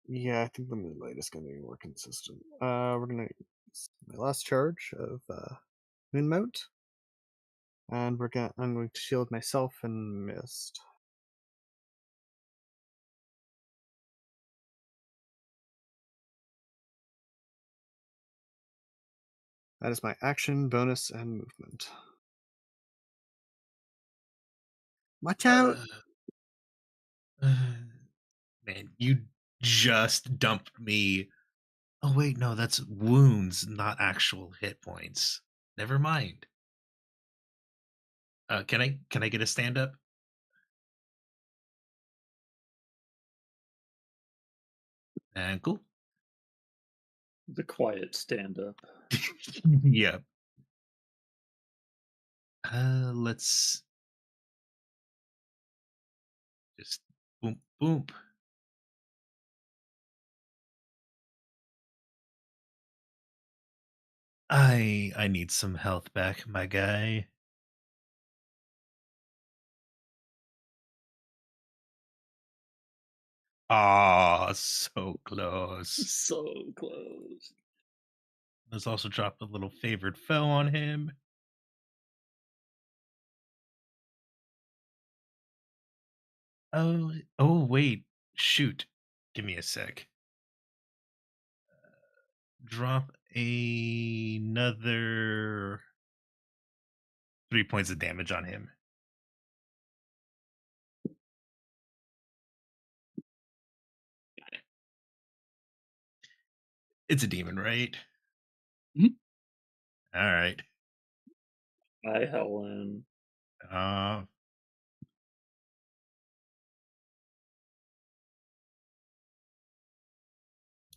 Yeah, I think the moonlight is going to be more consistent. We're going to use my last charge of Moonmote. And I'm going to shield myself and Mist. That is my action, bonus, and movement. Watch out! Man, you just dumped me. Oh wait, no, that's wounds, not actual hit points. Never mind. Can I get a stand up? Ankle. The quiet stand-up. Yeah. Let's just boom, boom. I need some health back, my guy. Ah, so close. So close. Let's also drop a little favored foe on him. Oh, wait. Shoot. Give me a sec. Drop another 3 points of damage on him. It's a demon, right? Mhm. All right. Hi, Helen. Uh,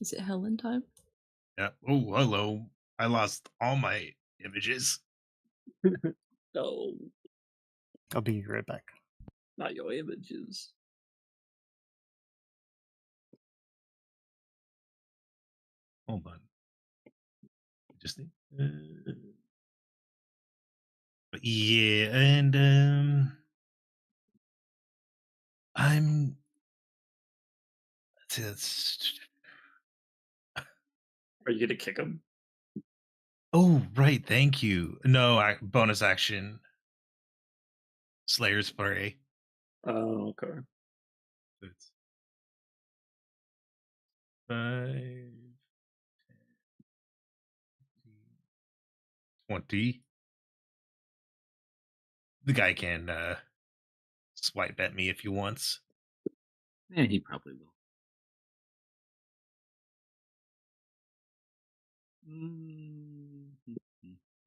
Is it Helen time? yeah. Oh, hello. I lost all my images. No, I'll be right back. not your images. Hold on. Just think. But yeah, and I'm. It's, Are you gonna kick him? oh, right. Thank you. No, bonus action. Slayer's Flurry. Oh, okay. It's 5, 20. The guy can swipe at me if he wants. Yeah, he probably will.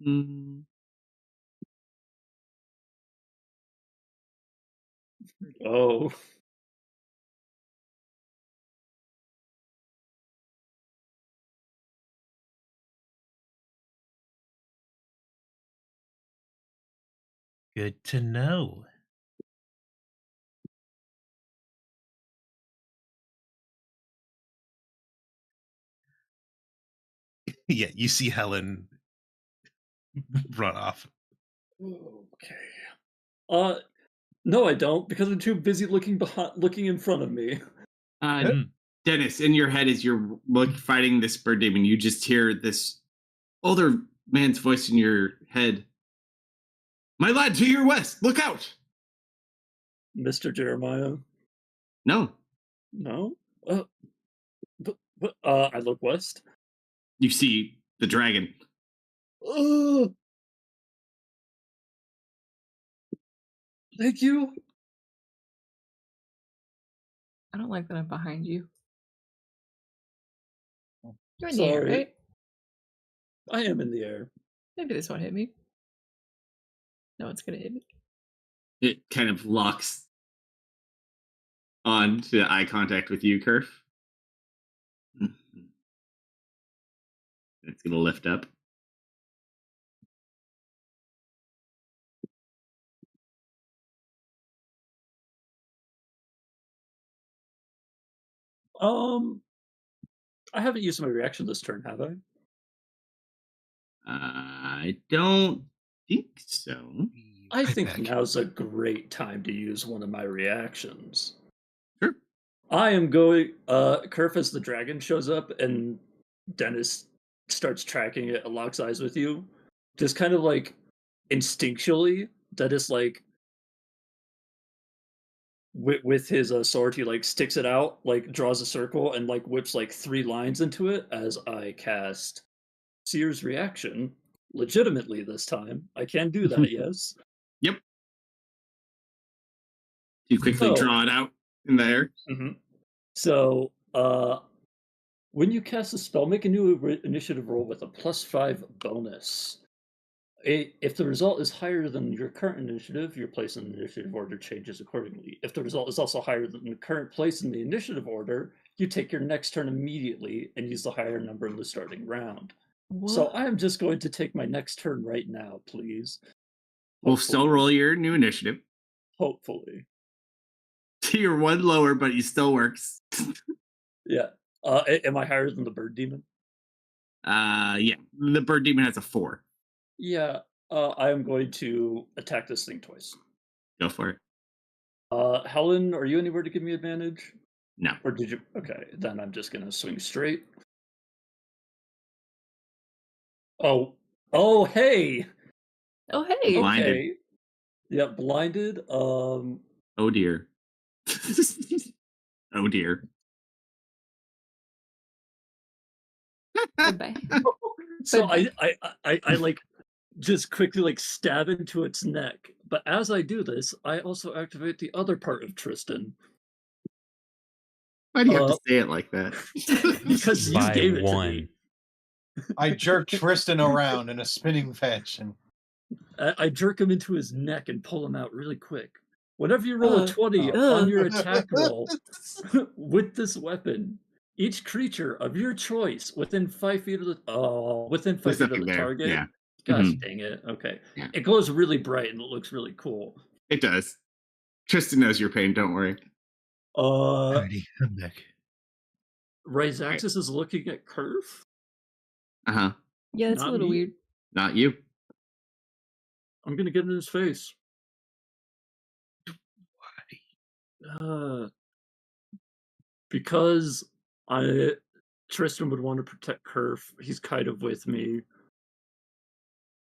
Mm. Oh, Good to know. Yeah, you see Helen run off. okay. No, I don't, because I'm too busy looking in front of me. Mm. Dennis, in your head, as you're fighting this bird demon, you just hear this older man's voice in your head. My lad, to your west, look out! Mr. Jeremiah. No, No. I look west. you see the dragon. Thank you. I don't like that I'm behind you. You're in the Sorry. air, right? I am in the air. Maybe this won't hit me. No, it's gonna hit me. It kind of locks on to eye contact with you, Kerf. It's going to lift up. I haven't used my reaction this turn, have I? I don't think so. I Right think back. now's a great time to use one of my reactions. Sure. I am going. Kerf, as the dragon shows up and Dennis starts tracking it and locks eyes with you, just kind of like instinctually, Dennis like with his sword, he like sticks it out, like draws a circle, and like whips like 3 lines into it as I cast Seer's reaction. Legitimately this time, I can do that. Yes. Yep. You quickly So, draw it out in the air. mhm. So, when you cast a spell, make a new initiative roll with a +5 bonus. If the result is higher than your current initiative, your place in the initiative order changes accordingly. If the result is also higher than the current place in the initiative order, you take your next turn immediately and use the higher number in the starting round. So What? I am just going to take my next turn right now, please. We'll still Hopefully. roll your new initiative. Hopefully. You're one lower, but he still works. Yeah. Am I higher than the bird demon? Yeah. The bird demon has a 4. Yeah. I am going to attack this thing twice. Go for it. Helen, are you anywhere to give me advantage? No. Or did you? Okay, then I'm just gonna swing straight. Oh, hey. Oh, hey. Blinded. Okay. Yeah, blinded. Oh dear. Oh dear. Goodbye. So But- I like just quickly like stab into its neck. But as I do this, I also activate the other part of Tristan. Why do you have to say it like that? Because you By gave it to one. me. I jerk Tristan around in a spinning fashion. I jerk him into his neck and pull him out really quick. Whenever you roll a 20 Oh. on your attack roll with this weapon, each creature of your choice within 5 feet of the There's nothing there. target. Yeah. Gosh Mhm. dang it. Okay. Yeah. It glows really bright and it looks really cool. It does. Tristan knows your pain. Don't worry. Alrighty, I'm back. Ryzaxis is looking at Curve. Uh-huh. Yeah, it's a Not little me. weird. Not you. I'm gonna get in his face. Why? Because Tristan would want to protect Curve. He's kind of with me.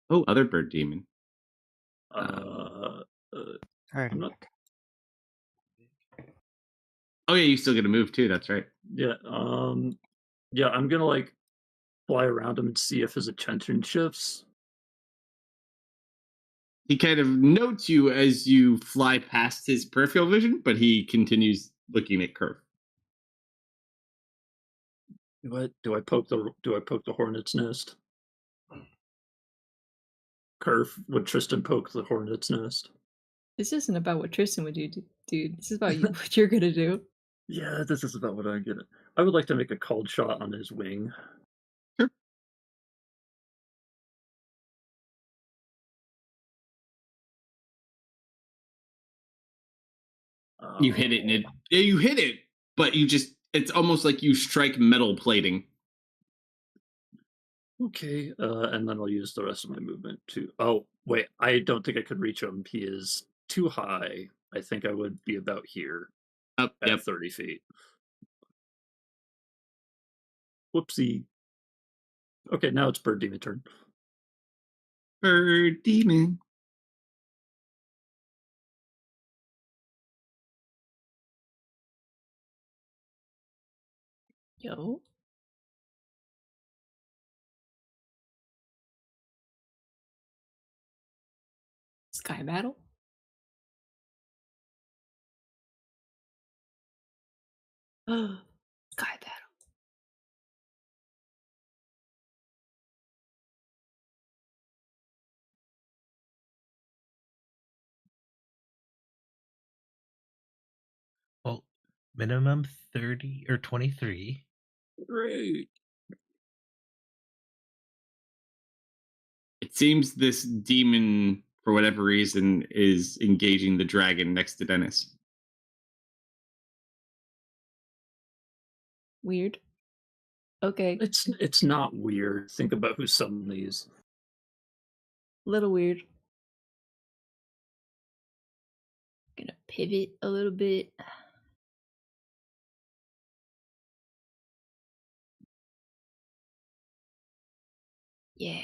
Oh, other bird demon. Uh, Alright. I'm not. Oh yeah, you still get a move too. That's right. Yeah. Yeah. I'm gonna like fly around him and see if his attention shifts. He kind of notes you as you fly past his peripheral vision, but he continues looking at Curve. What do I poke the hornet's nest? Curve, would Tristan poke the hornet's nest? This isn't about what Tristan would do, dude. This is about you, what you're gonna do. Yeah, this is about what I get. I would like to make a cold shot on his wing. Sure. You hit it, and you hit it, but it's almost like you strike metal plating. Okay, and then I'll use the rest of my movement to. Oh, wait, I don't think I could reach him. He is too high. I think I would be about here Up, at yep. 30 feet. Whoopsie. Okay, now it's Bird Demon turn. Bird demon. Yo. Sky battle? Sky battle. Well, minimum 30 or 23. Great. It seems this demon, for whatever reason, is engaging the dragon next to Dennis. Weird. Okay. It's not weird. Think about who summoned these. Little weird. Gonna pivot a little bit. Yeah.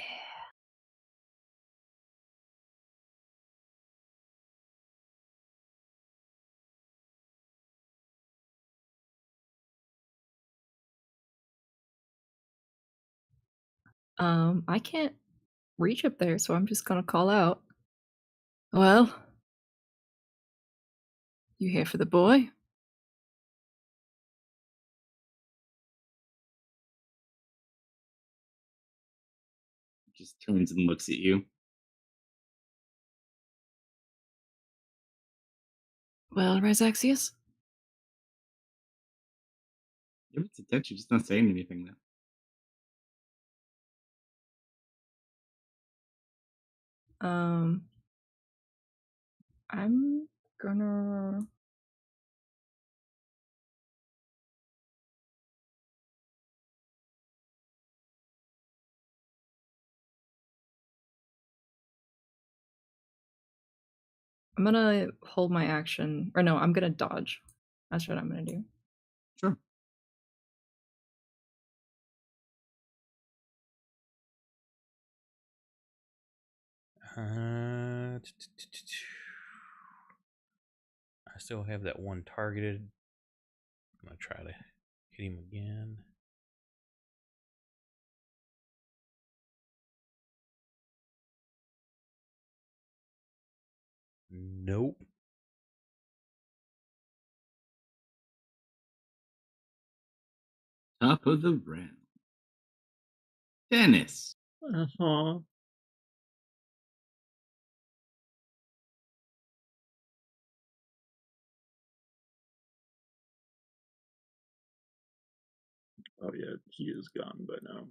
I can't reach up there, so I'm just gonna call out. Well, you here for the boy? Just turns and looks at you. Well, Ryzaxius? Give its attention, just not saying anything though. I'm gonna. I'm gonna hold my action, or no, I'm gonna dodge. That's what I'm gonna do. Sure. I still have that one targeted. I'm gonna try to hit him again. Nope. Top of the round. Dennis. Uh-huh. Oh yeah, he is gone by now.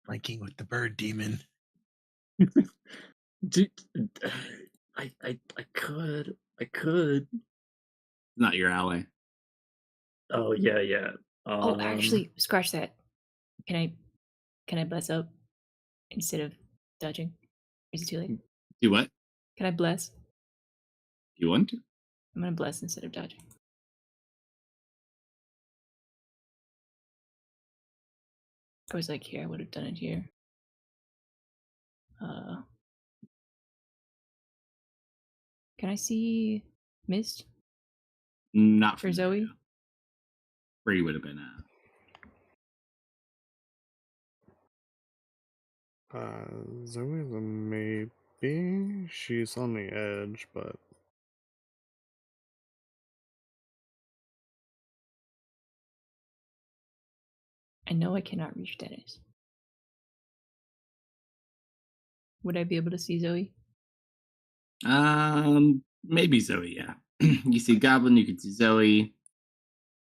Flanking with the bird demon. Dude, I could. Not your ally. Oh yeah. Oh, actually, scratch that. Can I bless up instead of dodging? Is it too late? Do what? Can I bless? Do you want to? I'm gonna bless instead of dodging. I was like here, I would have done it here. Can I see Mist Not for from there, Zoe? no. Where you would have been Zoe's a maybe. She's on the edge, but I know I cannot reach Dennis. Would I be able to see Zoe? Maybe Zoe, yeah. You see Goblin, you can see Zoe.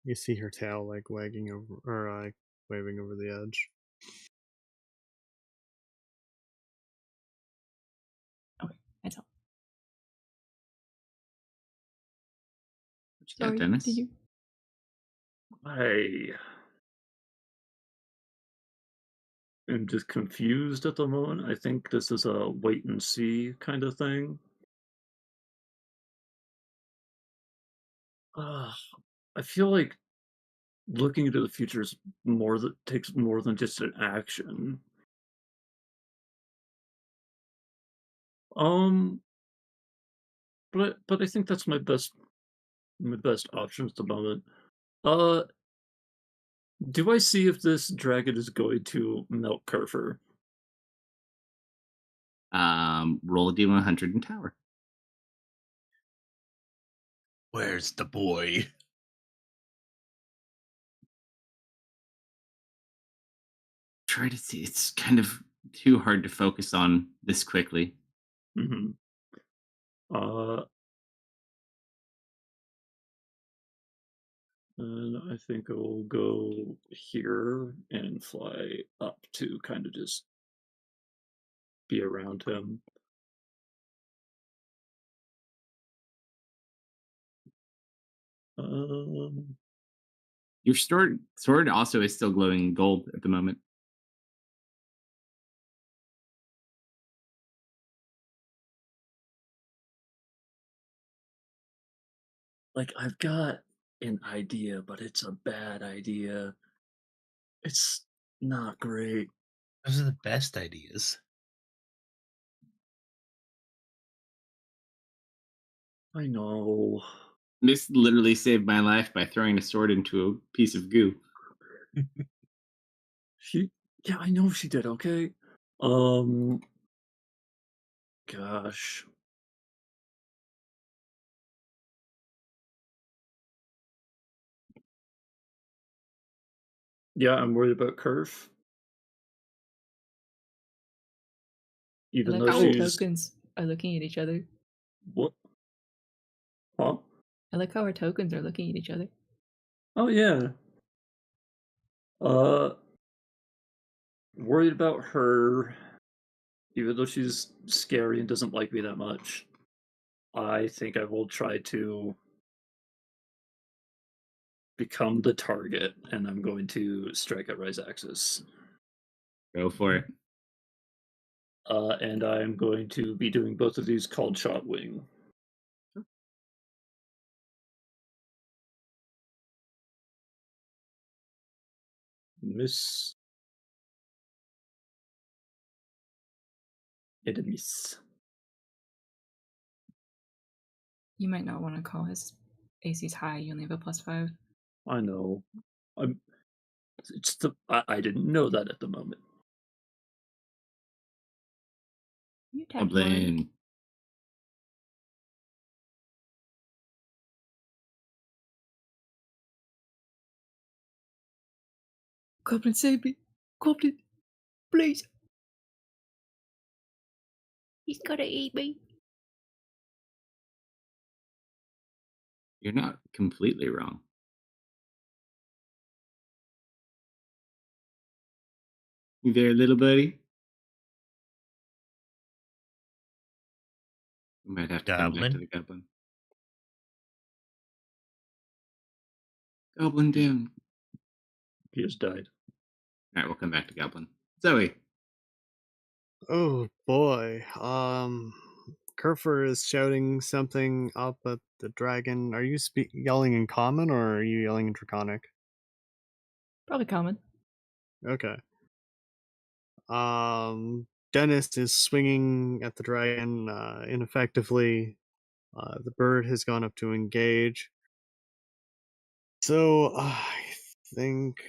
you see her tail like wagging over, or like waving over the edge. Okay, that's all. What you got, Sorry, Dennis? did you? I am just confused at the moment. I think this is a wait and see kind of thing. I feel like looking into the future is more that takes more than just an action. Um, but I think that's my best option at the moment. Uh, do I see if this dragon is going to melt Kerfer? Roll a D100 in tower. Where's the boy? Try to see. It's kind of too hard to focus on this quickly. Mm-hmm. And I think I will go here and fly up to kind of just be around him. Your sword also is still glowing gold at the moment. Like, I've got an idea, but it's a bad idea. It's not great. Those are the best ideas. I know. This literally saved my life by throwing a sword into a piece of goo. Yeah, I know she did, okay? Gosh. Yeah, I'm worried about Curve. Even though 11 she's tokens. are looking at each other. What? Huh? I like how our tokens are looking at each other. Oh yeah. Worried about her, even though she's scary and doesn't like me that much. I think I will try to become the target, and I'm going to strike at Rise Axis. Go for it. And I'm going to be doing both of these called Shot Wing. Miss. It a miss. You might not want to call his AC's high. You only have a +5. I know. I didn't know that at the moment. You attack hard. Goblin. Goblin, save me! Goblin, please! He's gonna eat me. You're not completely wrong. You there, little buddy? We might have to come back to Goblin. the goblin. Goblin down. He has died. All right, we'll come back to goblin. Zoe. Oh boy. Kerfer is shouting something up at the dragon. Are you yelling in common or are you yelling in draconic? Probably common. Okay. Dennis is swinging at the dragon ineffectively. The bird has gone up to engage. So I think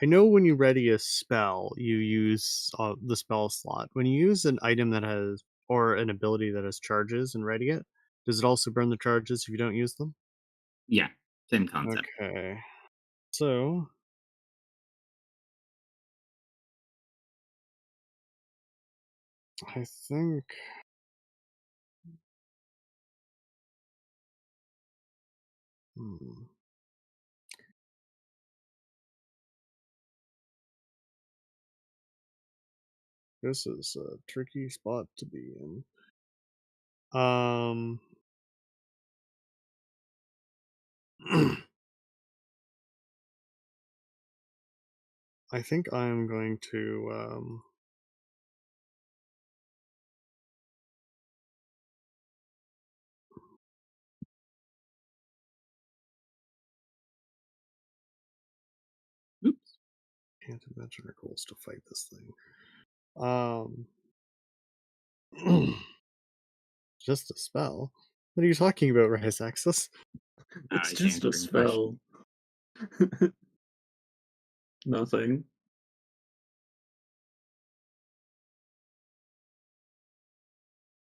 I know when you ready a spell, you use the spell slot. When you use an item that has or an ability that has charges and ready it, does it also burn the charges if you don't use them? Yeah, same concept. Okay. So I think this is a tricky spot to be in. I think I'm going to Oops. can't imagine our goals to fight this thing. Just a spell? What are you talking about, Rise Axis? It's He's just a answering the question. spell. Nothing.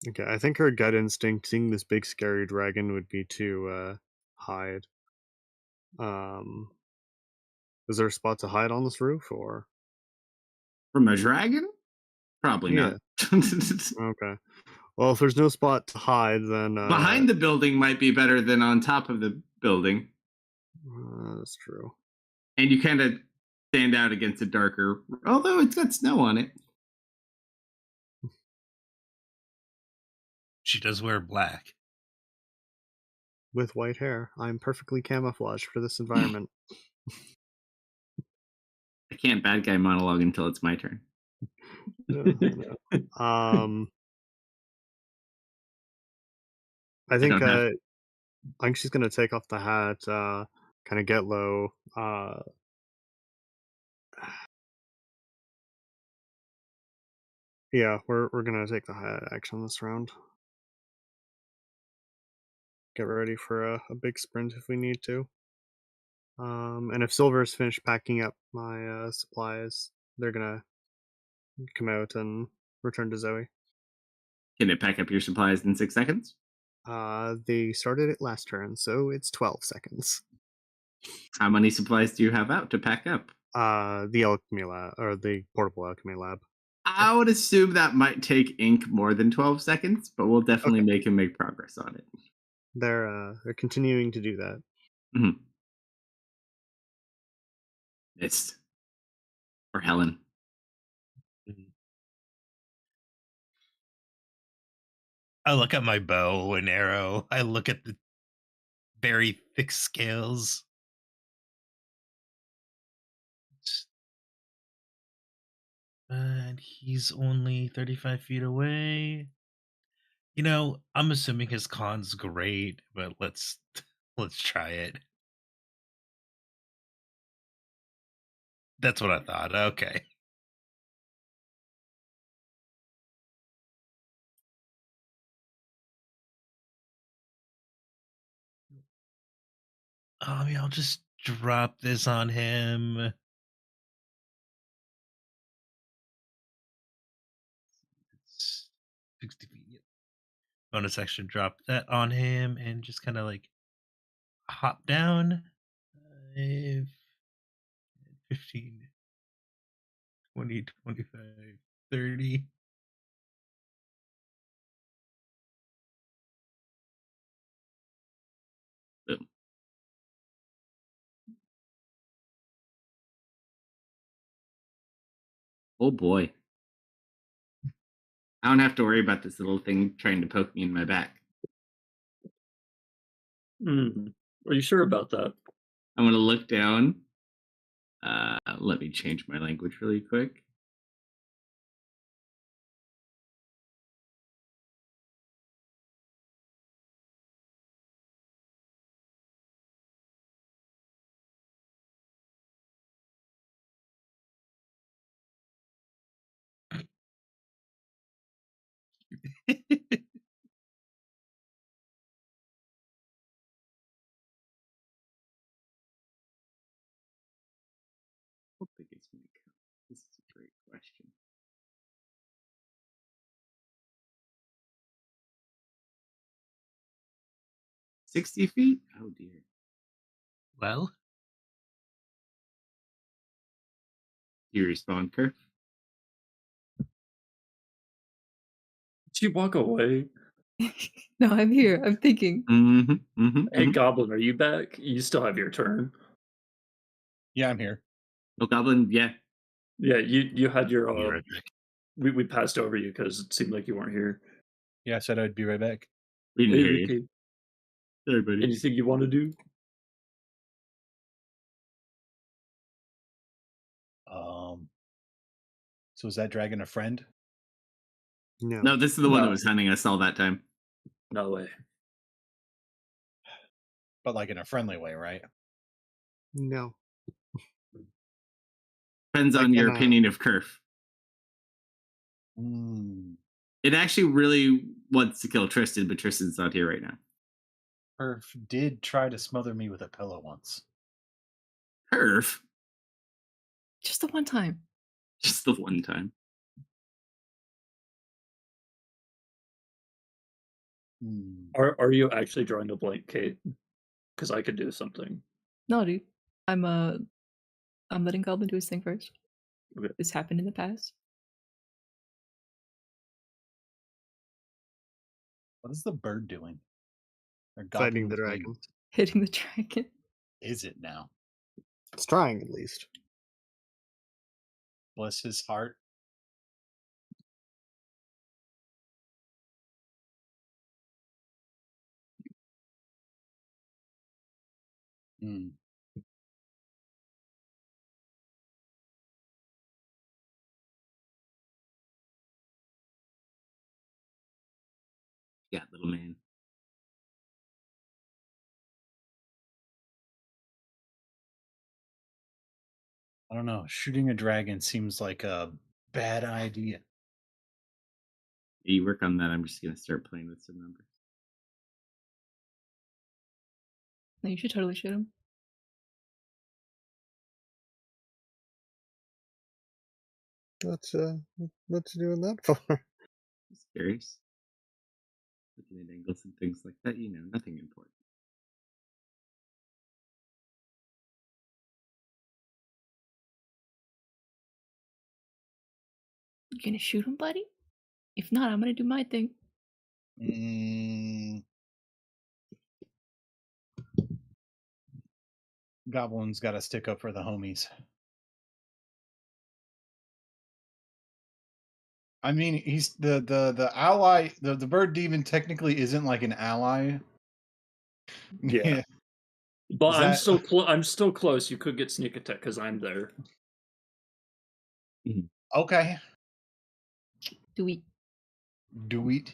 Okay, I think her gut instinct seeing this big scary dragon would be to hide. Is there a spot to hide on this roof or From a dragon? Probably yeah. not. Okay. Well, if there's no spot to hide, then Behind the building might be better than on top of the building. That's true. And you kind of stand out against a darker, although it's got snow on it. She does wear black. With white hair, I'm perfectly camouflaged for this environment. I can't bad guy monologue until it's my turn. I think she's gonna take off the hat, kind of get low. Yeah, we're gonna take the hat action this round. Get ready for a big sprint if we need to. And if Silver's finished packing up my supplies, they're gonna come out and return to Zoe. Can it pack up your supplies in 6 seconds? They started it last turn, so it's 12 seconds. How many supplies do you have out to pack up? The alchemy lab or the portable alchemy lab. I would assume that might take ink more than 12 seconds, but we'll definitely Okay. make him make progress on it. They're continuing to do that. Mhm. Missed. Or Helen. Mhm. I look at my bow and arrow. I look at the very thick scales. And he's only 35 feet away. I'm assuming his con's great, but let's let's try it. That's what I thought. Okay. Yeah, I'll just drop this on him. It's 60 feet. Yep. Bonus action, drop that on him and just kind of like hop down. 5, 15, 20, 25, 30. Boom. Oh boy. I don't have to worry about this little thing trying to poke me in my back. Are you sure about that? I'm going to look down. Let me change my language really quick. How big is my cup? This is a great question. 60 feet? Oh dear. Well, Do you respond, Kirk? Did you walk away? No, I'm here. I'm thinking. Mm-hmm. Mm-hmm. Hey, Goblin, are you back? You still have your turn. Yeah, I'm here. Oh, Goblin, yeah. Yeah, you had your I'll be right back. we passed over you because it seemed like you weren't here. Yeah, I said I'd be right back. We didn't Hey, hear you. Ricky, Sorry, buddy. anything you want to do? Um, so is that dragon a friend? No. No, this is the one that No. was hunting us all that time. No way. But like in a friendly way, right? No. Depends Like on your in a- opinion of Kerf. Hmm. It actually really wants to kill Tristan, but Tristan's not here right now. Perf did try to smother me with a pillow once. Kerf? Just the one time. Just the one time. Hmm. Are you actually drawing a blank, Kate? Because I could do something. No, dude. I'm letting Goblin do his thing first. Okay. This happened in the past. What is the bird doing? Or Fighting goblin the with dragon. wings? Hitting the dragon. Is it now? It's trying at least. Bless his heart. Hmm. Yeah, little man. I don't know. Shooting a dragon seems like a bad idea. You work on that. I'm just going to start playing with some numbers. No, you should totally shoot him. What's doing that for? Just curious. Looking at angles and things like that, nothing important. You gonna shoot him, buddy? If not, I'm gonna do my thing. Goblin's got to stick up for the homies. I mean, he's the ally. The bird demon technically isn't like an ally. Yeah. But Is I'm that- still close. I'm still close. You could get sneak attack because I'm there. Okay. Do we? Do it.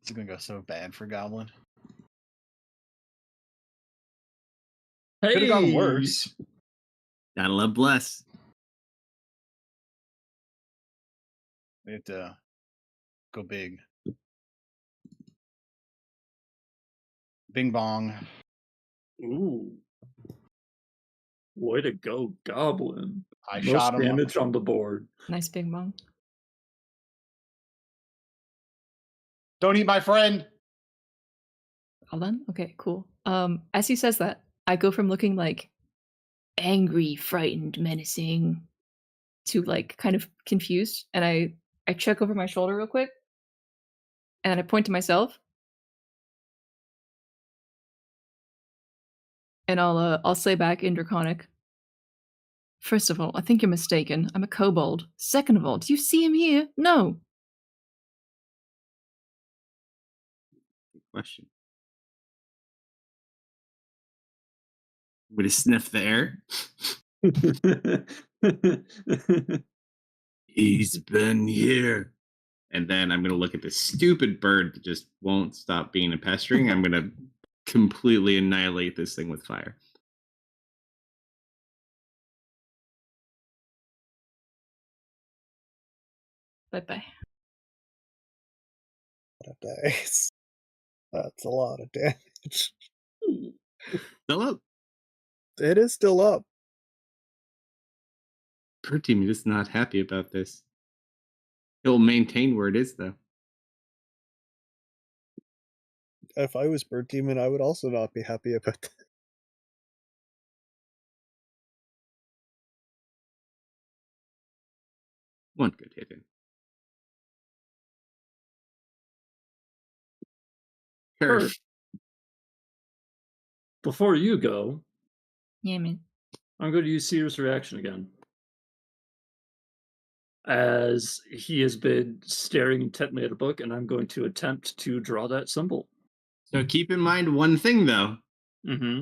It's gonna go so bad for Goblin. Hey, Could have gone worse. Gotta love bless. We have to go big. Bing bong. Ooh. Way to go, Goblin. I Most shot him. damage on the board. Nice big bong. Don't eat my friend. All done? Okay, cool. As he says that, I go from looking like angry, frightened, menacing to like kind of confused, and I check over my shoulder real quick, and I point to myself, and I'll say back in Draconic. First of all, I think you're mistaken. I'm a kobold. Second of all, do you see him here? No. Good question. Would he sniff the air? He's been here. And then I'm going to look at this stupid bird that just won't stop being a pestering. I'm going to completely annihilate this thing with fire. Bye-bye. Dice. That's a lot of damage. Still up. It is still up. Bird team is not happy about this. It'll maintain where it is, though. If I was Bird Demon, I would also not be happy about that. One good hit in. Perf. Before you go, Yeah, man. I'm going to use Seer's reaction again. As he has been staring intently at a book, and I'm going to attempt to draw that symbol. So keep in mind one thing, though. Mm-hmm.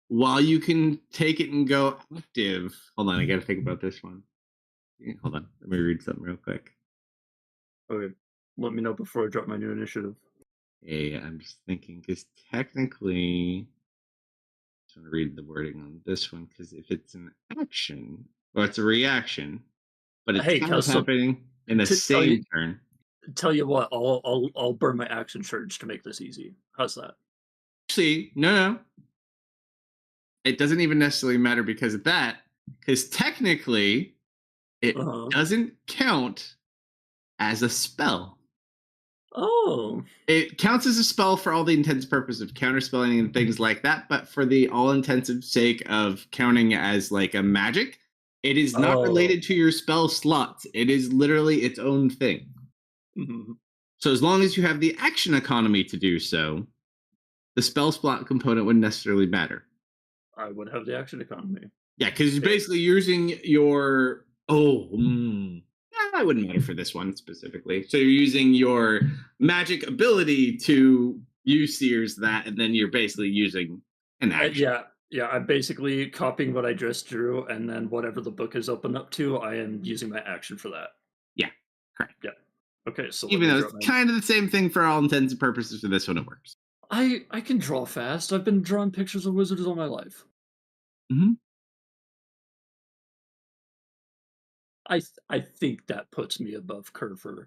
While you can take it and go active, hold on, I got to think about this one. Hold on, let me read something real quick. Okay, let me know before I drop my new initiative. Hey, I'm just thinking because technically, I just want to read the wording on this one because if it's an action, well, it's a reaction, but it's Hey, kind of Kalsto, happening in the tell same you- turn. Tell you what, I'll burn my action surge to make this easy. How's that? Actually, no. It doesn't even necessarily matter because of that, because technically, it doesn't count as a spell. Oh. It counts as a spell for all the intents and purposes of counterspelling and things like that, but for the all intensive sake of counting as like a magic, it is not related to your spell slots. It is literally its own thing. Mm-hmm. So as long as you have the action economy to do so, the spell slot component wouldn't necessarily matter. I would have the action economy. Yeah, because you're basically using your that wouldn't matter for this one specifically. So you're using your magic ability to use Sears that, and then you're basically using an action. Yeah, I'm basically copying what I just drew, and then whatever the book is open up to, I am using my action for that. Yeah, correct. Yeah. Okay, so even though it's kind of the same thing for all intents and purposes for this one, it works. I can draw fast. I've been drawing pictures of wizards all my life. Mm-hmm. I think that puts me above Curver.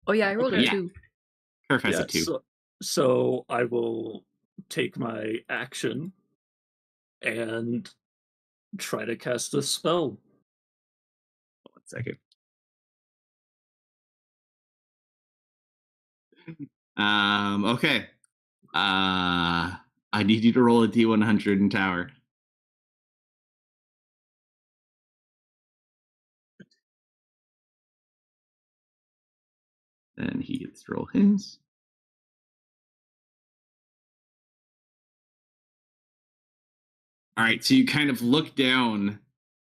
Oh yeah, I rolled a 2. Curve has a 2. So I will take my action and try to cast a spell. 1 second. Okay. I need you to roll a D100 in tower. Then he gets to roll his. All right, so you kind of look down.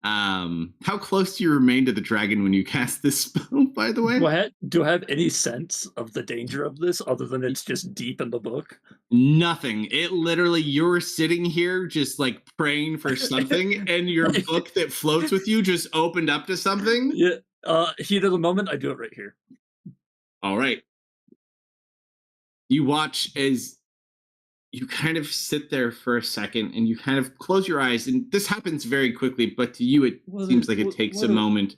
How close do you remain to the dragon when you cast this spell, by the way? Do I have any sense of the danger of this other than it's just deep in the book? Nothing. It literally, you're sitting here just like praying for something, and your book that floats with you just opened up to something. Yeah. Heat of the moment, I do it right here. All right. You watch as you kind of sit there for a second and you kind of close your eyes, and this happens very quickly, but to you it seems like it takes a moment.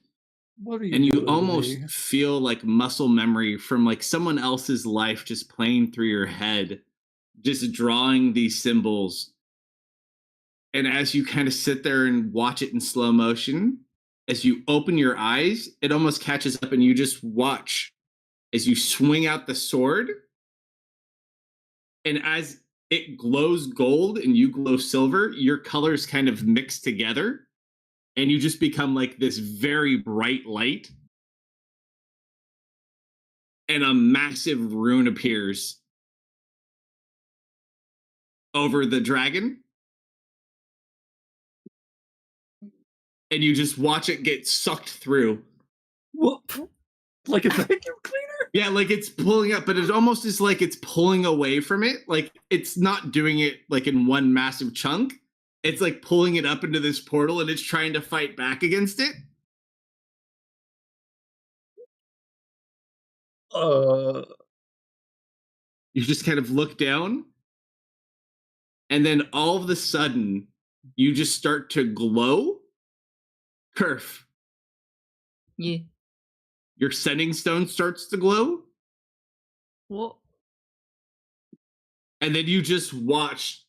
What are you And you doing to almost me? feel like muscle memory from like someone else's life just playing through your head, just drawing these symbols. And as you kind of sit there and watch it in slow motion, as you open your eyes, it almost catches up and you just watch as you swing out the sword. And as it glows gold and you glow silver, your colors kind of mix together and you just become like this very bright light. And a massive rune appears over the dragon. And you just watch it get sucked through. What? Like a vacuum cleaner? Yeah, like it's pulling up, but it almost is like it's pulling away from it. Like it's not doing it like in one massive chunk. It's like pulling it up into this portal and it's trying to fight back against it. You just kind of look down, and then all of a sudden, you just start to glow. Kerf. Yeah. Your sending stone starts to glow. What? And then you just watch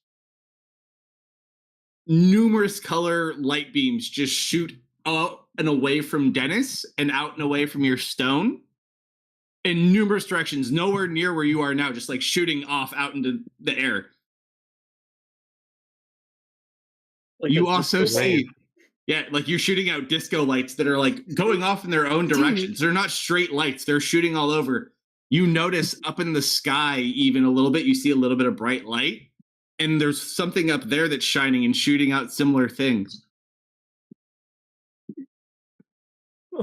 numerous color light beams just shoot out and away from Dennis and out and away from your stone in numerous directions, nowhere near where you are now, just like shooting off out into the air. Like you a also disco see, ball. yeah, like you're shooting out disco lights that are like going off in their own directions. They're not straight lights, they're shooting all over. You notice up in the sky, even a little bit, you see a little bit of bright light. And there's something up there that's shining and shooting out similar things. I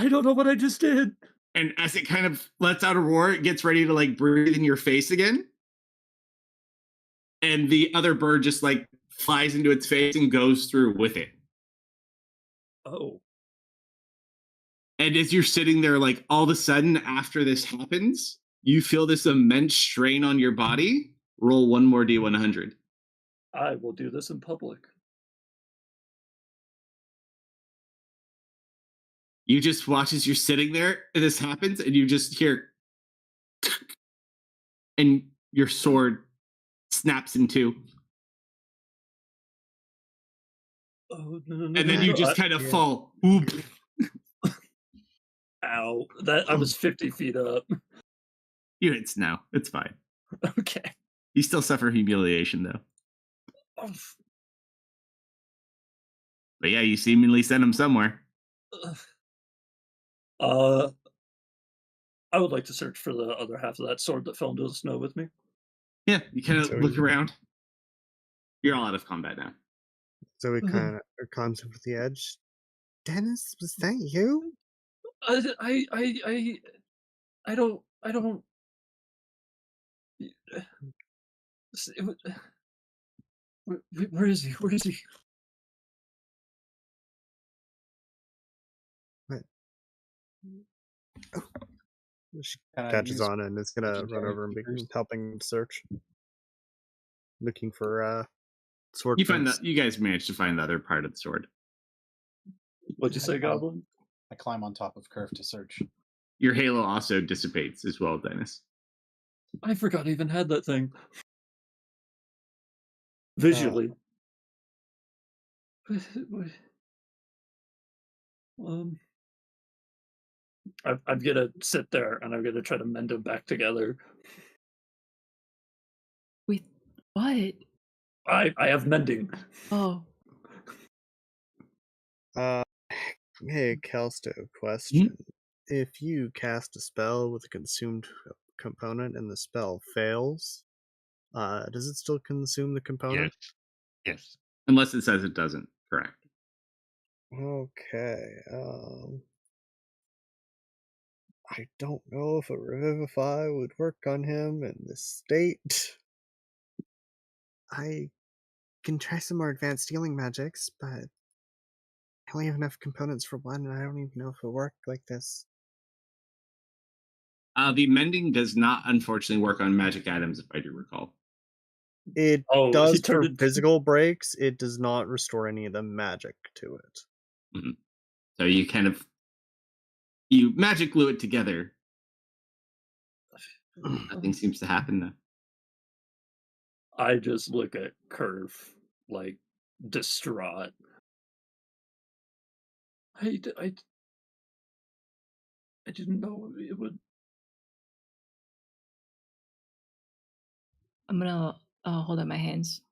don't know what I just did. And as it kind of lets out a roar, it gets ready to like breathe in your face again. And the other bird just like flies into its face and goes through with it. Oh. And as you're sitting there, like all of a sudden after this happens, you feel this immense strain on your body. Roll one more D100. I will do this in public. You just watch as you're sitting there and this happens and you just hear and your sword snaps in two. Oh, no, And then you just kind of fall. Oop. Ow. That I was 50 feet up. You hit snow. It's fine. Okay. You still suffer humiliation though. But yeah, you seemingly sent him somewhere. I would like to search for the other half of that sword that fell into the snow with me. Yeah, you kind of So look around. You're all out of combat now. So he kind of comes over the edge. Dennis, was that you? I don't. Where is he? Where is he? What? Oh. She Can I catches use on and is gonna run legendary over and be keepers? helping search, looking for sword. You find prints. that you guys managed to find the other part of the sword. What'd you say, Goblin? I climb on top of Kerf to search. Your halo also dissipates as well, Dennis. I forgot I even had that thing. Visually. I'm gonna sit there and I'm gonna try to mend them back together. Wait, what? I have mending. Oh. Hey, Kalsto, question. if you cast a spell with a consumed component and the spell fails, does it still consume the component? Yes. Unless it says it doesn't. Correct. Okay. I don't know if a Revivify would work on him in this state. I can try some more advanced healing magics, but I only have enough components for one, and I don't even know if it'll work like this. The mending does not, unfortunately, work on magic items, if I do recall. It Oh, he does turned for it- physical breaks. It does not restore any of the magic to it. So you magic glue it together. Nothing seems to happen though. I just look at Curve, like, distraught. I didn't know it would. I'm gonna hold up my hands.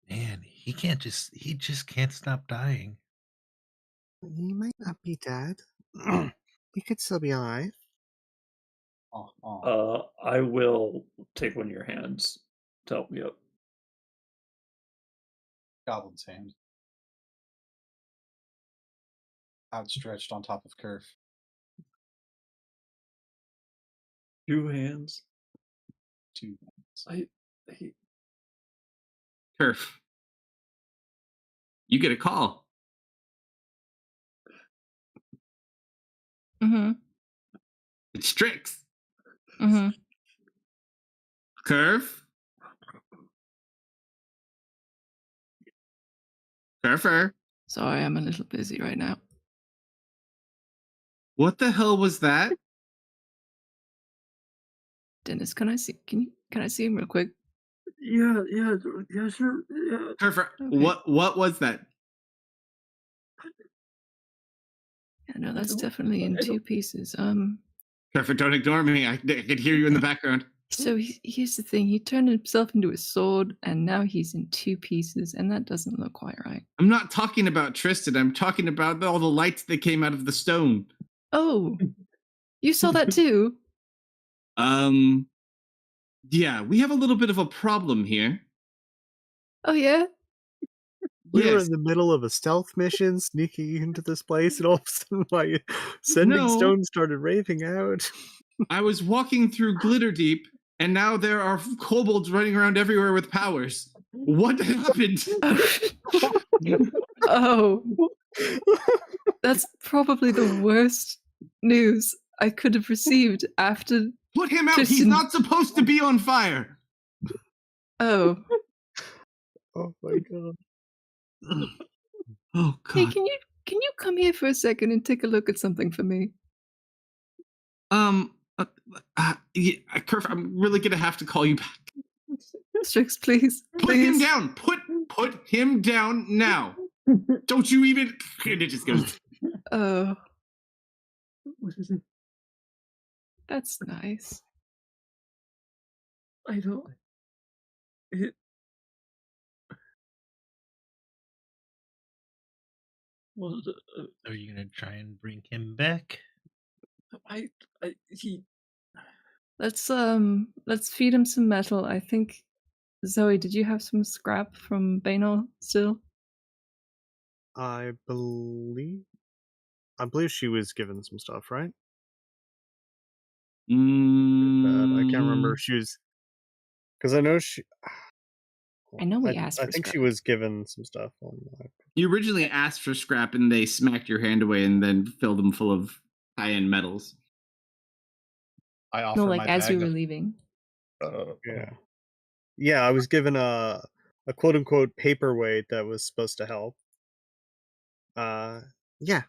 Man, he just can't stop dying. He might not be dead. He could still be alive. I will take one of your hands to help me up. Goblin's hand. Outstretched on top of Curve. 2 hands. 2 hands. Turf. You get a call. Mm-hmm. It's Strix. Mm-hmm. Curve. Curfer. Sorry, I'm a little busy right now. What the hell was that? Dennis, can I see him real quick? Yeah, sure. Yeah. Curfer, Okay. what was that? Yeah, no, that's don't- definitely in I 2 don't- pieces. Curfer, don't ignore me. I could hear you in the background. So here's the thing. He turned himself into a sword, and now he's in 2 pieces, and that doesn't look quite right. I'm not talking about Tristan. I'm talking about all the lights that came out of the stone. Oh, you saw that too? Yeah, we have a little bit of a problem here. Oh yeah? We were Yes. in the middle of a stealth mission, sneaking into this place, and all of a sudden my sending No. stone started raving out. I was walking through Glitterdeep, and now there are kobolds running around everywhere with powers. What happened? Oh. That's probably the worst news I could have received after. Put him out. He's Tristan- not supposed to be on fire. Oh. Oh my god. Oh Hey, god. can you come here for a second and take a look at something for me? Yeah, Kerf, I'm really gonna have to call you back. Strix, please. Put him Please. down. Put him down now. Don't you even. And it just goes. Oh. That's nice. I don't. It. Well, Are you gonna try and bring him back? he. Let's feed him some metal. I think Zoe, did you have some scrap from Banal still? I believe she was given some stuff, right? I can't remember if she was, because I know she. I know we asked I for think she scrap. was given some stuff on. You originally asked for scrap, and they smacked your hand away, and then filled them full of high-end metals. I offer No, like my as bag you were of- leaving. Yeah, I was given a quote unquote paperweight that was supposed to help. Yeah.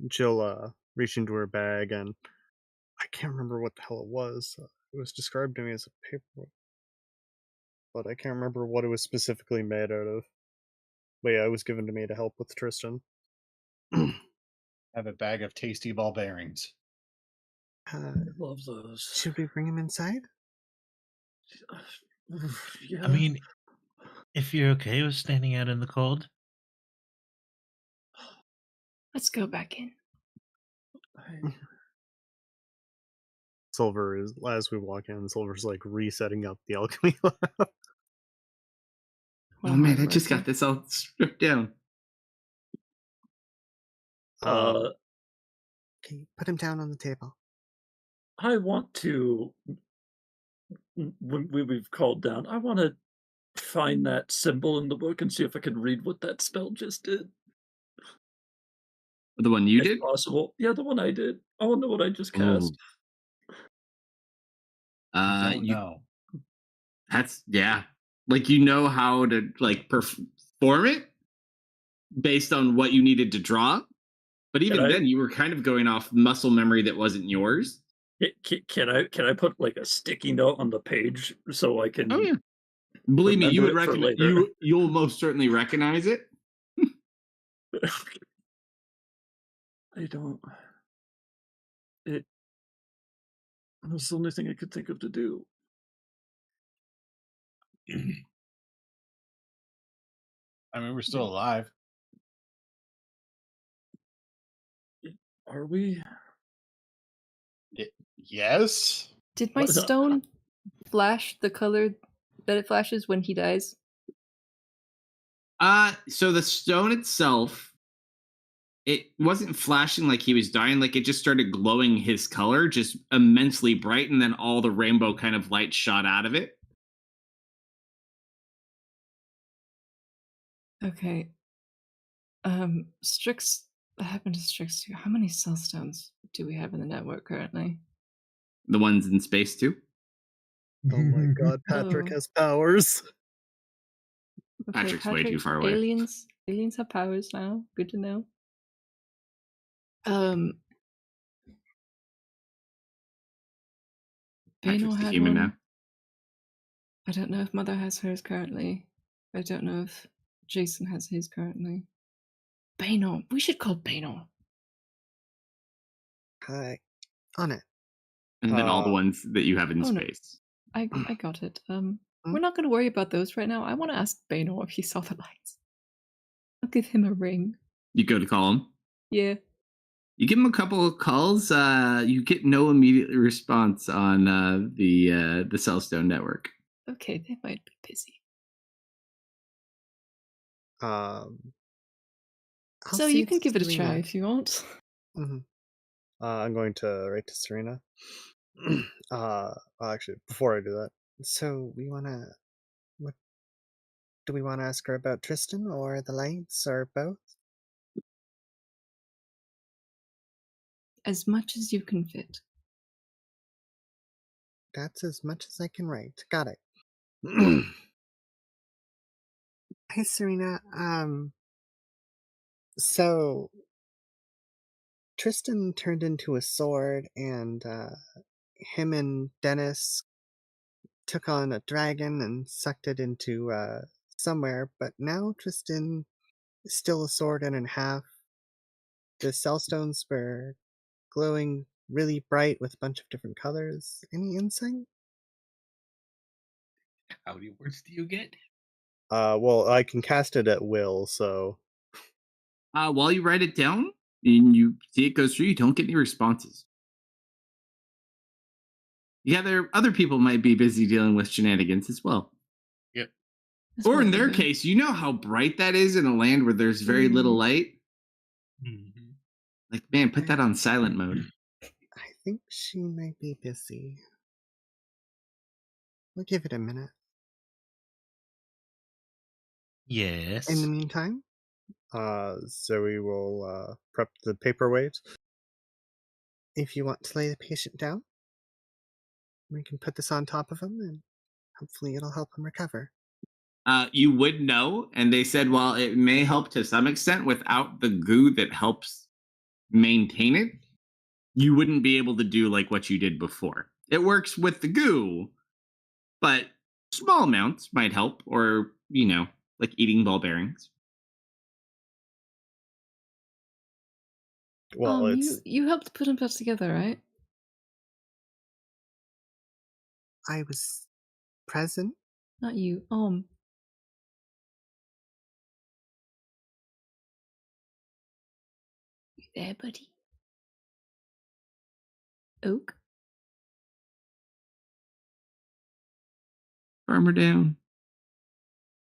Jill reached into her bag, and I can't remember what the hell it was. It was described to me as a paperweight, but I can't remember what it was specifically made out of. But yeah, it was given to me to help with Tristan. I have a bag of tasty ball bearings. I love those. Should we bring him inside? Yeah. I mean, If you're okay with standing out in the cold. Let's go back in. Silver is, as we walk in, Silver's like resetting up the alchemy lab. What Oh a man, hard I just worker. got this all stripped down. Uh, Okay, put him down on the table. I want to. When we've called down, I want to find that symbol in the book and see if I can read what that spell just did, The one you if did? possible. Yeah, the one I did. I want to know what I just Oh, cast. Don't you. know. That's yeah. Like you know how to like perform it based on what you needed to draw, but Can even I? then, you were kind of going off muscle memory that wasn't yours. Can I put like a sticky note on the page so I Oh can yeah. Believe me, you remember would it for recognize later? you'll most certainly recognize it. I don't. It was the only thing I could think of to do. I mean, we're still alive. Are we? Yes. Did my What the- stone flash the color that it flashes when he dies? So the stone itself, it wasn't flashing like he was dying, like it just started glowing his color, just immensely bright, and then all the rainbow kind of light shot out of it. Okay. Strix. What happened to Strix 2? How many cell stones do we have in the network currently? The ones in space too. Oh my god, Patrick Oh. has powers. Okay, Patrick's way too Patrick, far away. Aliens have powers now. Good to know. Patrick's Bano the had human one. now. I don't know if Mother has hers currently. I don't know if Jason has his currently. Bano. We should call Bano. Hi. On it. And then all the ones that you have in Oh, no. space. I got it. We're not going to worry about those right now. I want to ask Bano if he saw the lights. I'll give him a ring. You go to call him. Yeah. You give him a couple of calls. You get no immediate response on the Cellstone network. Okay, they might be busy. I'll So see you can give it a Serena. try if you want. Mm-hmm. I'm going to write to Serena. Well, actually, before I do that, so what do we want to ask her about, Tristan or the lights or both? As much as you can fit. That's as much as I can write. Got it. Hey, Serena. So Tristan turned into a sword, and him and Dennis took on a dragon and sucked it into somewhere. But now Tristan is still a sword and a half. The cellstones were glowing really bright with a bunch of different colors. Any insight? How many words do you get? Well, I can cast it at will, so While you write it down and you see it goes through, you don't get any responses. Yeah, other people might be busy dealing with shenanigans as well. Yep. That's Or in probably their good. case, you know how bright that is in a land where there's very little light. Mm-hmm. Like, man, put that on silent mode. I think she might be busy. We'll give it a minute. Yes. In the meantime, Zoe will prep the paperweight. If you want to lay the patient down, we can put this on top of him, and hopefully it'll help him recover. You would know, and they said while it may help to some extent, without the goo that helps maintain it, you wouldn't be able to do like what you did before. It works with the goo, but small amounts might help, or like eating ball bearings. Well, it's you helped put him back together, right? I was present. Not you. there, buddy? Oak? Farmer down.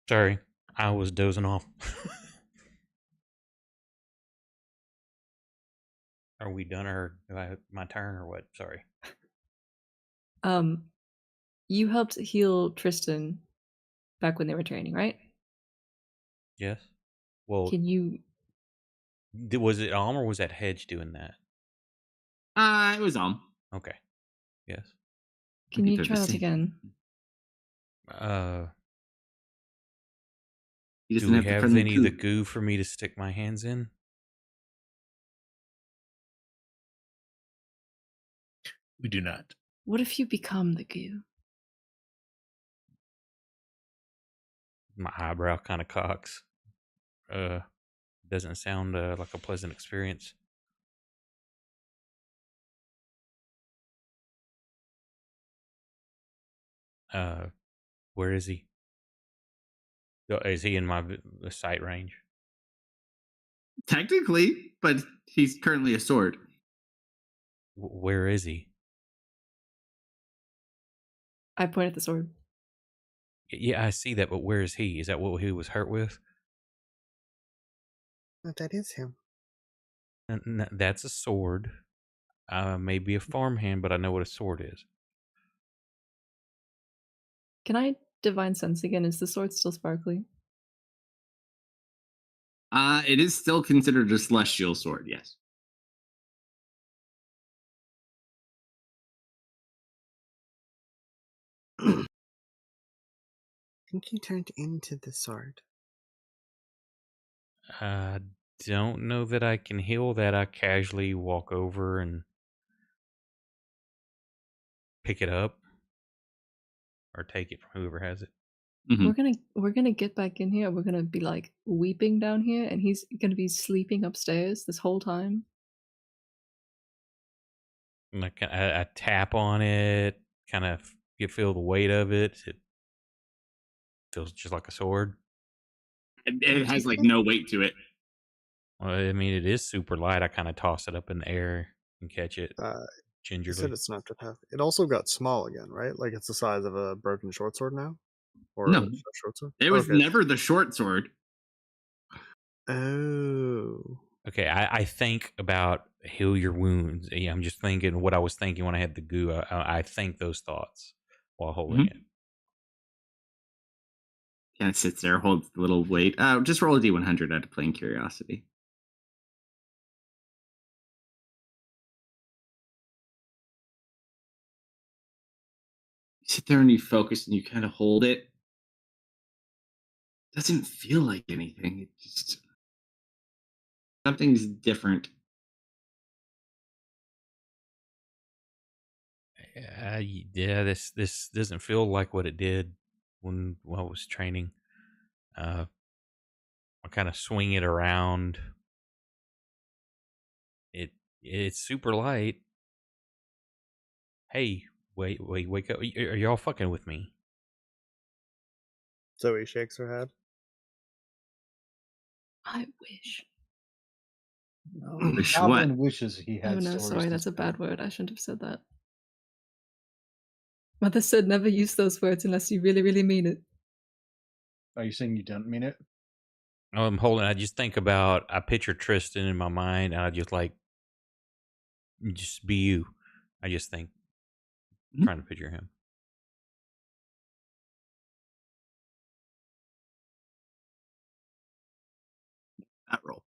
Sorry, I was dozing off. Are we done, or do I have my turn, or what? Sorry. You helped heal Tristan back when they were training, right? Yes. Well, Can you? was it Alm or was that Hedge doing that? It was Okay. Yes. Can think you they're try the that same. again? He Do doesn't we have the have friendly any of the goo. goo for me to stick my hands in? We do not. What if you become the goo? My eyebrow kind of cocks. Doesn't sound like a pleasant experience. Where is he? Is he in my sight range? Technically, but he's currently a sword. Where is he? I point at the sword. Yeah, I see that, but where is he? Is that what he was hurt with? That is him. That's a sword. Maybe a farmhand, but I know what a sword is. Can I divine sense again? Is the sword still sparkly? It is still considered a celestial sword, yes. I think he turned into the sword. I don't know that I can heal that. I casually walk over and pick it up or take it from whoever has it. Mhm. We're gonna get back in here. We're gonna be like weeping down here, and he's gonna be sleeping upstairs this whole time. Like I tap on it, kind of you feel the weight of it. It feels just like a sword. It has like no weight to it. Well, I mean, it is super light. I kind of toss it up in the air and catch it You said gingerly. it's not to path. It also got small again, right? Like it's the size of a broken short sword now? Or No. a short sword? It was Okay. never the short sword. Oh. Okay, I think about heal your wounds. Yeah, I'm just thinking what I was thinking when I had the goo. I think those thoughts while holding Mhm. it. Kind of sits there, holds the little weight. Just roll a d100 out of plain curiosity. You sit there and you focus and you kind of hold it. Doesn't feel like anything. It just something's different. Yeah, this doesn't feel like what it did when I was training. I kind of swing it around. It's super light. Hey, wait, wake up! Are y'all fucking with me? Zoe shakes her head. I wish. No. The Wish goblin what? wishes he had Oh no, swords sorry, to that's a bad spare. word. I shouldn't have said that. Mother said never use those words unless you really, really mean it. Are you saying you don't mean it? I'm holding. I just think about. I picture Tristan in my mind, and I just like, just be you. I just think, Mhm. trying to picture him. That roll.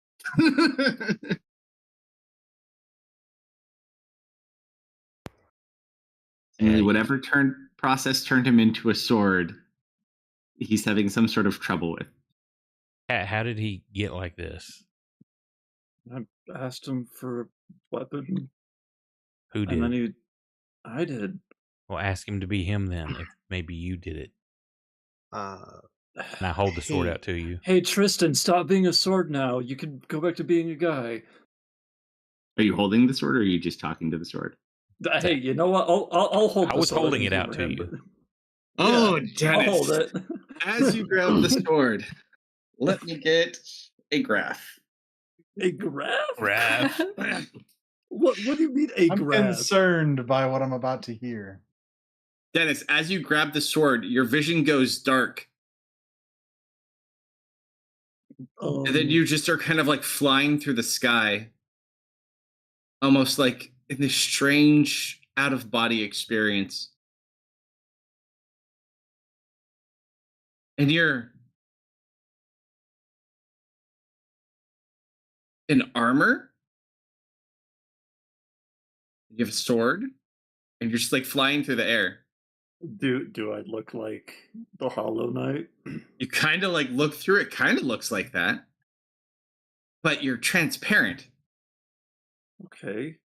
Seemingly, whatever process turned him into a sword, he's having some sort of trouble with. How did he get like this? I asked him for a weapon, Who and then did? I did. Well, ask him to be him then. If maybe you did it, Uh, and I hold the sword Hey. out to you. Hey, Tristan, stop being a sword now. You can go back to being a guy. Are you holding the sword or are you just talking to the sword? Hey, you know what? I'll hold I the was sword holding in it out to humor him, you. but- Oh, Yeah, I'll hold Dennis. it. As you grab the sword, let me get a graph. A graph? Graph. What do you mean a I'm graph? concerned by what I'm about to hear. Dennis, as you grab the sword, your vision goes dark. And then you just are kind of like flying through the sky. Almost like in this strange out of body experience. And you're in armor. You have a sword. And you're just like flying through the air. Do I look like the Hollow Knight? You kind of like look through it, kind of looks like that. But you're transparent. Okay.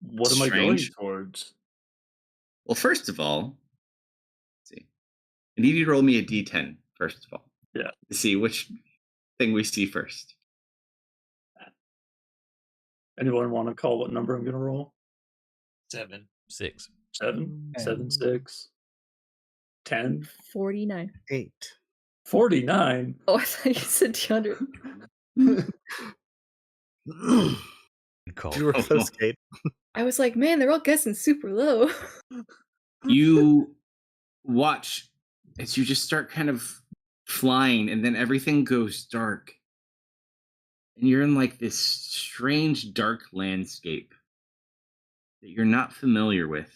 What am I going Strange. towards? Well, first of all, let's see. I need you to roll me a d10, first of all. Yeah. To see which thing we see first. Anyone want to call what number I'm going to roll? 7. 6. 7? 7, Mm. 6? 10? 49. 8. 49? Oh, I thought you said 200. Good call. You were close, Kate. I was like, man, they're all guessing super low. You watch as you just start kind of flying, and then everything goes dark. And you're in like this strange dark landscape that you're not familiar with.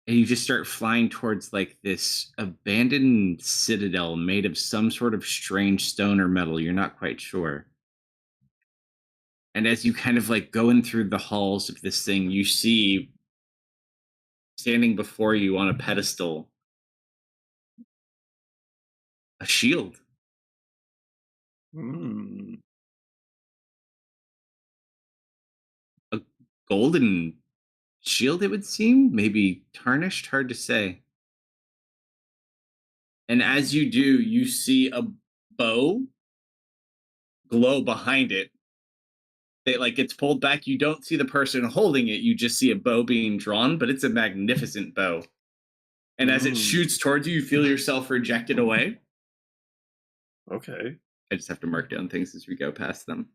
And you just start flying towards like this abandoned citadel made of some sort of strange stone or metal. You're not quite sure. And as you kind of like go in through the halls of this thing, you see standing before you on a pedestal a shield. Hmm. A golden shield, it would seem. Maybe tarnished, hard to say. And as you do, you see a bow glow behind it. It like gets pulled back. You don't see the person holding it. You just see a bow being drawn, but it's a magnificent bow. And as it shoots towards you, you feel yourself rejected away. Okay. I just have to mark down things as we go past them.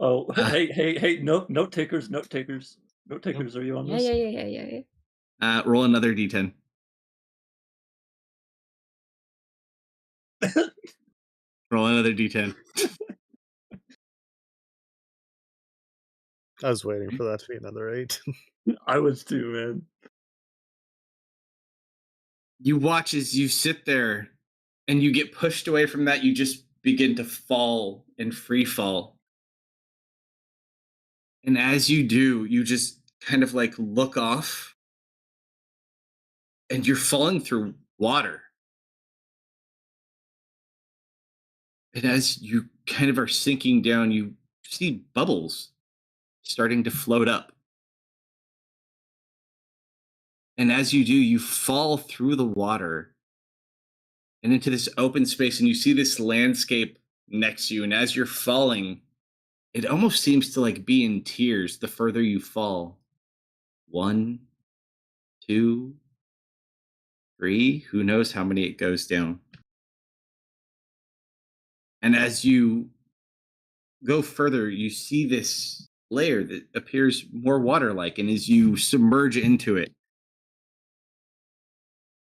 Oh, hey, note takers. Note takers, are you on Yeah, this? yeah. Roll another d10. Roll another d10. I was waiting for that to be another 8. I was too, man. You watch as you sit there and you get pushed away from that. You just begin to fall in free fall. And as you do, you just kind of like look off and you're falling through water. And as you kind of are sinking down, you see bubbles starting to float up. And as you do, you fall through the water and into this open space, and you see this landscape next to you. And as you're falling, it almost seems to like be in tears the further you fall. 1, 2, 3, who knows how many it goes down. And as you go further, you see this layer that appears more water-like, and as you submerge into it,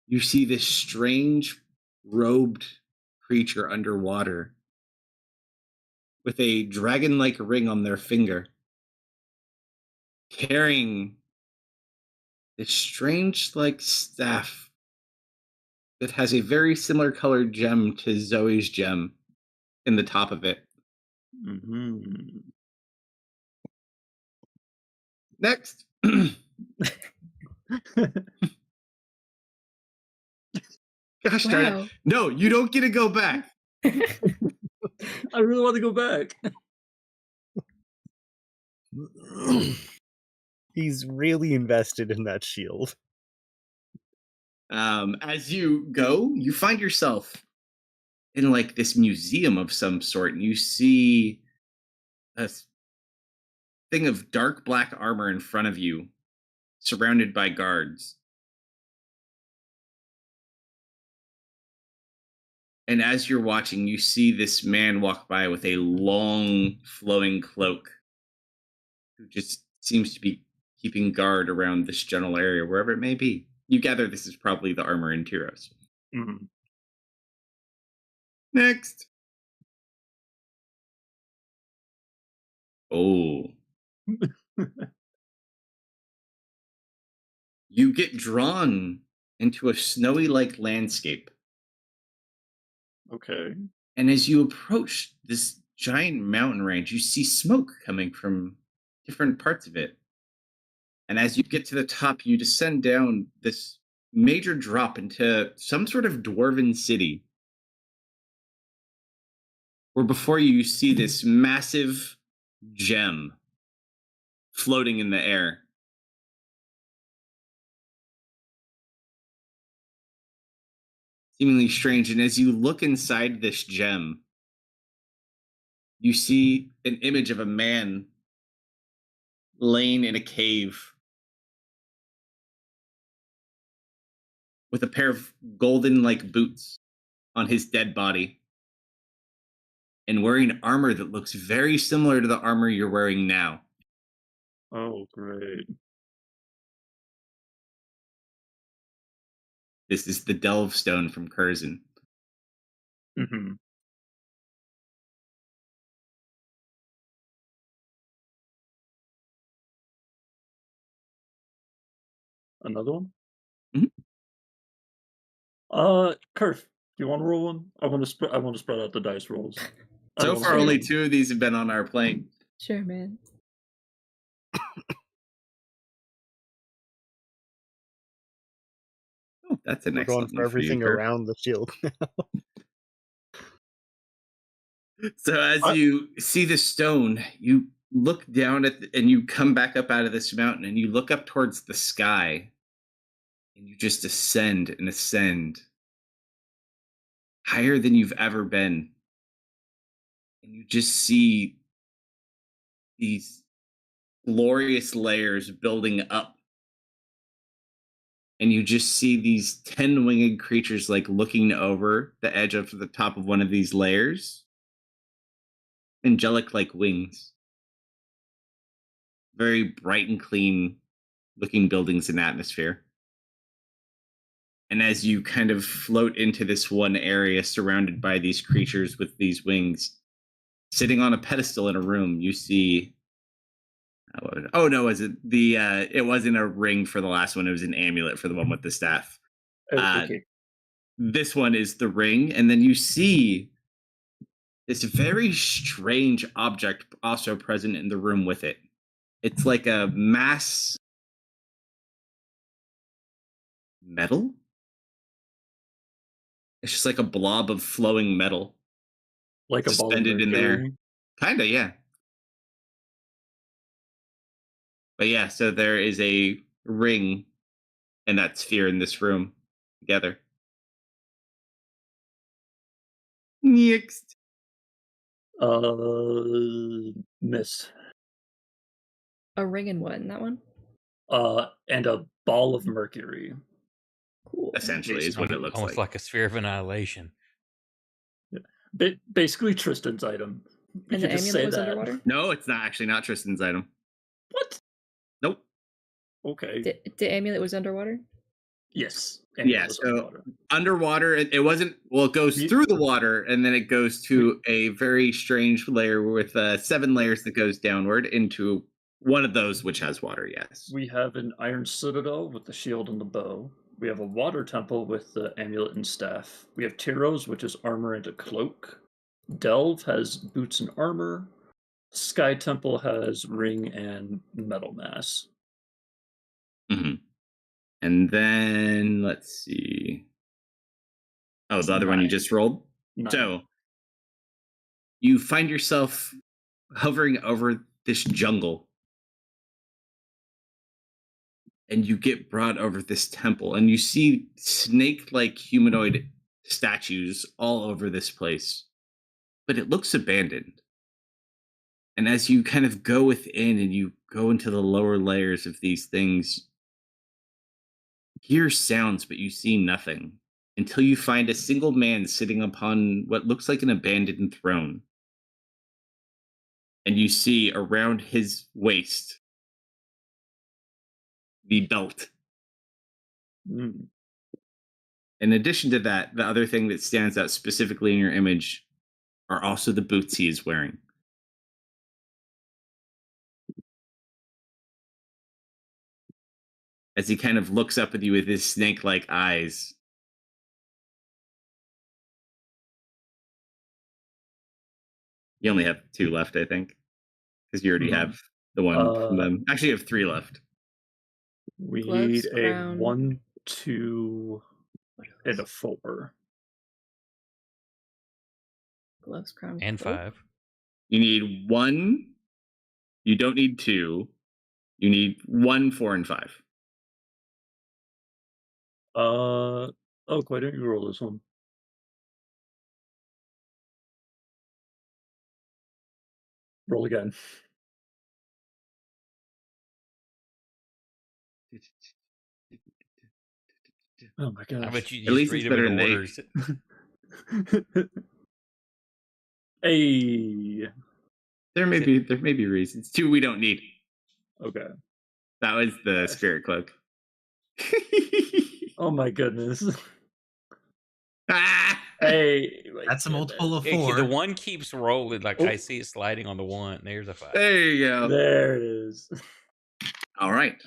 you see this strange robed creature underwater with a dragon-like ring on their finger, carrying this strange like staff that has a very similar colored gem to Zoe's gem in the top of it. Mm-hmm. Next. Gosh darn it. Wow. No, you don't get to go back. I really want to go back. He's really invested in that shield. As you go, you find yourself in like this museum of some sort, and you see a thing of dark black armor in front of you, surrounded by guards. And as you're watching, you see this man walk by with a long, flowing cloak who just seems to be keeping guard around this general area, wherever it may be. You gather this is probably the armor in Tyros. Mhm. Next. Oh. You get drawn into a snowy like landscape. Okay. And as you approach this giant mountain range, you see smoke coming from different parts of it. And as you get to the top, you descend down this major drop into some sort of dwarven city. Where before you, you see this massive gem floating in the air. Seemingly strange. And as you look inside this gem, you see an image of a man laying in a cave with a pair of golden like boots on his dead body and wearing armor that looks very similar to the armor you're wearing now. Oh, great. This is the Delve Stone from Curzon. Hmm. Another one? Mhm. Kurf, do you want to roll one? I want to spread out the dice rolls. I So don't wanna far, roll only them. 2 of these have been on our plane. Sure, man. Oh, that's an We're going excellent for one for you, everything Kirk. around the shield. So as I- you see the stone, you look down at and you come back up out of this mountain and you look up towards the sky and you just ascend and ascend higher than you've ever been. And you just see these glorious layers building up. And you just see these 10 winged creatures like looking over the edge of the top of one of these layers. Angelic like wings. Very bright and clean looking buildings and atmosphere. And as you kind of float into this one area surrounded by these creatures with these wings, sitting on a pedestal in a room, you see. Oh no, was it the? It wasn't a ring for the last one. It was an amulet for the one with the staff. Uh, okay. this one is the ring, and then you see this very strange object also present in the room with it. It's like a mass metal. It's just like a blob of flowing metal Like a ball of suspended in there. mercury. Kinda, yeah. But yeah, so there is a ring and that sphere in this room together. Next. Miss. A ring and what in that one? And a ball of mercury. Cool. Essentially is what it looks Almost like a sphere of annihilation. Basically Tristan's item. We And could the just amulet say was that. underwater? No, it's not actually not Tristan's item. What? Nope. Okay. The amulet was underwater? Yes. Yeah, was so underwater. underwater, it wasn't. Well, it goes We- through the water, and then it goes to a very strange layer with 7 layers that goes downward into one of those which has water. Yes. We have an iron citadel with the shield and the bow. We have a water temple with the amulet and staff. We have Tyros, which is armor and a cloak. Delve has boots and armor. Sky Temple has ring and metal mass. Mhm. And then let's see. Oh, the other one you 9. just rolled. 9. So you find yourself hovering over this jungle. And you get brought over this temple, and you see snake-like humanoid statues all over this place. But it looks abandoned. And as you kind of go within and you go into the lower layers of these things, you hear sounds, but you see nothing. until you find a single man sitting upon what looks like an abandoned throne. And you see around his waist the belt. Mm. In addition to that, the other thing that stands out specifically in your image are also the boots he is wearing. As he kind of looks up at you with his snake-like eyes. You only have 2 left, I think, because you already have the one from them. Actually, you have 3 left. We Gloves, need crown. a 1, 2, and a 4. Gloves, crown, And cloak? 5. You need 1. You don't need 2. You need 1, 4, and 5. Oh, why don't you roll this one? Roll again. Oh my I gosh. bet you At just least read it's them better in than 8. orders. Hey. There may be reasons. 2 we don't need. Okay. That was the spirit cloak. Oh my goodness. Ah! Hey. That's a multiple of Yeah, 4. the 1 keeps rolling. Like Oh. I see it sliding on the 1. There's a 5. There you go. There it is. All right.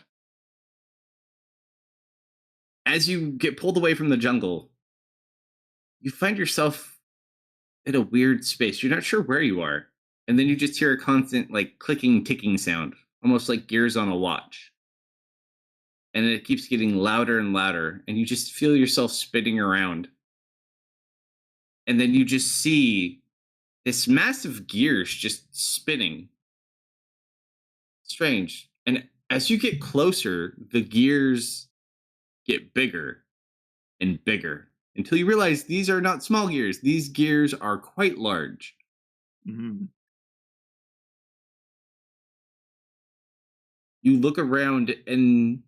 As you get pulled away from the jungle, you find yourself in a weird space. You're not sure where you are. And then you just hear a constant, like, clicking, ticking sound, almost like gears on a watch. And it keeps getting louder and louder. And you just feel yourself spinning around. And then you just see this massive gears just spinning. Strange. And as you get closer, the gears get bigger and bigger until you realize these are not small gears. These gears are quite large. Mm-hmm. You look around and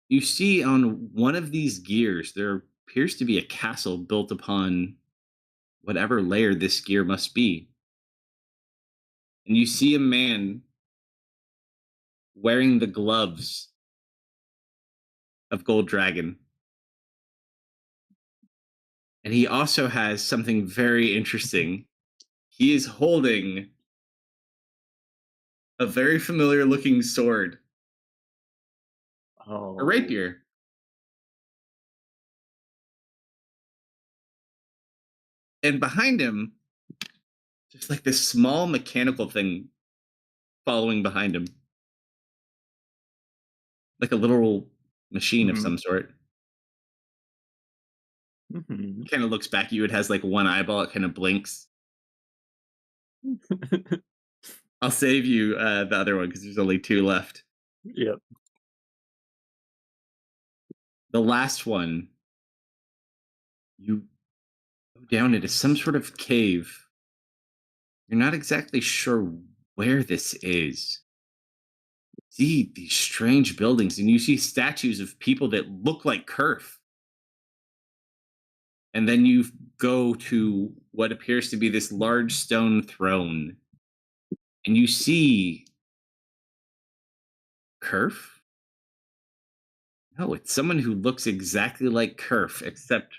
you see on one of these gears, there appears to be a castle built upon whatever layer this gear must be. And you see a man wearing the gloves of Gold Dragon. And he also has something very interesting. He is holding a very familiar looking sword, Oh. a rapier. And behind him, just like this small mechanical thing following behind him. Like a literal machine of some sort. Mm-hmm. Kind of looks back at you. It has like one eyeball. It kind of blinks. I'll save you the other one because there's only 2 left. Yep. The last one, you go down into some sort of cave. You're not exactly sure where this is. See these strange buildings, and you see statues of people that look like Kurth. And then you go to what appears to be this large stone throne. And you see Kurth? No, it's someone who looks exactly like Kurth, except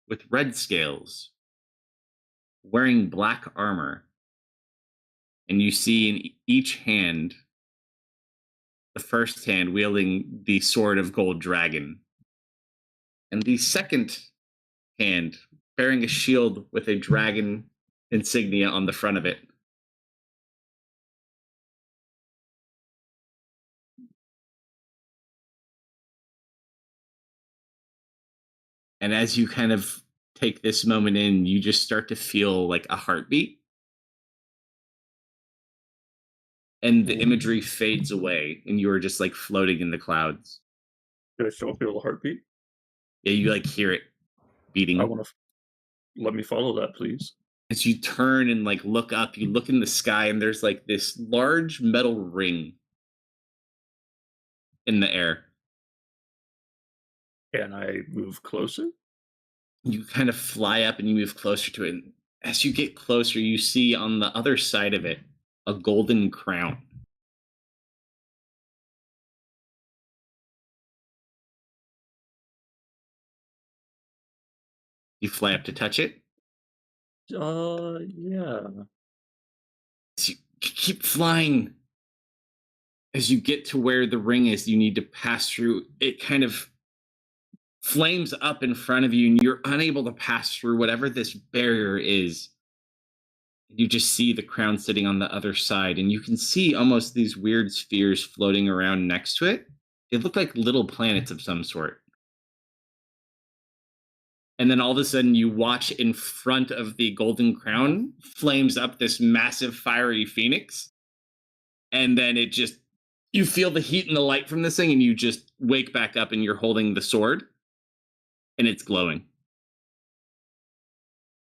with red scales, wearing black armor. And you see in each hand, the first hand wielding the sword of Gold Dragon. And the second hand bearing a shield with a dragon insignia on the front of it. And as you kind of take this moment in, you just start to feel like a heartbeat. And the imagery fades away, and you are just like floating in the clouds. Do I still feel a heartbeat? Yeah, you like hear it beating. I want to let me follow that, please. As you turn and like look up, you look in the sky, and there's like this large metal ring in the air. Can I move closer? You kind of fly up and you move closer to it. And as you get closer, you see on the other side of it a golden crown. You fly up to touch it. Yeah. As you keep flying. As you get to where the ring is, you need to pass through. It kind of flames up in front of you, and you're unable to pass through whatever this barrier is. You just see the crown sitting on the other side, and you can see almost these weird spheres floating around next to it. They look like little planets of some sort. And then all of a sudden, you watch in front of the golden crown flames up this massive fiery phoenix. And then it just, you feel the heat and the light from this thing, and you just wake back up and you're holding the sword, and it's glowing.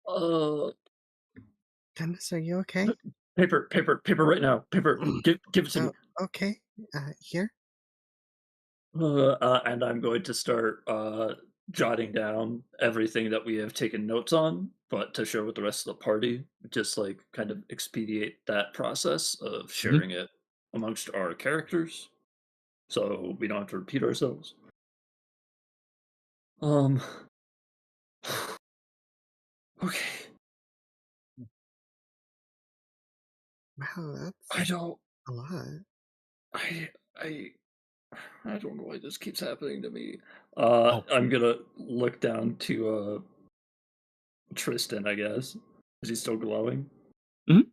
Uh, Dennis, are you okay? paper right now. Paper, give it to me. Okay. Here. And I'm going to start jotting down everything that we have taken notes on, but to share with the rest of the party, just like kind of expedite that process of sharing it amongst our characters, so we don't have to repeat ourselves. Okay. Wow, that's I don't. a lot. I. I don't know why this keeps happening to me. Oh. I'm gonna look down to Tristan, I guess. Is he still glowing? Mhm.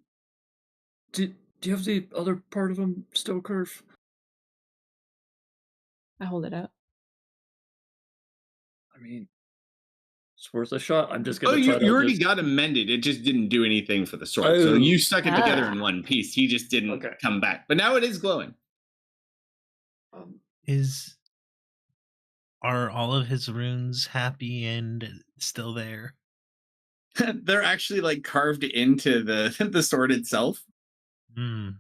Do you have the other part of him still, Curve? I hold it out. I mean, it's worth a shot. I'm just Oh, gonna try you to already just. got amended. It just didn't do anything for the sword. So you stuck it together in one piece. He just didn't Okay. come back. But now it is glowing. Are all of his runes happy and still there? They're actually like carved into the sword itself. Hmm.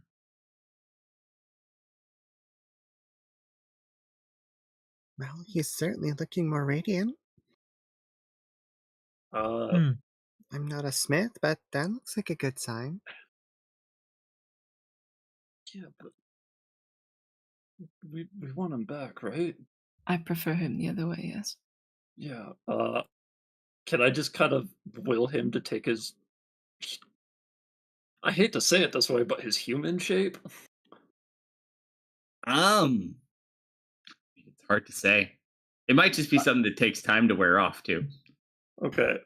Well, he's certainly looking more radiant. I'm not a smith, but that looks like a good sign. Yeah, but we want him back, right? I prefer him the other way, yes. Yeah. Can I just kind of will him to take his? I hate to say it this way, but his human shape. It's hard to say. It might just be something that takes time to wear off too. Okay.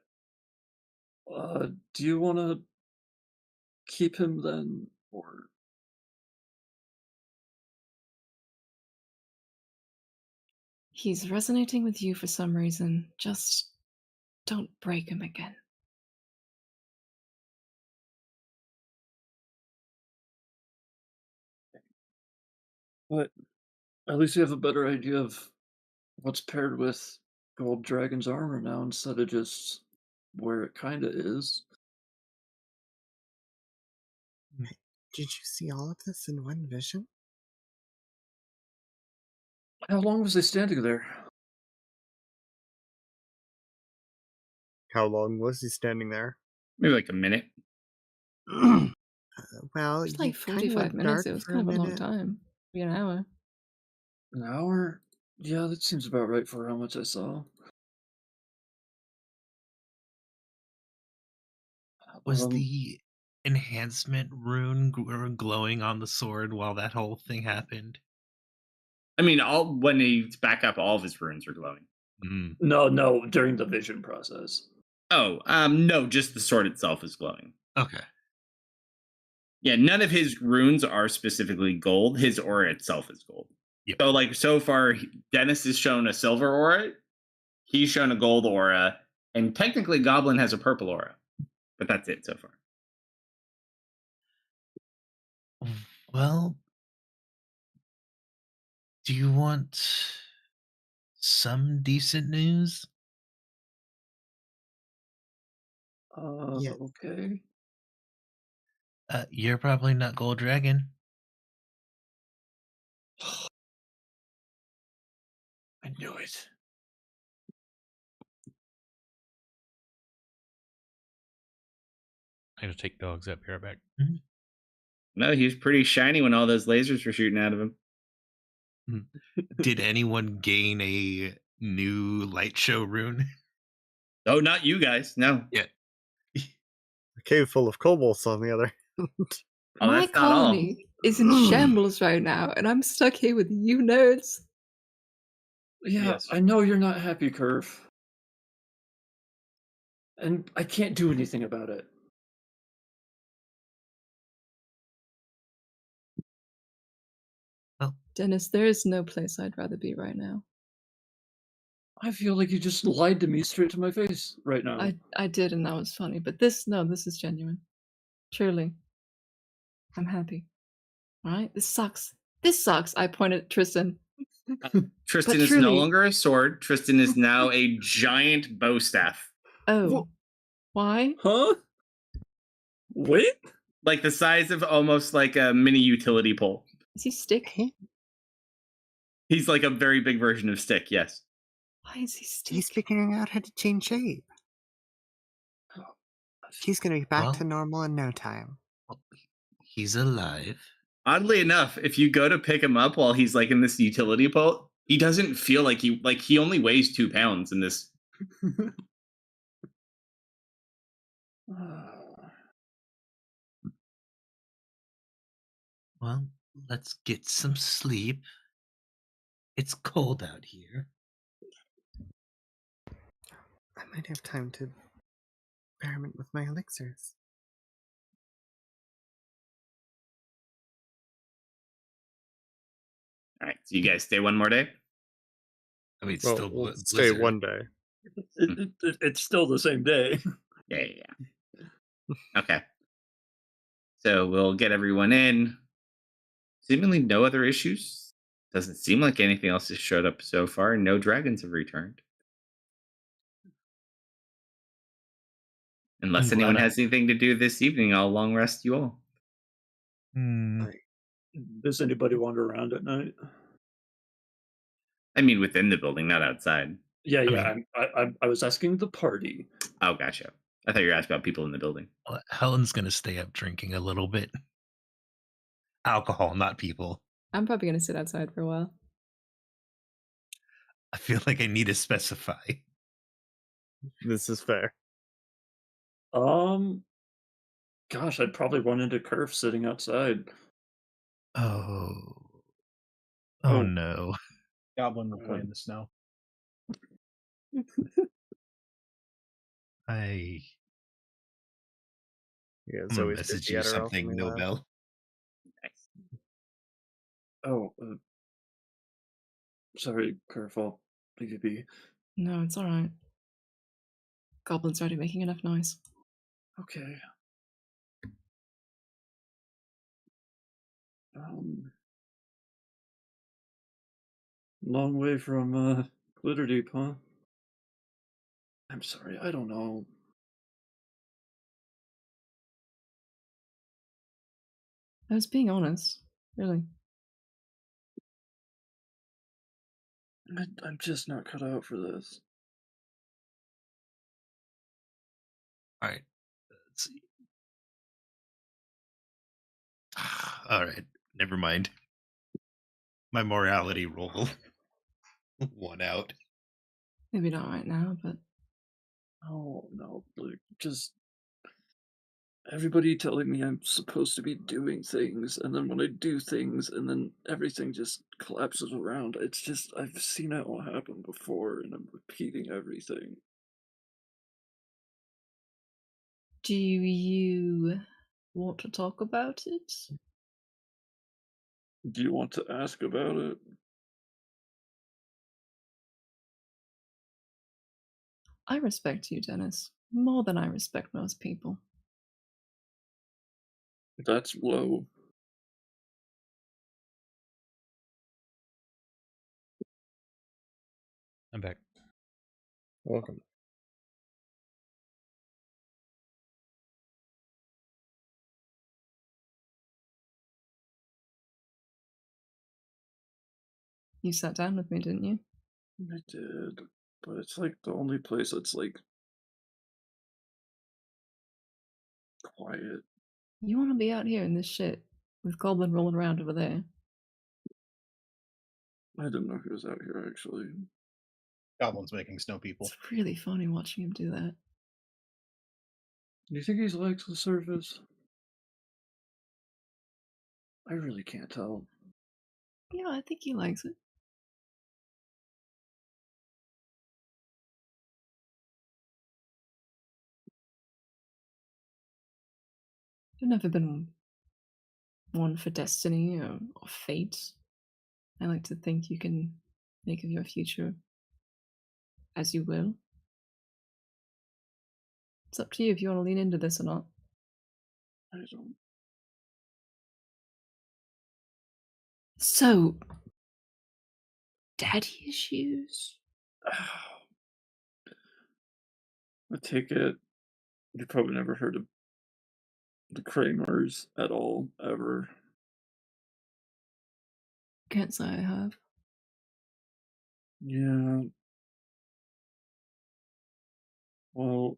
Do you want to keep him then, or? He's resonating with you for some reason. Just don't break him again. But at least you have a better idea of what's paired with Gold Dragon's armor now instead of just where it kind of is. Did you see all of this in one vision? How long was he standing there? How long was he standing there? Maybe like a minute. Well, It's you like kinda 45 went minutes. dark It was for kind of a long minute. time. Maybe an hour. An hour? Yeah, that seems about right for how much I saw. Was the enhancement rune glowing on the sword while that whole thing happened? I mean, when he's back up, all of his runes are glowing. No, during the vision process. Oh, no, just the sword itself is glowing. Okay. Yeah, none of his runes are specifically gold. His aura itself is gold. Yep. So, like, so far, Dennis has shown a silver aura. He's shown a gold aura. And technically, Goblin has a purple aura. But that's it so far. Well, do you want some decent news? Yeah. Okay. You're probably not Gold Dragon. I knew it. I gotta take dogs up here. Back. No, he was pretty shiny when all those lasers were shooting out of him. Did anyone gain a new light show rune? Oh, not you guys. No. Yeah. A cave full of kobolds on the other hand. Oh, My that's not all. colony is in shambles right now, and I'm stuck here with you nerds. Yeah, Yes. I know you're not happy, Curve. And I can't do anything about it. Dennis, there is no place I'd rather be right now. I feel like you just lied to me straight to my face right now. I did, and that was funny. But this is genuine. Truly. I'm happy. Alright? This sucks. This sucks. I point at Tristan. Tristan But is no truly- longer a sword. Tristan is now a giant bow staff. Oh. Why? Huh? Wait? Like the size of almost like a mini utility pole. Is he stick? He's like a very big version of Stick, yes. Why is he stick? He's figuring out how to change shape. He's gonna be back to Well- normal in no time. He's alive. Oddly enough, if you go to pick him up while he's like in this utility pole, he doesn't feel like he only weighs 2 pounds in this. Well, let's get some sleep. It's cold out here. I might have time to experiment with my elixirs. All right, so you guys stay one more day? I mean, it's Well, still we'll stay blizzard. one day. It's still the same day. Yeah. Okay. So we'll get everyone in. Seemingly no other issues. Doesn't seem like anything else has showed up so far. No dragons have returned. Unless I'm glad anyone I- has anything to do this evening, I'll long rest you all. Does anybody wander around at night? I mean, within the building, not outside. Yeah, mean- I was asking the party. Oh, gotcha. I thought you were asking about people in the building. Well, Helen's gonna stay up drinking a little bit. Alcohol, not people. I'm probably gonna sit outside for a while. I feel like I need to specify. This is fair. Gosh, I'd probably run into Curve sitting outside. Oh Oh. no. Goblin will play in the snow. I Yeah, it's I'm gonna always good message to you get her off something, on the lab. Nobel. Nice. Oh, sorry, Curve, I'll leave you be. No, it's alright. Goblin's already making enough noise. Okay. Long way from Glitter Deep, huh? I'm sorry, I don't know. I was being honest. Really. I'm just not cut out for this. All right. Let's see. All right. Never mind. My morality roll. One out. Maybe not right now, but Oh no, like just everybody telling me I'm supposed to be doing things, and then when I do things, and then everything just collapses around. It's just I've seen it all happen before, and I'm repeating everything. do you want to talk about it? Do you want to ask about it? I respect you, Dennis, more than I respect most people. That's low. I'm back. Welcome. You sat down with me, didn't you? I did, but it's like the only place that's like quiet. You want to be out here in this shit with Goblin rolling around over there. I didn't know he was out here, actually. Goblins making snow people. It's really funny watching him do that. Do you think he's liked the surface? I really can't tell. Yeah, I think he likes it. I've never been one for destiny or fate. I like to think you can make of your future as you will. It's up to you if you want to lean into this or not. I don't. So, daddy issues? I take it you probably never heard of the Kramers at all, ever. Can't say I have. Yeah. Well,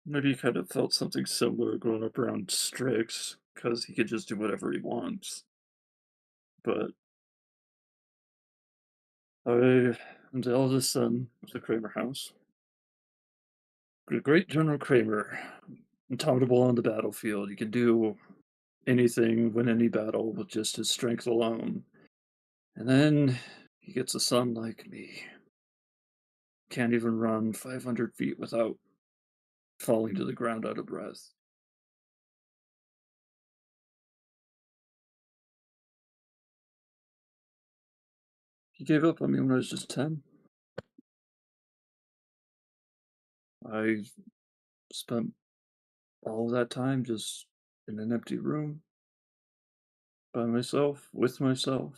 maybe you kind of felt something similar growing up around Strix, because he could just do whatever he wants. But I am the eldest son of the Kramer house. The great General Kramer, indomitable on the battlefield. He could do anything, win any battle with just his strength alone. And then he gets a son like me. Can't even run 500 feet without falling to the ground out of breath. He gave up on me when I was just 10. I spent all of that time just in an empty room, by myself, with myself.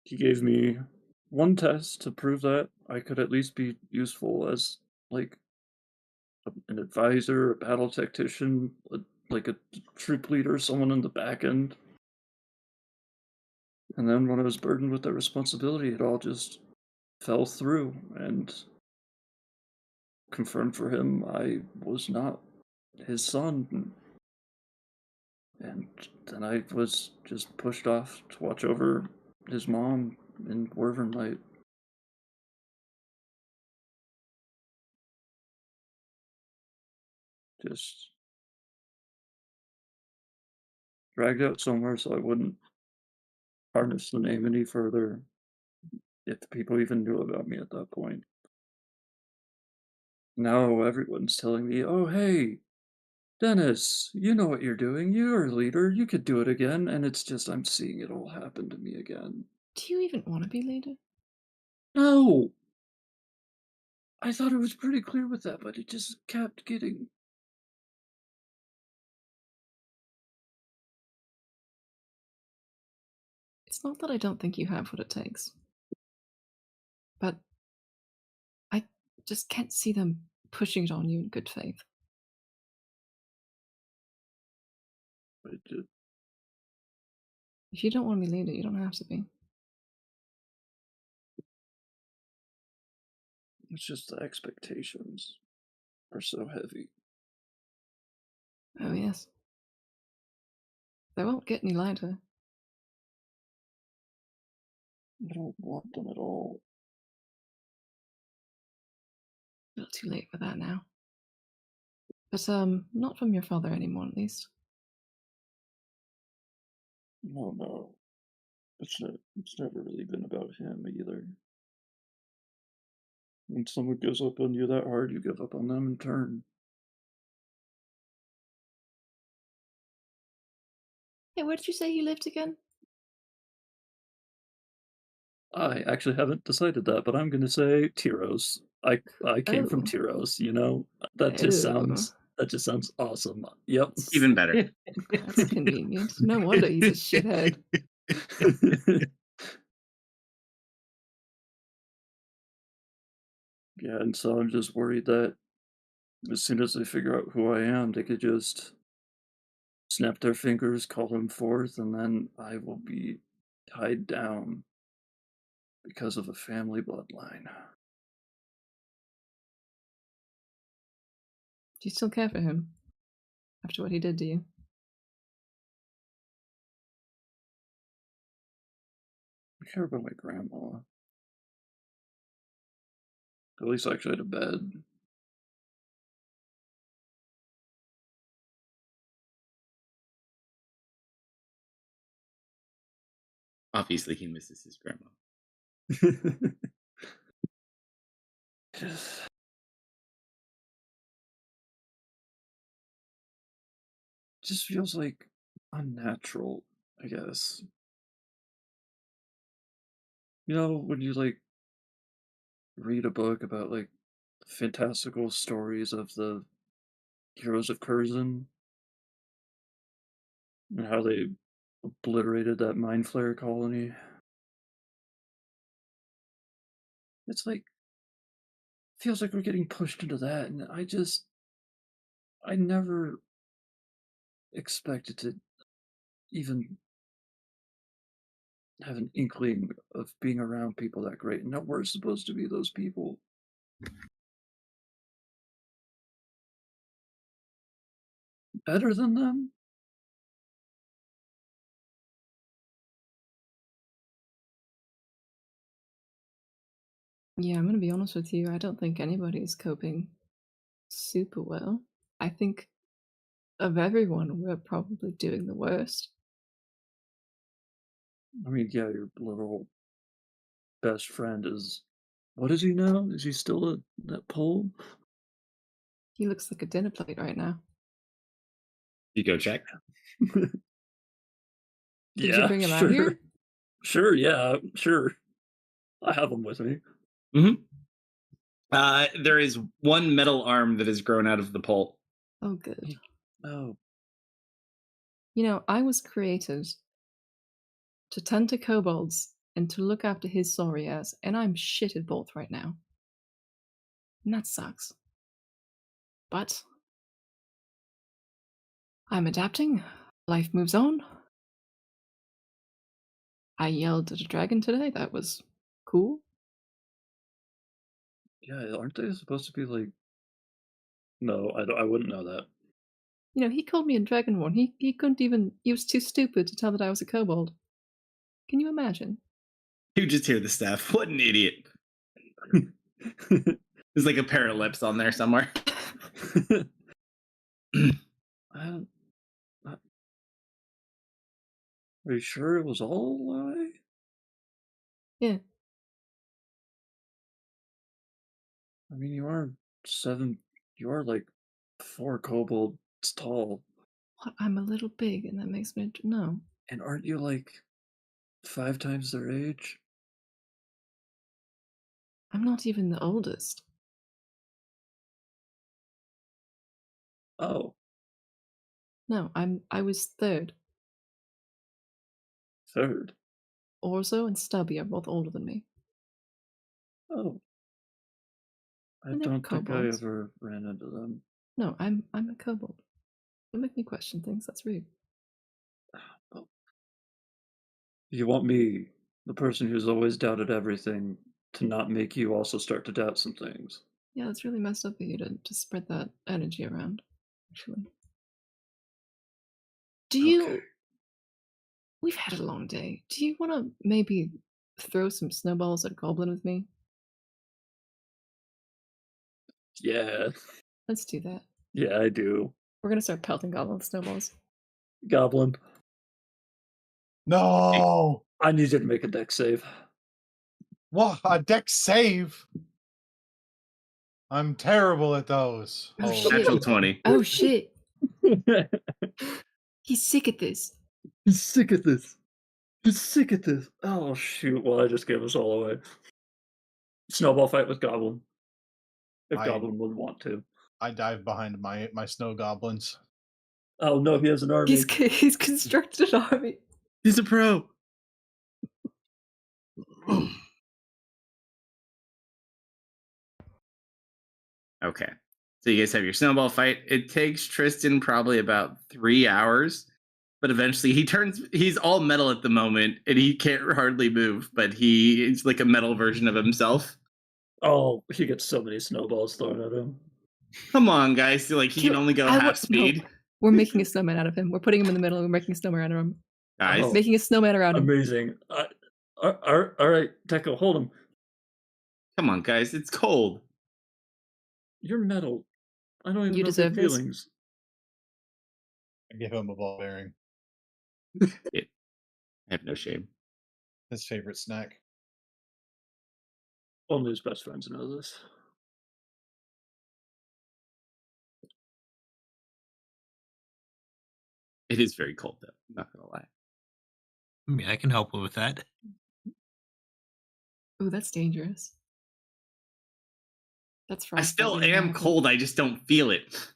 He gave me one test to prove that I could at least be useful as, like, an advisor, a battle tactician, like a troop leader, someone in the back end. And then when I was burdened with that responsibility, it all just fell through and confirmed for him I was not his son. And then I was just pushed off to watch over his mom in Wyvern Light. Just dragged out somewhere so I wouldn't harness the name any further, if the people even knew about me at that point. Now everyone's telling me, oh, hey, Dennis, you know what you're doing. You're a leader. You could do it again. And it's just, I'm seeing it all happen to me again. Do you even want to be leader? No! I thought it was pretty clear with that, but it just kept getting. It's not that I don't think you have what it takes. But I just can't see them pushing it on you in good faith. If you don't want to be leader, you don't have to be. It's just the expectations are so heavy. Oh, yes. They won't get any lighter. I don't want them at all. A little too late for that now. But, not from your father anymore, at least. No. It's never really been about him either. When someone goes up on you that hard, you give up on them in turn. Hey, where did you say you lived again? I actually haven't decided that, but I'm gonna say Tyros. I came from Oh. Tyros, you know? That just sounds awesome. Yep. Even better. That's convenient. No wonder he's a shithead. Yeah, and so I'm just worried that as soon as they figure out who I am, they could just snap their fingers, call him forth, and then I will be tied down because of a family bloodline. Do you still care for him after what he did to you? I care about my grandma. At least I actually had a bed. Obviously, he misses his grandma. Just feels like unnatural, I guess. You know, when you like read a book about like fantastical stories of the heroes of Curzon and how they obliterated that mind flare colony. It's like feels like we're getting pushed into that, and I never expected to even have an inkling of being around people that great, and that we're supposed to be those people. Better than them? Yeah, I'm gonna be honest with you. I don't think anybody's coping super well. I think of everyone, we're probably doing the worst. I mean, yeah, your little best friend is. What is he now? Is he still at that pole? He looks like a dinner plate right now. You go check. Did Yeah, you bring him out sure. here? Sure, yeah, sure. I have him with me. There is one metal arm that has grown out of the pole. Oh, good. Oh, You know, I was created to tend to kobolds and to look after his sorry ass, and I'm shit at both right now. And that sucks. But I'm adapting. Life moves on. I yelled at a dragon today. That was cool. yeah, aren't they supposed to be like. No, I wouldn't know that. You know, he called me a dragonborn. He couldn't even. He was too stupid to tell that I was a kobold. Can you imagine? You just hear the staff. What an idiot. There's like a pair of lips on there somewhere. Are you sure it was all a lie? Yeah. I mean, you are 7. You are like 4 kobolds tall. What? I'm a little big, and that makes me no. And aren't you like 5 times their age? I'm not even the oldest. Oh, No, I was third. 3rd. Orzo and Stubby are both older than me. Oh. I And they're don't think I kobolds. ever ran into them. No, I'm a kobold. Don't make me question things. That's rude. Oh. You want me, the person who's always doubted everything, to not make you also start to doubt some things? Yeah, that's really messed up of you to spread that energy around. Actually, do you? Okay. We've had a long day. Do you want to maybe throw some snowballs at a goblin with me? Yeah. Let's do that. Yeah, I do. We're gonna start pelting goblins with snowballs. Goblin, No! I need you to make a deck save. What? A deck save? I'm terrible at those. Oh, Oh, shit. Natural 20. Oh shit! He's sick at this. He's sick at this. He's sick at this. Oh shoot! Well, I just gave us all away. Snowball fight with Goblin. If Goblin would want to. I dive behind my snow goblins. Oh no, he has an army. He's constructed an army. He's a pro. Okay. So you guys have your snowball fight. It takes Tristan probably about 3 hours, but eventually he's all metal at the moment and he can't hardly move, but he's like a metal version of himself. Oh, he gets so many snowballs thrown at him. Come on, guys. Like he can only go half No, speed. we're making a snowman out of him. We're putting him in the middle. We're making a snowman out of him. Guys, Oh. Making a snowman around him. Amazing. All right, Deco, hold him. come on, guys. It's cold. You're metal. I don't even You know your deserve this. feelings. I give him a ball bearing. I have no shame. His favorite snack. Only his best friends know this. It is very cold, though. I'm not gonna lie. I mean, I can help with that. Ooh, that's dangerous. That's I frostbite still being am active. cold. I just don't feel it.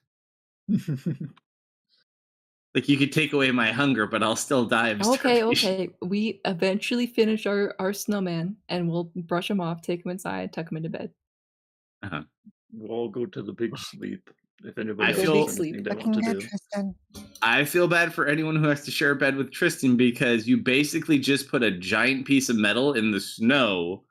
Like you could take away my hunger, but I'll still die of starvation. Okay. We eventually finish our snowman, and we'll brush him off, take him inside, tuck him into bed. Uh-huh. We'll all go to the big sleep if anybody I else feel- has anything they want to do. Tristan. I feel bad for anyone who has to share a bed with Tristan because you basically just put a giant piece of metal in the snow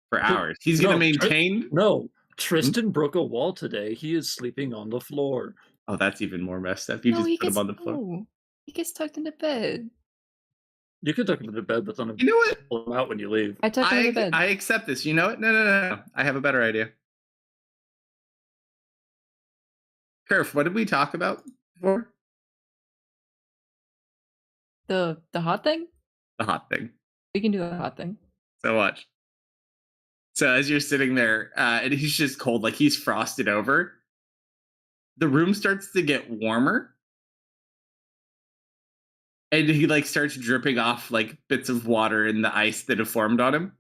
for hours. He's gonna maintain. No, Tristan broke a wall today. He is sleeping on the floor. Oh, that's even more messed up. You No, just he put gets him on the floor. no. He gets tucked into bed. You could tuck him to bed, but then You know what? pull him out when you leave. I tuck him into bed. I accept this. You know what? No. I have a better idea. Kerf, what did we talk about before? The hot thing? The hot thing. We can do the hot thing. So watch. So as you're sitting there, and he's just cold, like he's frosted over, the room starts to get warmer. And he like starts dripping off like bits of water in the ice that have formed on him.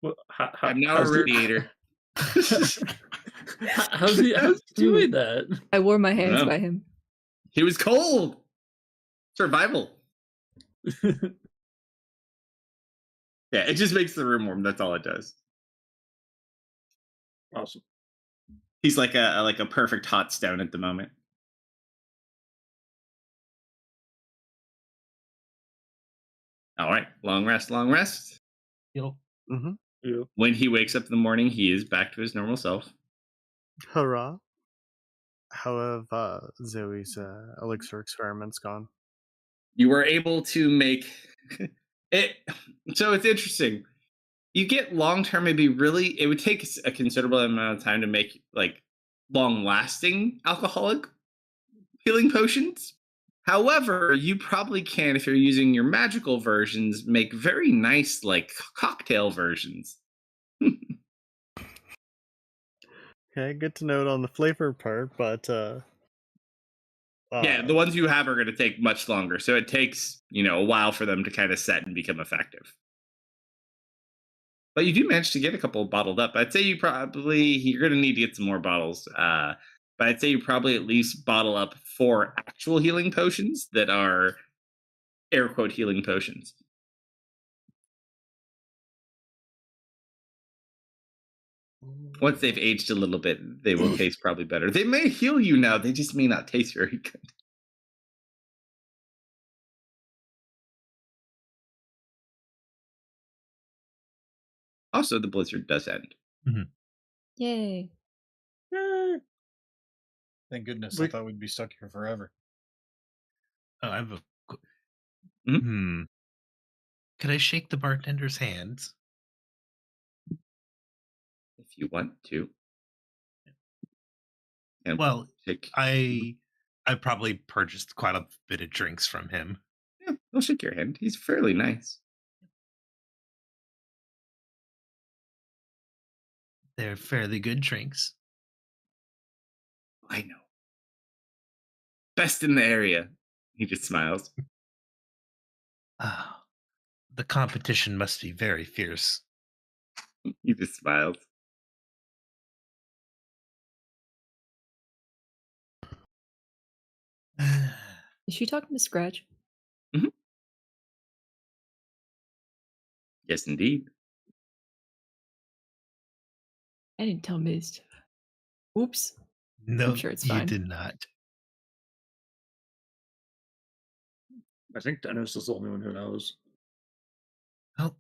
Well, I'm now a radiator. how's he doing that? I wore my hands know. by him. He was cold. Survival. Yeah, it just makes the room warm. That's all it does. Awesome. He's like a perfect hot stone at the moment. All right, long rest, long rest. Yep. Mm-hmm. Yeah. When he wakes up in the morning, he is back to his normal self. Hurrah. How have Zoe's elixir experiments gone? You were able to make it. So it's interesting. You get long term, maybe really, it would take a considerable amount of time to make like long lasting alcoholic healing potions. However, you probably can, if you're using your magical versions, make very nice like cocktail versions. Okay, good to note on the flavor part, but Yeah, the ones you have are going to take much longer. So it takes, a while for them to kind of set and become effective. But you do manage to get a couple bottled up. I'd say you're going to need to get some more bottles. But I'd say you probably at least bottle up 4 actual healing potions that are air quote healing potions. Once they've aged a little bit, they will taste probably better. They may heal you now. They just may not taste very good. Also, the blizzard does end. Yay. Thank goodness. I thought we'd be stuck here forever. Oh, I have a. Mhm. Could I shake the bartender's hands? If you want to. And Well, shake. I probably purchased quite a bit of drinks from him. Yeah, I'll shake your hand. He's fairly nice. They're fairly good drinks. I know. Best in the area. He just smiles. Ah, the competition must be very fierce. He just smiles. Is she talking to Scratch? Yes, indeed. I didn't tell Mist. Oops. No, sure it's you fine. did not. I think Dennis is the only one who knows. Well,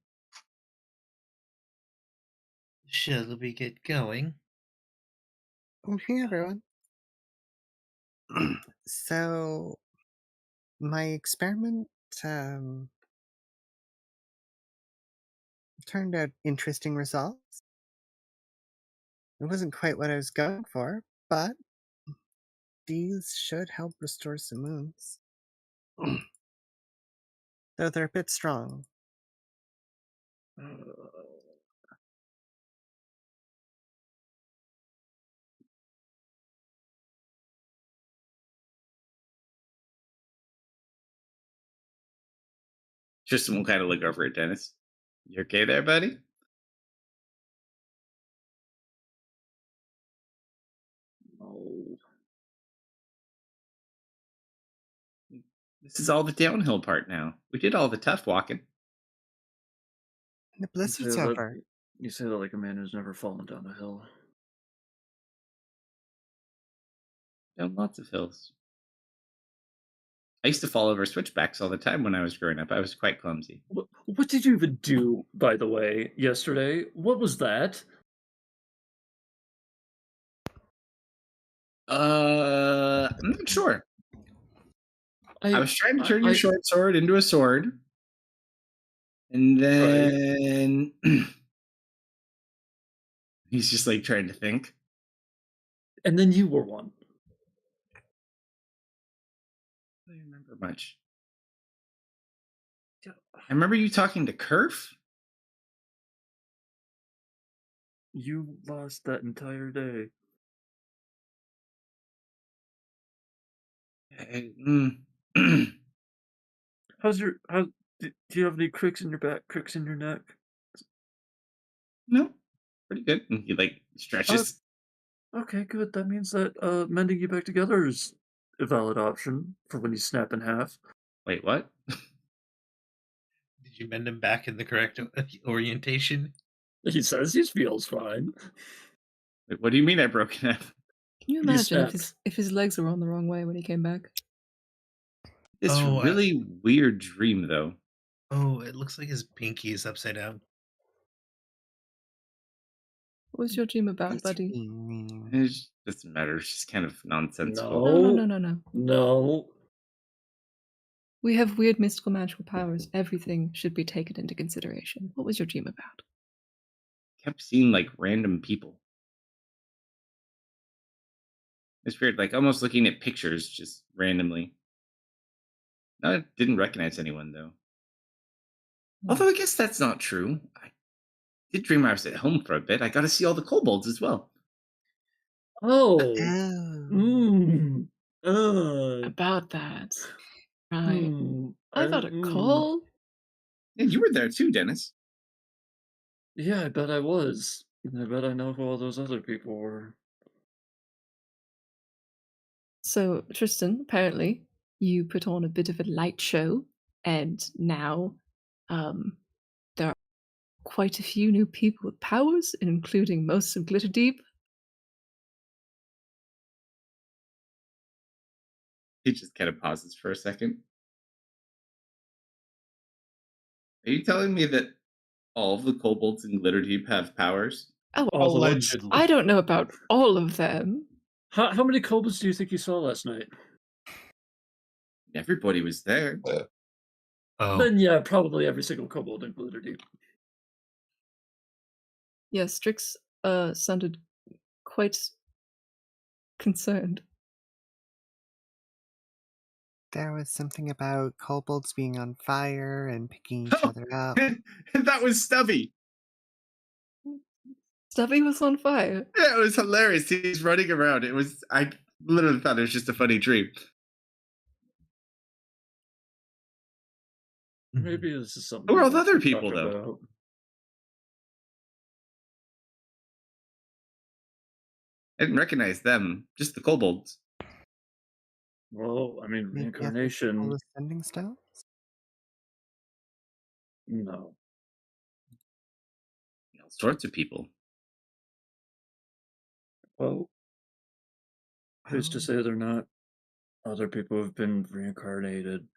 Shall we get going? Oh, hey everyone. So, my experiment turned out interesting results. It wasn't quite what I was going for, but these should help restore some wounds. Though they're a bit strong. Tristan will kind of look over at Dennis. You okay there, buddy? Oh, This is all the downhill part now. We did all the tough walking. The you say blizzard's that. over. You say that like a man who's never fallen down a hill. Down lots of hills. I used to fall over switchbacks all the time when I was growing up. I was quite clumsy. What did you even do, by the way, yesterday? What was that? I'm not sure. I was trying to turn your I short sword into a sword. And then he's just like trying to think. and then you were one. I don't remember much. I remember you talking to Kerf. You lost that entire day. How's your do you have any cricks in your back, cricks in your neck? No, pretty good. And he like stretches. Okay, good. That means that mending you back together is a valid option for when you snap in half. Wait, what? Did you mend him back in the correct orientation? He says he feels fine. Wait, what do you mean I broke it up? Can you You imagine snapped. if his legs were on the wrong way when he came back? This Oh, really weird dream, though. Oh, it looks like his pinky is upside down. What was your dream about, That's buddy? mean. It just doesn't matter. It's just kind of nonsensical. No. No. We have weird mystical magical powers. Everything should be taken into consideration. What was your dream about? Kept seeing like random people. It's weird, like almost looking at pictures just randomly. No, I didn't recognize anyone though. Although I guess that's not true. I did dream I was at home for a bit. I got to see all the kobolds as well. Oh. Oh. Mm. About that. Right. Hmm. I got a call. Yeah, you were there too, Dennis. Yeah, I bet I was. And I bet I know who all those other people were. So, Tristan, apparently, you put on a bit of a light show, and now there are quite a few new people with powers, including most of Glitterdeep. He just kind of pauses for a second. Are you telling me that all of the kobolds in Glitterdeep have powers? Oh, All the ones. Allegedly. I don't know about all of them. How many kobolds do you think you saw last night? Everybody was there. Oh, Then yeah, probably every single kobold in Glitterdeep. Yeah, Strix sounded quite concerned. There was something about kobolds being on fire and picking each other up. That was Stubby. Stubby was on fire. Yeah, it was hilarious. He's running around. I literally thought it was just a funny dream. Maybe this is something. Who are all the we other should people, talk though? about. I didn't recognize them, just the kobolds. Well, I mean, Maybe other people reincarnation. with sending stones? No. All sorts of people. Well, who's to Oh. say they're not other people who've been reincarnated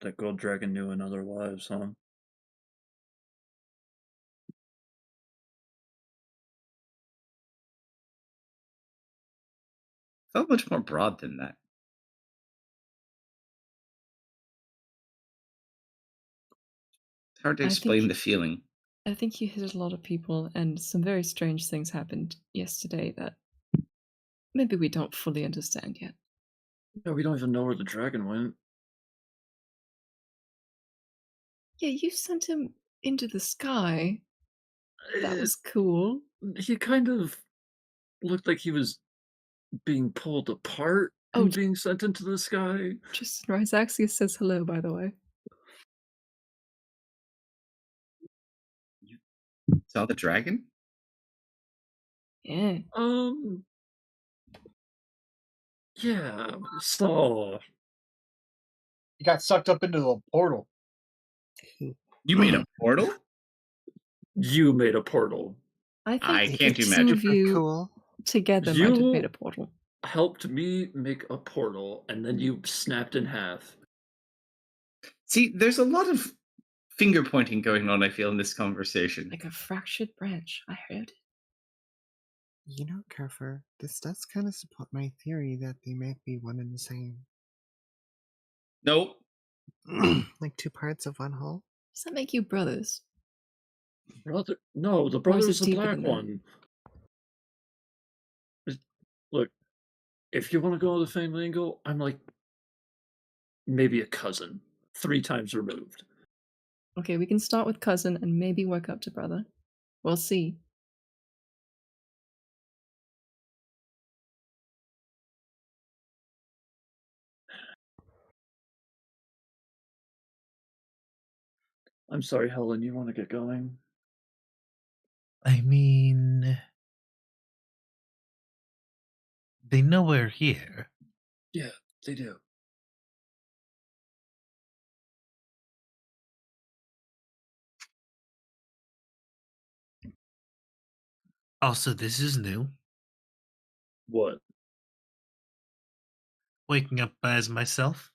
that Gold Dragon knew in other lives, huh? Felt much more broad than that. It's hard to I explain think the feeling. I think you hit a lot of people, and some very strange things happened yesterday that maybe we don't fully understand yet. Yeah, we don't even know where the dragon went. Yeah, you sent him into the sky. That Uh, was cool. He kind of looked like he was being pulled apart Oh, and being sent into the sky. Tristan Ryzaxius says hello, by the way. You saw the dragon? Yeah. Yeah, so He got sucked up into the portal. You made a portal? you made a portal. I I think can't the do two magic. of you Cool. together might have made You a portal. helped me make a portal, and then you snapped in half. See, there's a lot of finger pointing going on, I feel, in this conversation. Like a fractured branch, I heard. You know, Kerfer, this does kind of support my theory that they might be one and the same. Nope. Like two parts of one whole? Does that make you brothers? Brother, no, the Or is brother's it the deeper black than that? one. Look, if you want to go the family angle, I'm like maybe a cousin, 3 times removed. Okay, we can start with cousin and maybe work up to brother. We'll see. I'm sorry, Helen, you want to get going? I mean, they know we're here. Yeah, they do. Also, this is new. What? Waking up as myself?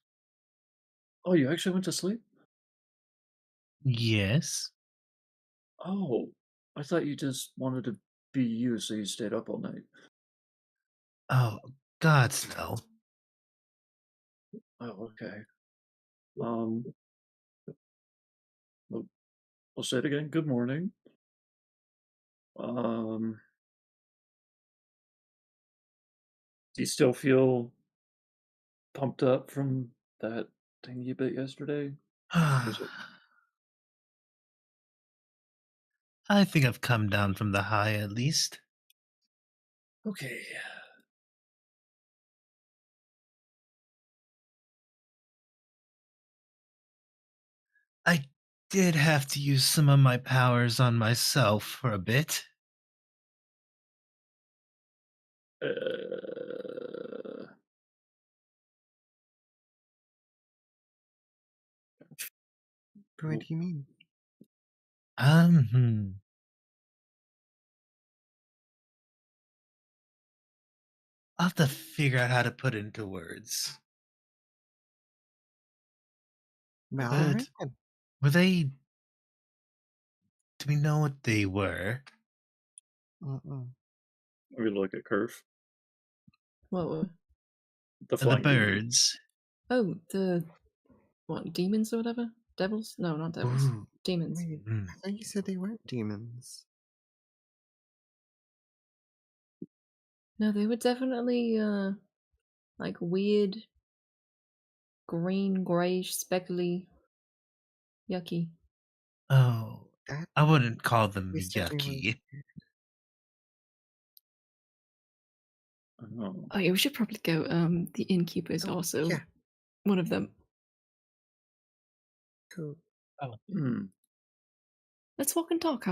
Oh, you actually went to sleep? Yes. Oh, I thought you just wanted to be you, so you stayed up all night. Oh, gods, no. Oh, okay. Um, we'll, we'll say it again. Good morning. Um, do you still feel pumped up from that thing you bit yesterday? Was it I think I've come down from the high at least. okay? I did have to use some of my powers on myself for a bit. Uh, What do you mean? Hmm. I'll have to figure out how to put it into words. Well, But alright then. were they? Do we know what they were? Uh-uh. we look at Curve, Whoa. the The flying demon. birds. Oh, the what, demons or whatever? Devils? No, not devils. Ooh. Demons. Wait, Mm. I thought you said they weren't demons. No, they were definitely like weird green, grayish, speckly, yucky. Oh, That I wouldn't call them they said they were yucky. Oh, Oh yeah, we should probably go. The innkeeper is Oh, also yeah, one of them. cool. hmm. Let's walk and talk.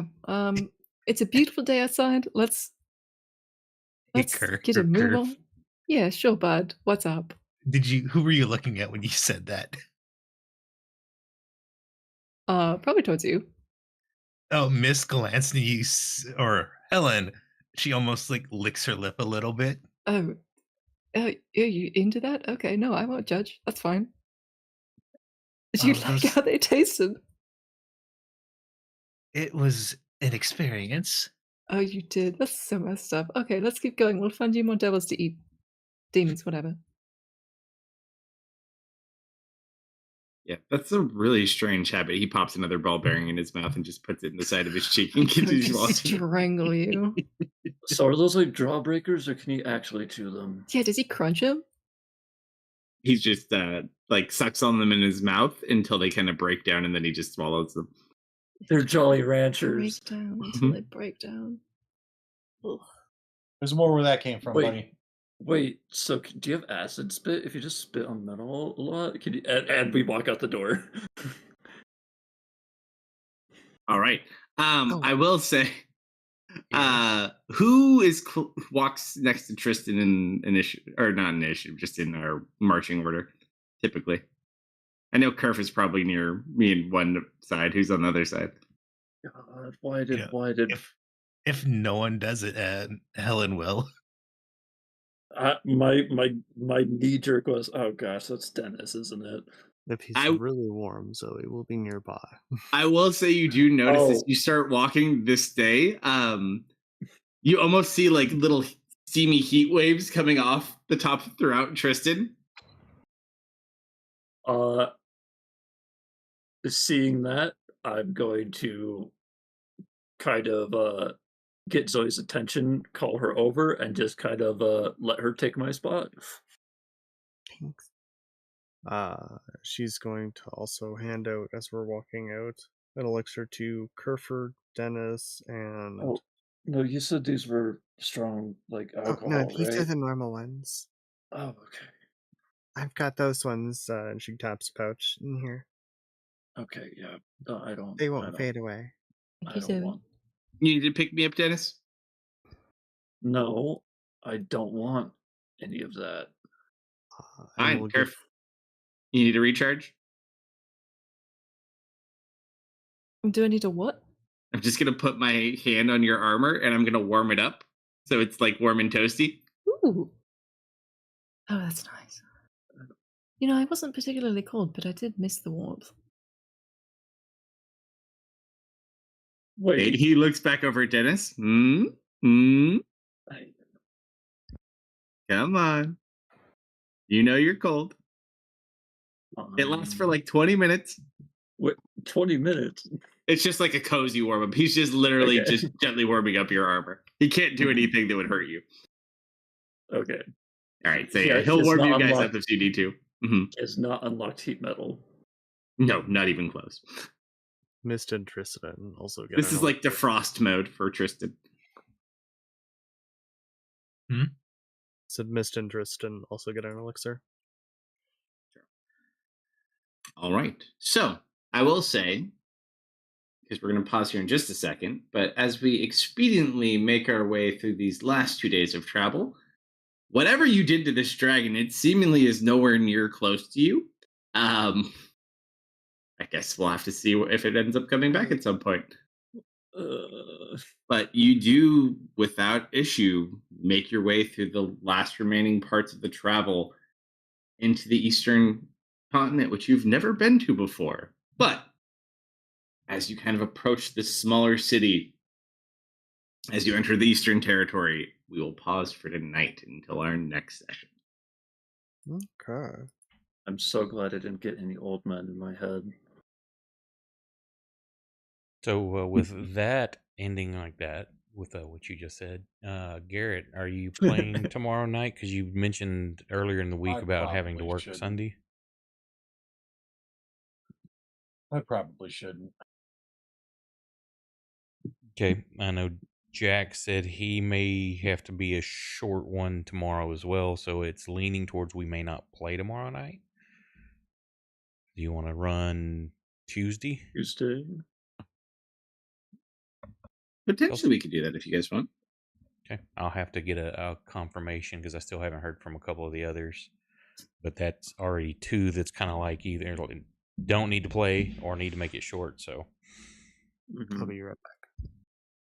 It's a beautiful day outside. Let's Hey, get a move Kerf. on. Yeah, sure, bud. What's up? Who were you looking at when you said that? Probably towards you. Oh, Miss glanced at you, or Helen. She almost like licks her lip a little bit. Oh, are you into that? Okay, no, I won't judge. That's fine. Did you Oh, like how they tasted? It was an experience. Oh, you did. That's so messed up. Okay, let's keep going. We'll find you more devils to eat. demons, whatever. Yeah, that's a really strange habit. He pops another ball bearing in his mouth and just puts it in the side of his cheek and I'm going continues to walking. strangle you. So are those like jawbreakers, or can he actually chew them? Yeah, does he crunch him? He's just like sucks on them in his mouth until they kind of break down, and then he just swallows them. They're Jolly Ranchers. Break down until they break down. Ugh. There's more where that came from, Wait. buddy. Wait, so do you have acid spit? If you just spit on metal a lot, can you, and we walk out the door. All right. Oh. I will say, who walks next to Tristan in initiative, or not initiative, just in our marching order, typically? I know Kerf is probably near me in one side. Who's on the other side? God, why did If no one does it, Helen will. my knee jerk was, oh gosh, that's Dennis, isn't it? If he's I- really warm, Zoe will be nearby. I will say you do notice as Oh. you start walking this day, you almost see like little steamy heat waves coming off the top throughout Tristan. Seeing that, I'm going to kind of get Zoe's attention, call her over, and just kind of let her take my spot. Thanks. She's going to also hand out, as we're walking out, an elixir to Kerford, Dennis, and... Oh, no, you said these were strong, like, Oh, alcohol, no, these are right? the normal ones. Oh, okay. I've got those ones, and she taps a pouch in here. Okay, yeah. No, I don't. They won't fade away. Thank I you, don't Zoe. want. You need to pick me up, Dennis? No, I don't want any of that. And Fine, we'll Kerf. give... You need a recharge? Do I need a what? I'm just gonna put my hand on your armor and I'm gonna warm it up so it's like warm and toasty. Ooh. Oh, that's nice. You know, I wasn't particularly cold, but I did miss the warmth. Wait, He looks back over at Dennis. I- Come on. You know you're cold. It lasts for like 20 minutes. Wait, 20 minutes. It's just like a cozy warm up. He's just literally Okay. just gently warming up your armor. He can't do anything that would hurt you. Okay. All right, so Yeah, yeah, he'll it's warm not you guys unlocked. up if you need to. Mhm. It's not unlocked heat metal. No, not even close. Mist and Tristan also get This an is like elixir. defrost mode for Tristan. So Mist and Tristan also get an elixir. All right. So I will say, because we're going to pause here in just a second, but as we expediently make our way through these last 2 days of travel, whatever you did to this dragon, it seemingly is nowhere near close to you. I guess we'll have to see if it ends up coming back at some point. But you do, without issue, make your way through the last remaining parts of the travel into the eastern continent, which you've never been to before. But as you kind of approach this smaller city, as you enter the eastern territory, we will pause for tonight until our next session. Okay. I'm so glad I didn't get any old men in my head. So with that ending like that, with what you just said, Garrett, are you playing tomorrow night? Because you mentioned earlier in the week I about having to probably work shouldn't. Sunday. I probably shouldn't. Okay, I know Jack said he may have to be a short one tomorrow as well, so it's leaning towards we may not play tomorrow night. Do you want to run Tuesday? Tuesday. Potentially, we could do that if you guys want. Okay, I'll have to get a confirmation because I still haven't heard from a couple of the others. But that's already two that's kind of like either don't need to play or need to make it short. So I'll be right back.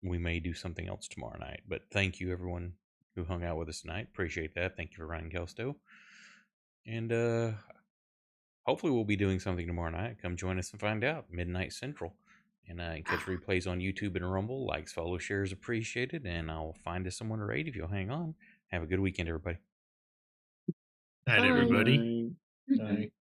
we may do something else tomorrow night. But thank you, everyone who hung out with us tonight. Appreciate that. Thank you for running Kelsto. And hopefully we'll be doing something tomorrow night. Come join us and find out. Midnight Central. And catch replays on YouTube and Rumble. Likes, follow, shares appreciated. And I'll find us someone to raid if you'll hang on. Have a good weekend, everybody. Night, Bye. everybody. Bye. Night.